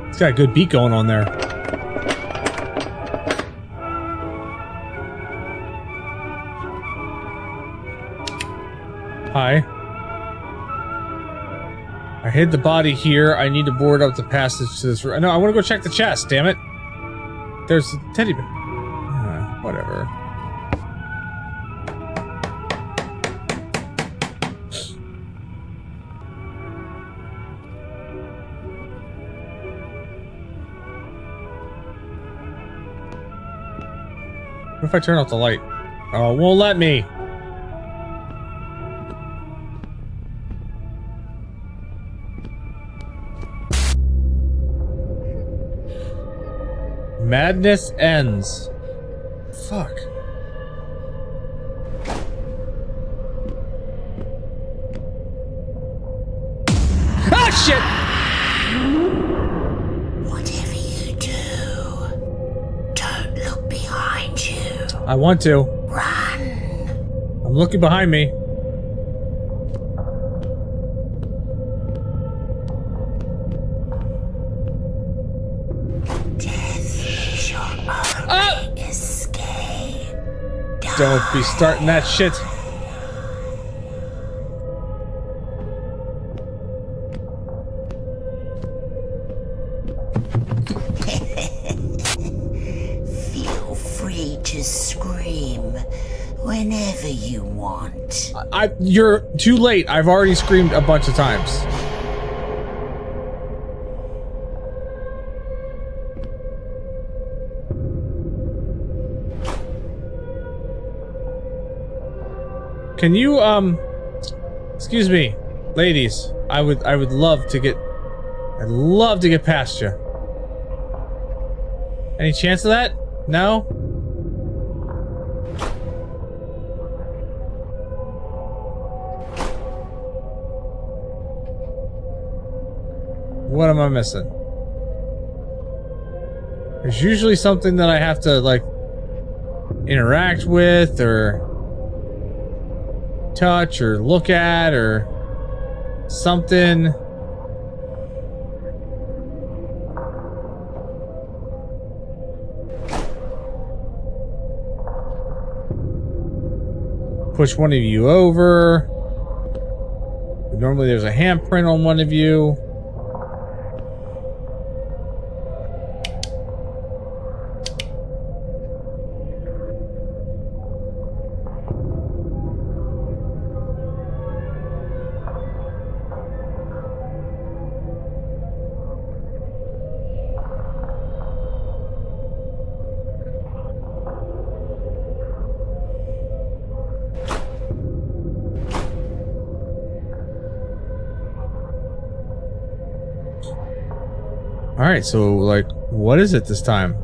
It's got a good beat going on there. Hi. I hid the body here. I need to board up the passage to this room. No, I want to go check the chest, damn it. There's the teddy bear. Whatever. What if I turn off the light? Oh, it won't let me. Madness ends. Fuck. Ah, shit! Whatever you do, don't look behind you. I want to. Run. I'm looking behind me. Don't be starting that shit. Feel free to scream whenever you want. You're too late. I've already screamed a bunch of times. Can you, excuse me, ladies, I'd love to get past you. Any chance of that? No? What am I missing? There's usually something that I have to, like, interact with, or touch, or look at, or something. Push one of you over. Normally there's a handprint on one of you. Alright, so, like, what is it this time?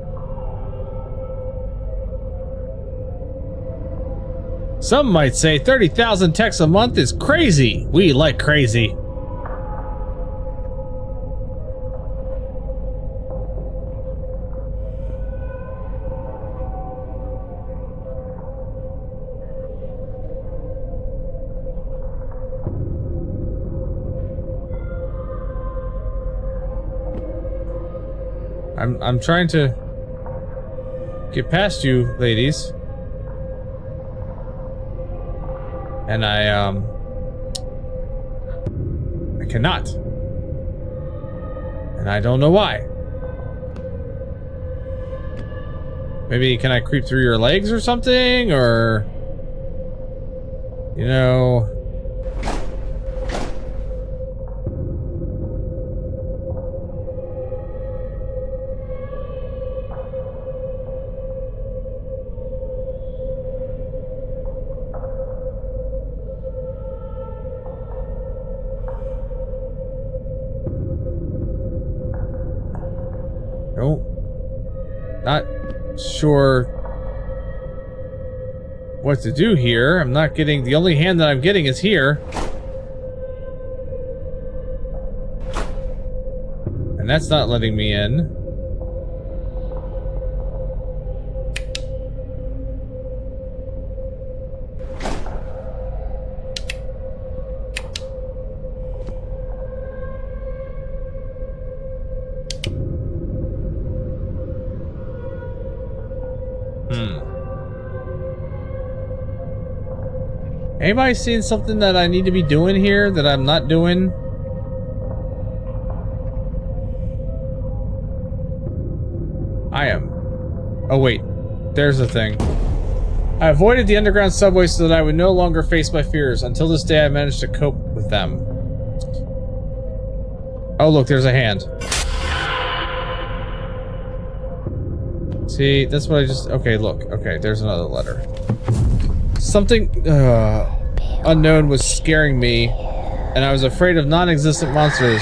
Some might say 30,000 texts a month is crazy. We like crazy. I'm trying to get past you, ladies. And I cannot. And I don't know why. Maybe can I creep through your legs or something? Or, you know... Not sure what to do here. I'm not getting... The only hand that I'm getting is here. And that's not letting me in. Anybody seeing something that I need to be doing here that I'm not doing? I am. Oh wait, there's the thing. I avoided the underground subway so that I would no longer face my fears. Until this day I managed to cope with them. Oh look, there's a hand. See, that's what I just... Okay, look. Okay, there's another letter. Something unknown was scaring me, and I was afraid of non-existent monsters.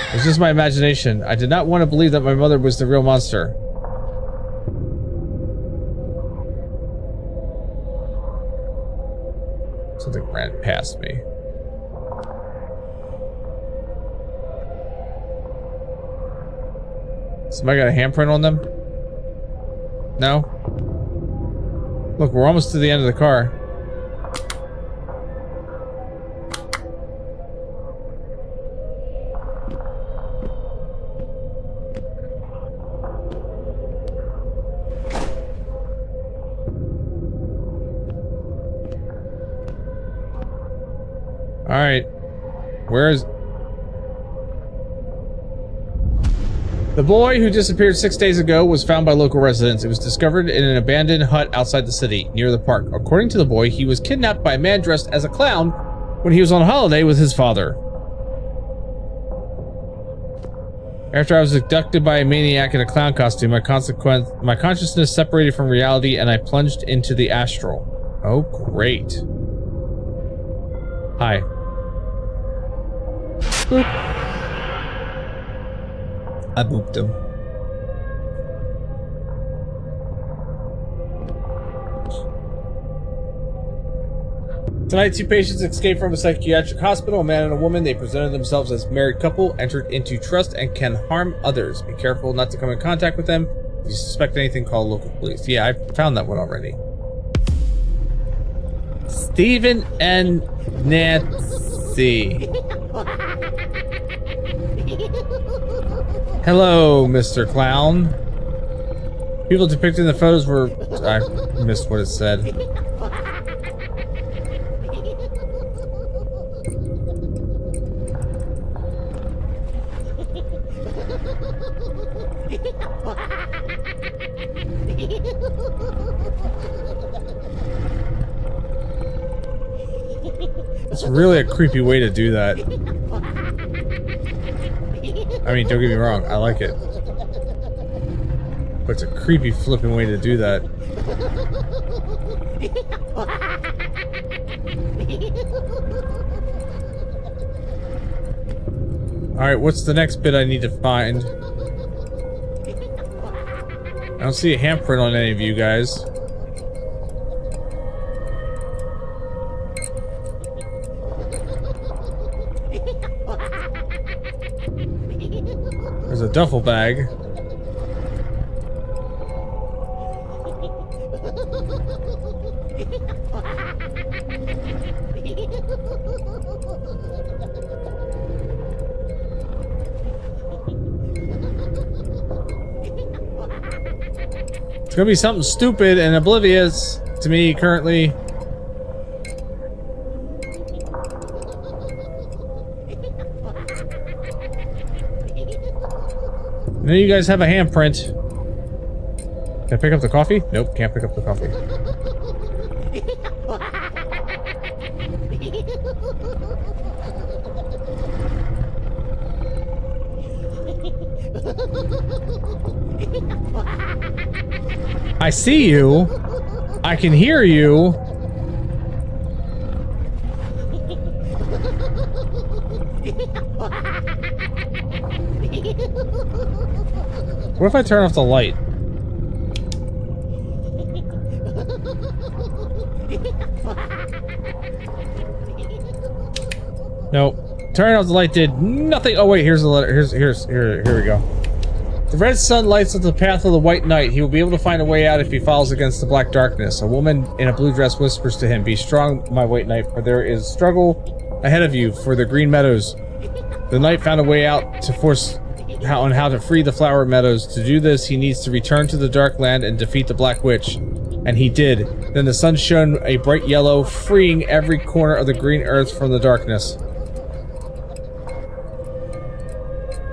It was just my imagination. I did not want to believe that my mother was the real monster. Something ran past me. Somebody got a handprint on them? No? Look, we're almost to the end of the car. Alright. Where is... The boy who disappeared 6 days ago was found by local residents. It was discovered in an abandoned hut outside the city, near the park. According to the boy, he was kidnapped by a man dressed as a clown when he was on holiday with his father. After I was abducted by a maniac in a clown costume, my consciousness separated from reality and I plunged into the astral. Oh, great. Hi. Boop. I booped him. Tonight, 2 patients escaped from a psychiatric hospital. A man and a woman. They presented themselves as married couple, entered into trust, and can harm others. Be careful not to come in contact with them. If you suspect anything, call local police. Yeah, I found that one already. Stephen and Nancy. Hello, Mr. Clown. People depicted in the photos were... I missed what it said. It's really a creepy way to do that. I mean, don't get me wrong, I like it. But it's a creepy flipping way to do that. Alright, what's the next bit I need to find? I don't see a handprint on any of you guys. There's a duffel bag. It's gonna be something stupid and oblivious to me currently. Now you guys have a handprint. Can I pick up the coffee? Nope, can't pick up the coffee. I see you. I can hear you. What if I turn off the light? Nope. Turning off the light did nothing. Oh wait, here's the letter. Here we go. The red sun lights up the path of the white knight. He will be able to find a way out if he falls against the black darkness. A woman in a blue dress whispers to him, "Be strong, my white knight, for there is struggle ahead of you for the green meadows." The knight found a way out to force on how to free the flower meadows. To do this, he needs to return to the dark land and defeat the black witch. And he did. Then the sun shone a bright yellow, freeing every corner of the green earth from the darkness.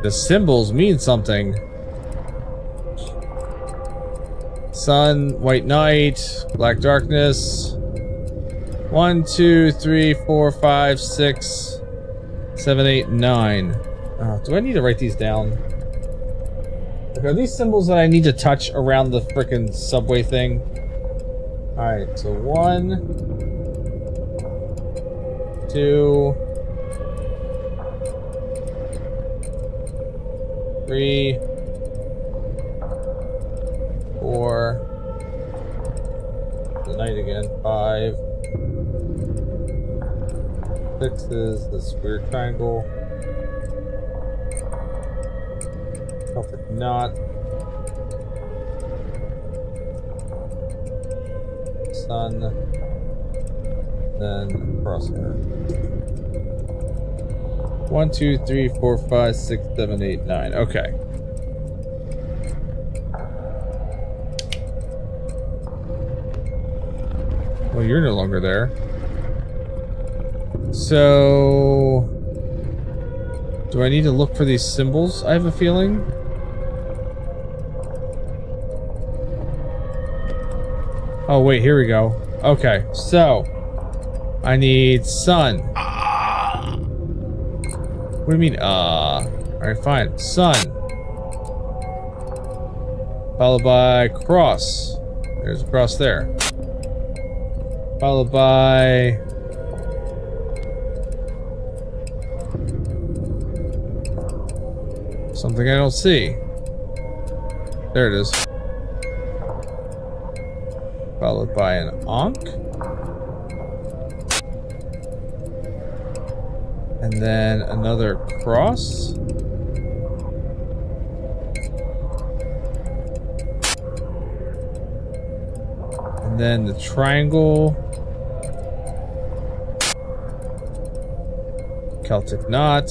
The symbols mean something. Sun, white knight, black darkness. 1, 2, 3, 4, 5, 6, 7, 8, 9. Do I need to write these down? Okay, are these symbols that I need to touch around the frickin' subway thing? Alright, so 1, 2, 3, 4, the night again, 5, 6 is the square triangle, Celtic knot, sun, then crosshair. 1, 2, 3, 4, 5, 6, 7, 8, 9. Okay. Well, you're no longer there. So... do I need to look for these symbols? I have a feeling. Oh, wait, here we go. Okay, so... I need sun. What do you mean, Alright, fine. Sun. Followed by cross. There's a cross there. Followed by... something I don't see. There it is. Followed by an Ankh. And then another cross. And then the triangle. Celtic knot.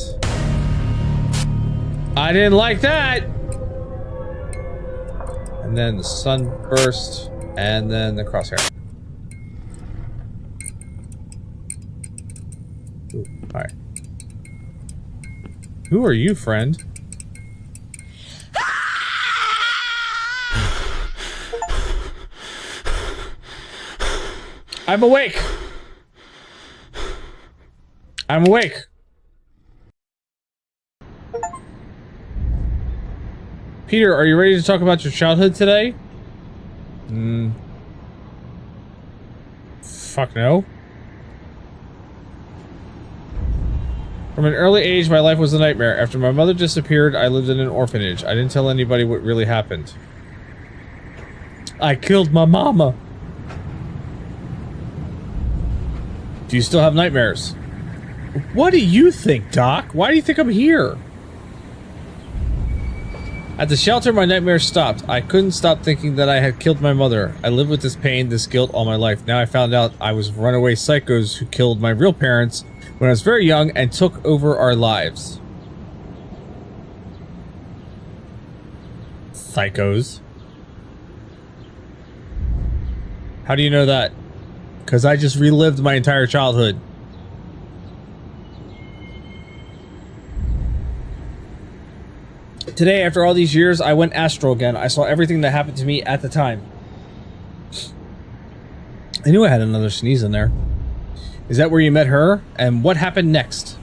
I didn't like that! And then the sunburst. And then the crosshair. Ooh, hi. Who are you, friend? I'm awake! I'm awake! Peter, are you ready to talk about your childhood today? Fuck no. From an early age, my life was a nightmare. After my mother disappeared, I lived in an orphanage. I didn't tell anybody what really happened. I killed my mama. Do you still have nightmares? What do you think, Doc? Why do you think I'm here? At the shelter, my nightmares stopped. I couldn't stop thinking that I had killed my mother. I lived with this pain, this guilt all my life. Now I found out I was runaway psychos who killed my real parents when I was very young and took over our lives. Psychos. How do you know that? Because I just relived my entire childhood. Today, after all these years, I went astral again. I saw everything that happened to me at the time. I knew I had another sneeze in there. Is that where you met her? And what happened next?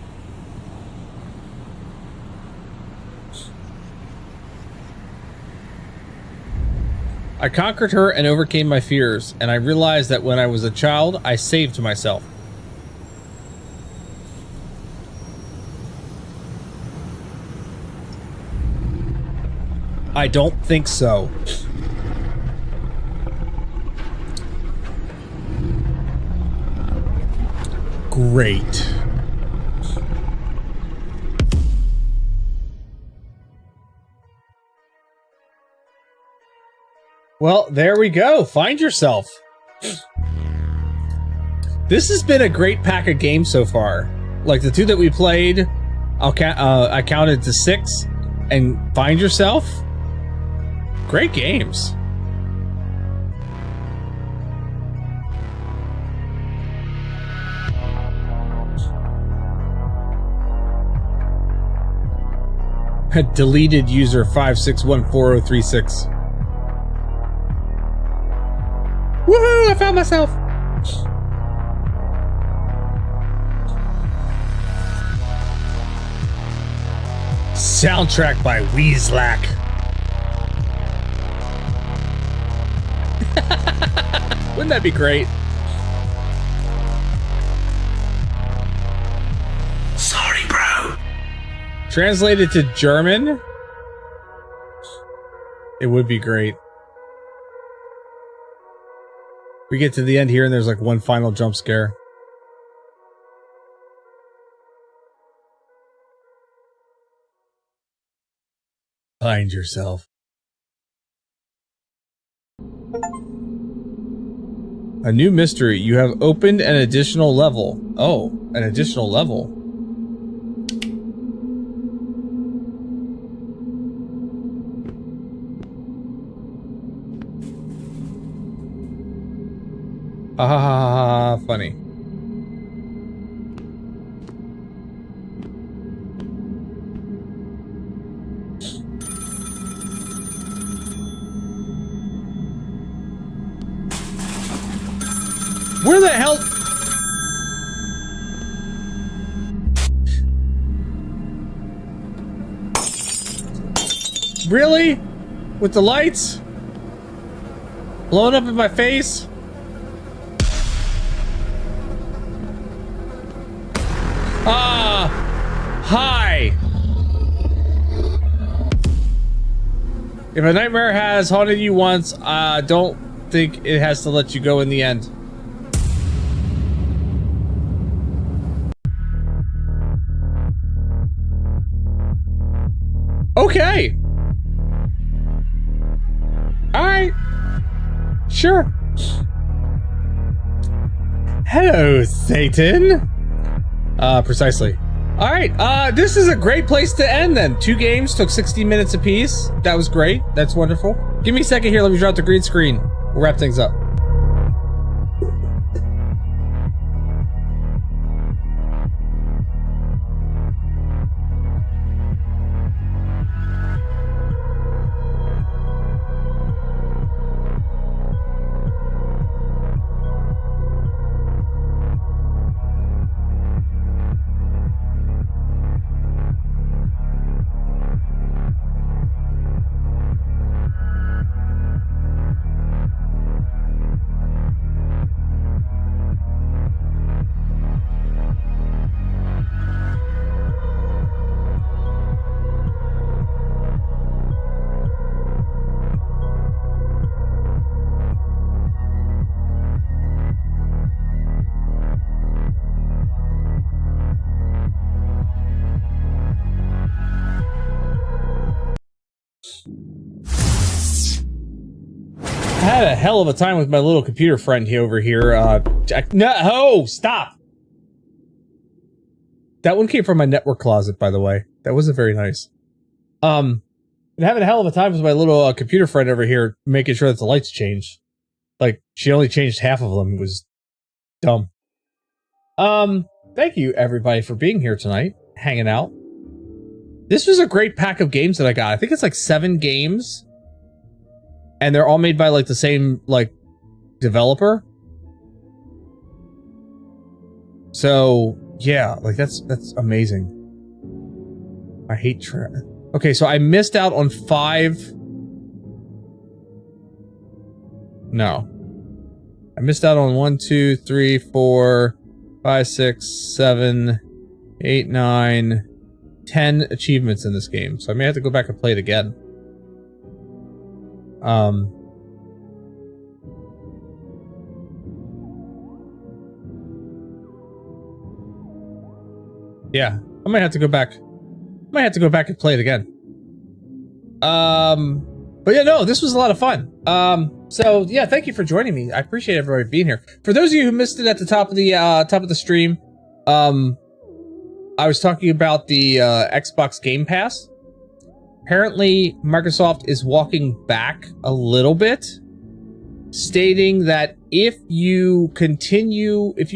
I conquered her and overcame my fears, and I realized that when I was a child, I saved myself. I don't think so. Great. Well, there we go. Find yourself. This has been a great pack of games so far. Like the two that we played, I counted to 6, and Find Yourself. Great games. Deleted user 5614036. Woohoo! I found myself. Soundtrack by Weaslack. Wouldn't that be great? Sorry, bro. Translated to German? It would be great. We get to the end here and there's like one final jump scare. Find yourself. A new mystery. You have opened an additional level. Oh, an additional level. Ha ha ha ha, funny. Where the hell? Really? With the lights? Blowing up in my face? Ah! Hi! If a nightmare has haunted you once, don't think it has to let you go in the end. Okay. Alright. Sure. Hello, Satan. Precisely. Alright, this is a great place to end then. 2 games, took 60 minutes apiece. That was great. That's wonderful. Give me a second here, let me drop the green screen. We'll wrap things up. I had a hell of a time with my little computer friend over here. No, stop! That one came from my network closet, by the way. That wasn't very nice. And having a hell of a time with my little computer friend over here, making sure that the lights changed. Like, she only changed half of them. It was dumb. Thank you, everybody, for being here tonight, hanging out. This was a great pack of games that I got. I think it's like 7 games. And they're all made by, like, the same, like, developer. So, yeah, like, that's amazing. I hate okay, so I missed out on 5... No. I missed out on 1, 2, 3, 4, 5, 6, 7, 8, 9, 10 achievements in this game. So I may have to go back and play it again. Yeah, I might have to go back. And play it again. But yeah, no, this was a lot of fun. So yeah, thank you for joining me. I appreciate everybody being here. For those of you who missed it at the top of the stream, I was talking about the Xbox Game Pass. Apparently, Microsoft is walking back a little bit, stating that if you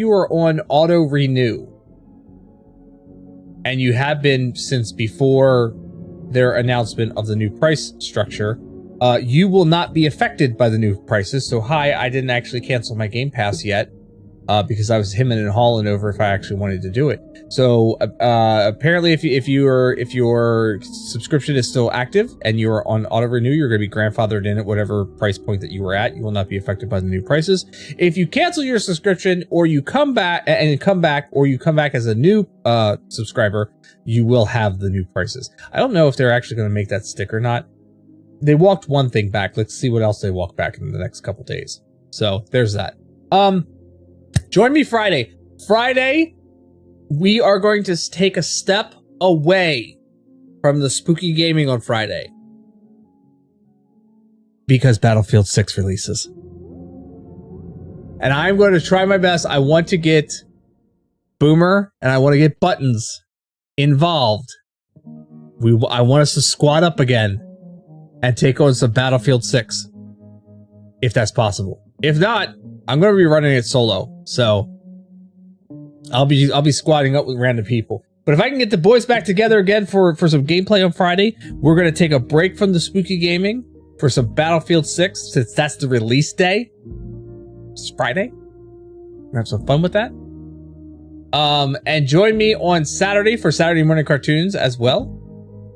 are on auto renew, and you have been since before their announcement of the new price structure, you will not be affected by the new prices. So hi, I didn't actually cancel my Game Pass yet, because I was hemming and hawing over if I actually wanted to do it. So apparently, if your subscription is still active and you are on auto renew, you're going to be grandfathered in at whatever price point that you were at. You will not be affected by the new prices. If you cancel your subscription or you come back as a new subscriber, you will have the new prices. I don't know if they're actually going to make that stick or not. They walked one thing back. Let's see what else they walk back in the next couple days. So there's that. Join me Friday. Friday, we are going to take a step away from the spooky gaming on Friday. Because Battlefield 6 releases. And I'm going to try my best. I want to get Boomer and I want to get Buttons involved. I want us to squad up again and take on some Battlefield 6. If that's possible. If not, I'm going to be running it solo. So I'll be squatting up with random people. But if I can get the boys back together again for some gameplay on Friday, we're going to take a break from the spooky gaming for some Battlefield 6, since that's the release day. It's Friday. We're have some fun with that. And join me on Saturday for Saturday morning cartoons as well.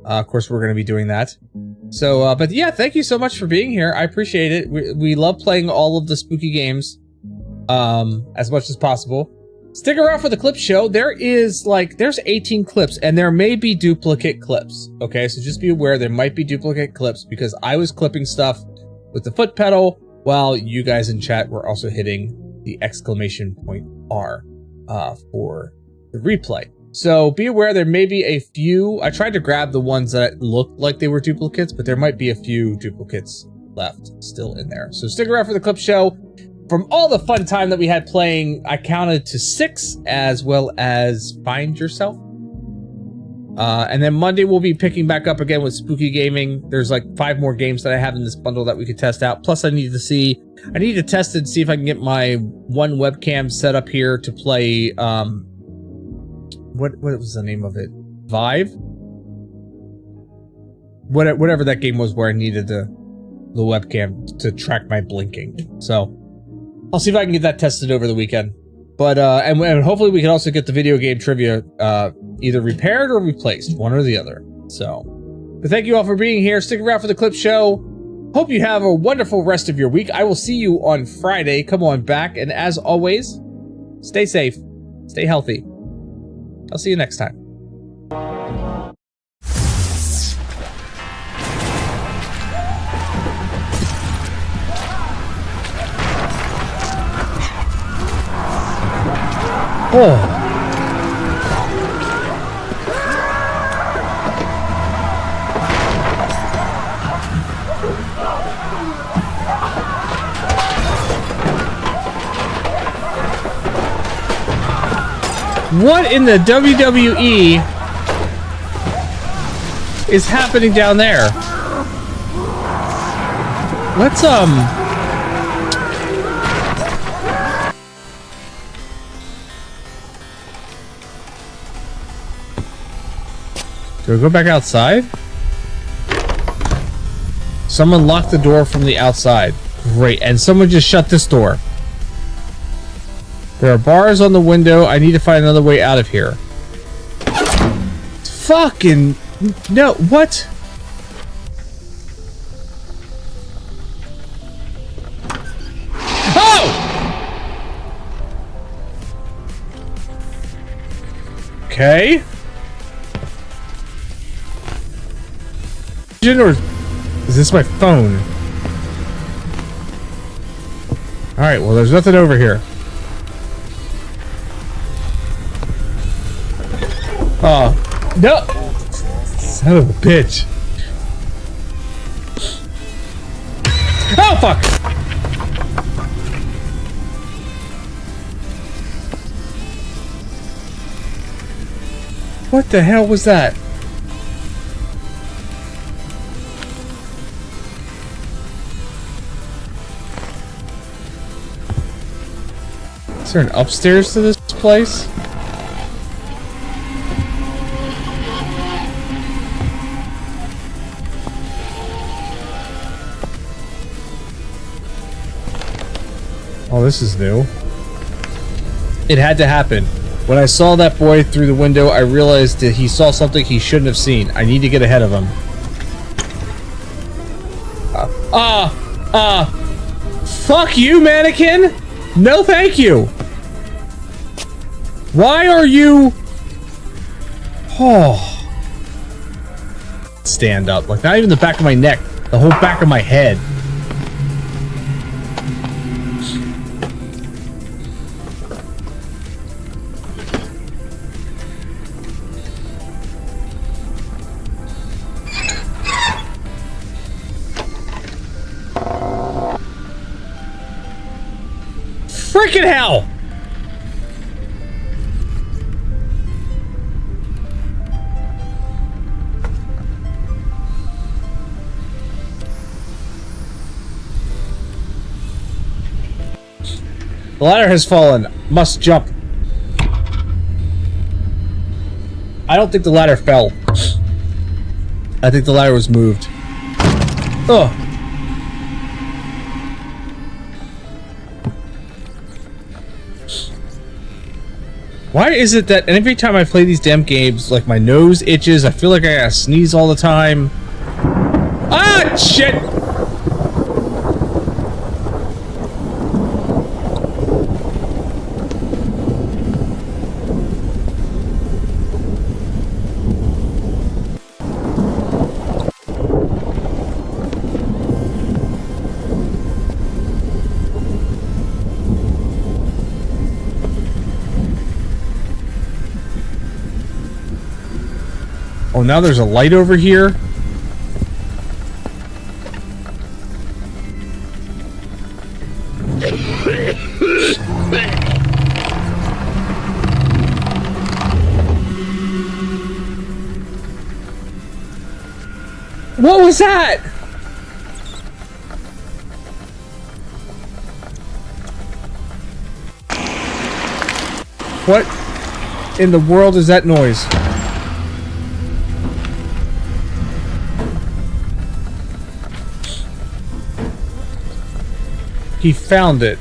Of course, we're going to be doing that. So, but yeah, thank you so much for being here. I appreciate it. We love playing all of the spooky games, as much as possible. Stick around for the clip show. There's 18 clips and there may be duplicate clips. Okay, so just be aware there might be duplicate clips because I was clipping stuff with the foot pedal while you guys in chat were also hitting the exclamation point R, for the replay. So be aware there may be a few. I tried to grab the ones that looked like they were duplicates, but there might be a few duplicates left still in there. So stick around for the clip show. From all the fun time that we had playing, I counted to 6, as well as Find Yourself. And then Monday we'll be picking back up again with Spooky Gaming. There's like 5 more games that I have in this bundle that we could test out. Plus I need to test it and see if I can get my one webcam set up here to play, what was the name of it? Vive? Whatever that game was where I needed the webcam to track my blinking. So I'll see if I can get that tested over the weekend. But and hopefully we can also get the video game trivia either repaired or replaced, one or the other. So, but thank you all for being here. Stick around for the clip show. Hope you have a wonderful rest of your week. I will see you on Friday. Come on back, and as always, stay safe, stay healthy. I'll see you next time. Oh. What in the WWE is happening down there? Let's do I go back outside? Someone locked the door from the outside. Great, and someone just shut this door. There are bars on the window. I need to find another way out of here. Fucking... No, what? Oh! Okay. Or is this my phone? Alright, well there's nothing over here. Oh, no! Son of a bitch. Oh, fuck! What the hell was that? Is there an upstairs to this place? Oh, this is new. It had to happen. When I saw that boy through the window, I realized that he saw something he shouldn't have seen. I need to get ahead of him. Fuck you, mannequin! No, thank you! Why are you... Oh. Stand up. Like, not even the back of my neck. The whole back of my head. Freaking hell! The ladder has fallen. Must jump. I don't think the ladder fell. I think the ladder was moved. Ugh. Why is it that every time I play these damn games, like my nose itches, I feel like I gotta sneeze all the time? Ah, shit! Oh, now there's a light over here. What was that? What in the world is that noise? He found it.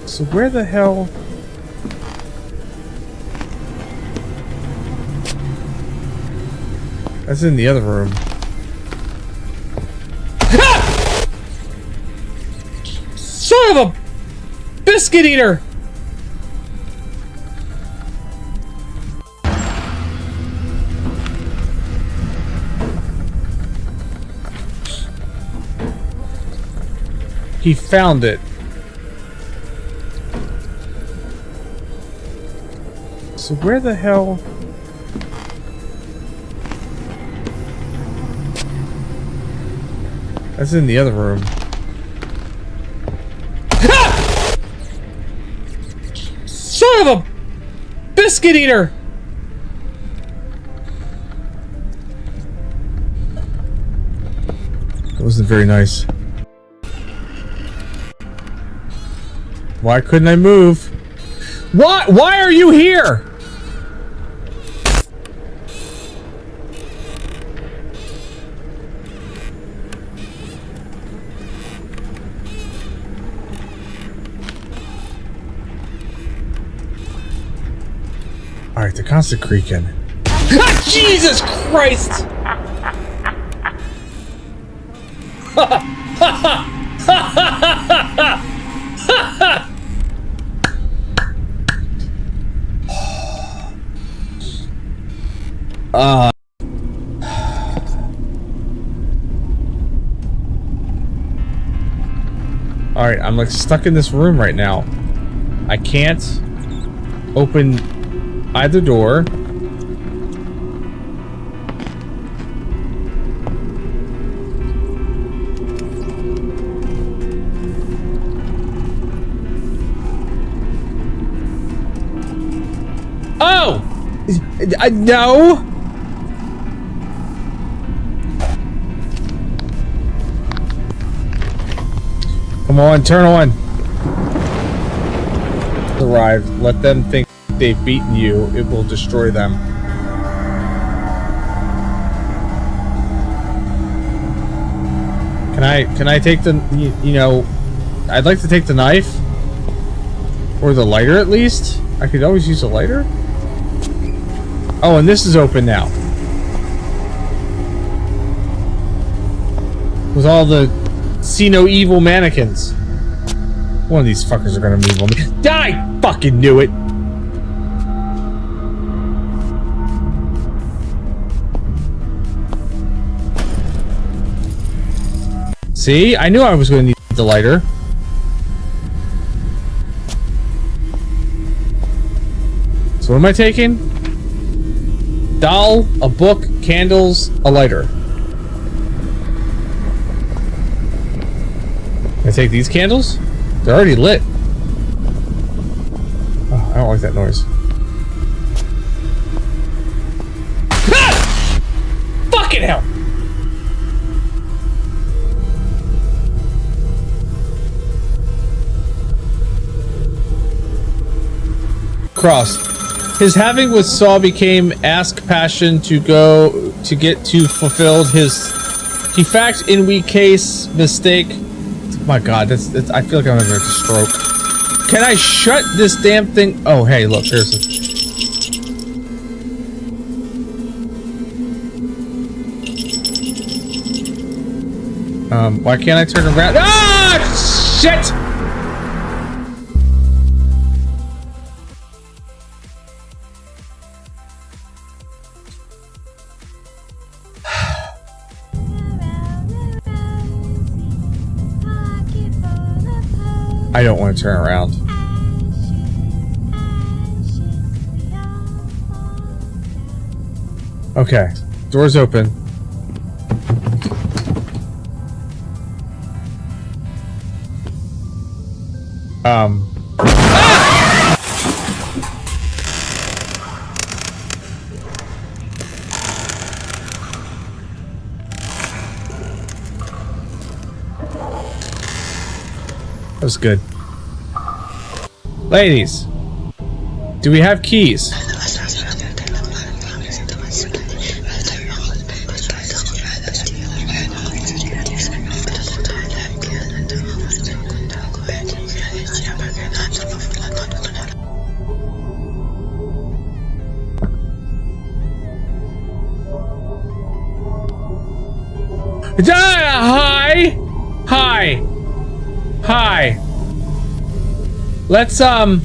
So where the hell? That's in the other room. Ah! Son of a biscuit eater! He found it. So where the hell? That's in the other room. Ah! Son of a biscuit eater! That wasn't very nice. Why couldn't I move? Why are you here? Alright, the constant creaking. Ah, Jesus Christ! Alright, I'm like stuck in this room right now. I can't open either door. Oh! No! Come on, turn on. Arrived. Let them think they've beaten you. It will destroy them. Can I take the, you know, I'd like to take the knife or the lighter at least. I could always use a lighter. Oh, and this is open now. With all the see no evil mannequins. One of these fuckers are gonna move on me. I fucking knew it! See? I knew I was gonna need the lighter. So what am I taking? Doll, a book, candles, a lighter. Can I take these candles? They're already lit. Oh, I don't like that noise. Ah! Fucking hell! Cross. His having with Saul became ask passion to go to get to fulfilled his he fact in we case mistake. My god, that's I feel like I'm gonna have a stroke. Can I shut this damn thing? Oh hey, look, there's a why can't I turn around? Ah shit! I don't want to turn around. Okay. Door's open. That was good. Ladies, do we have keys? Hi! Hi! Hi! Let's have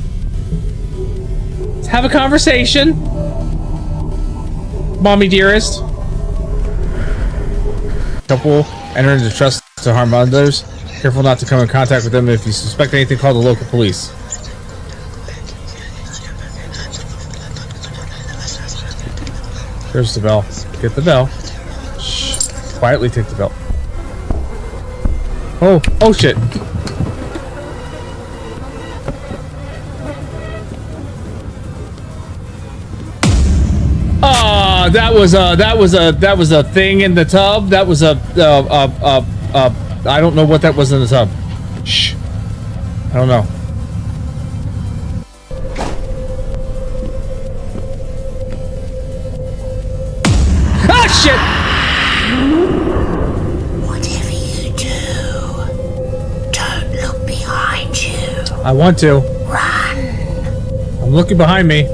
a conversation. Mommy dearest. Couple enter into trust to harm others. Careful not to come in contact with them. If you suspect anything, call the local police. There's the bell. Get the bell. Shh. Quietly take the bell. Oh shit. That was a thing in the tub. That was I don't know what that was in the tub. Shh. I don't know. Ah, shit! Whatever you do, don't look behind you. I want to. Run. I'm looking behind me.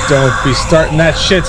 Don't be starting that shit.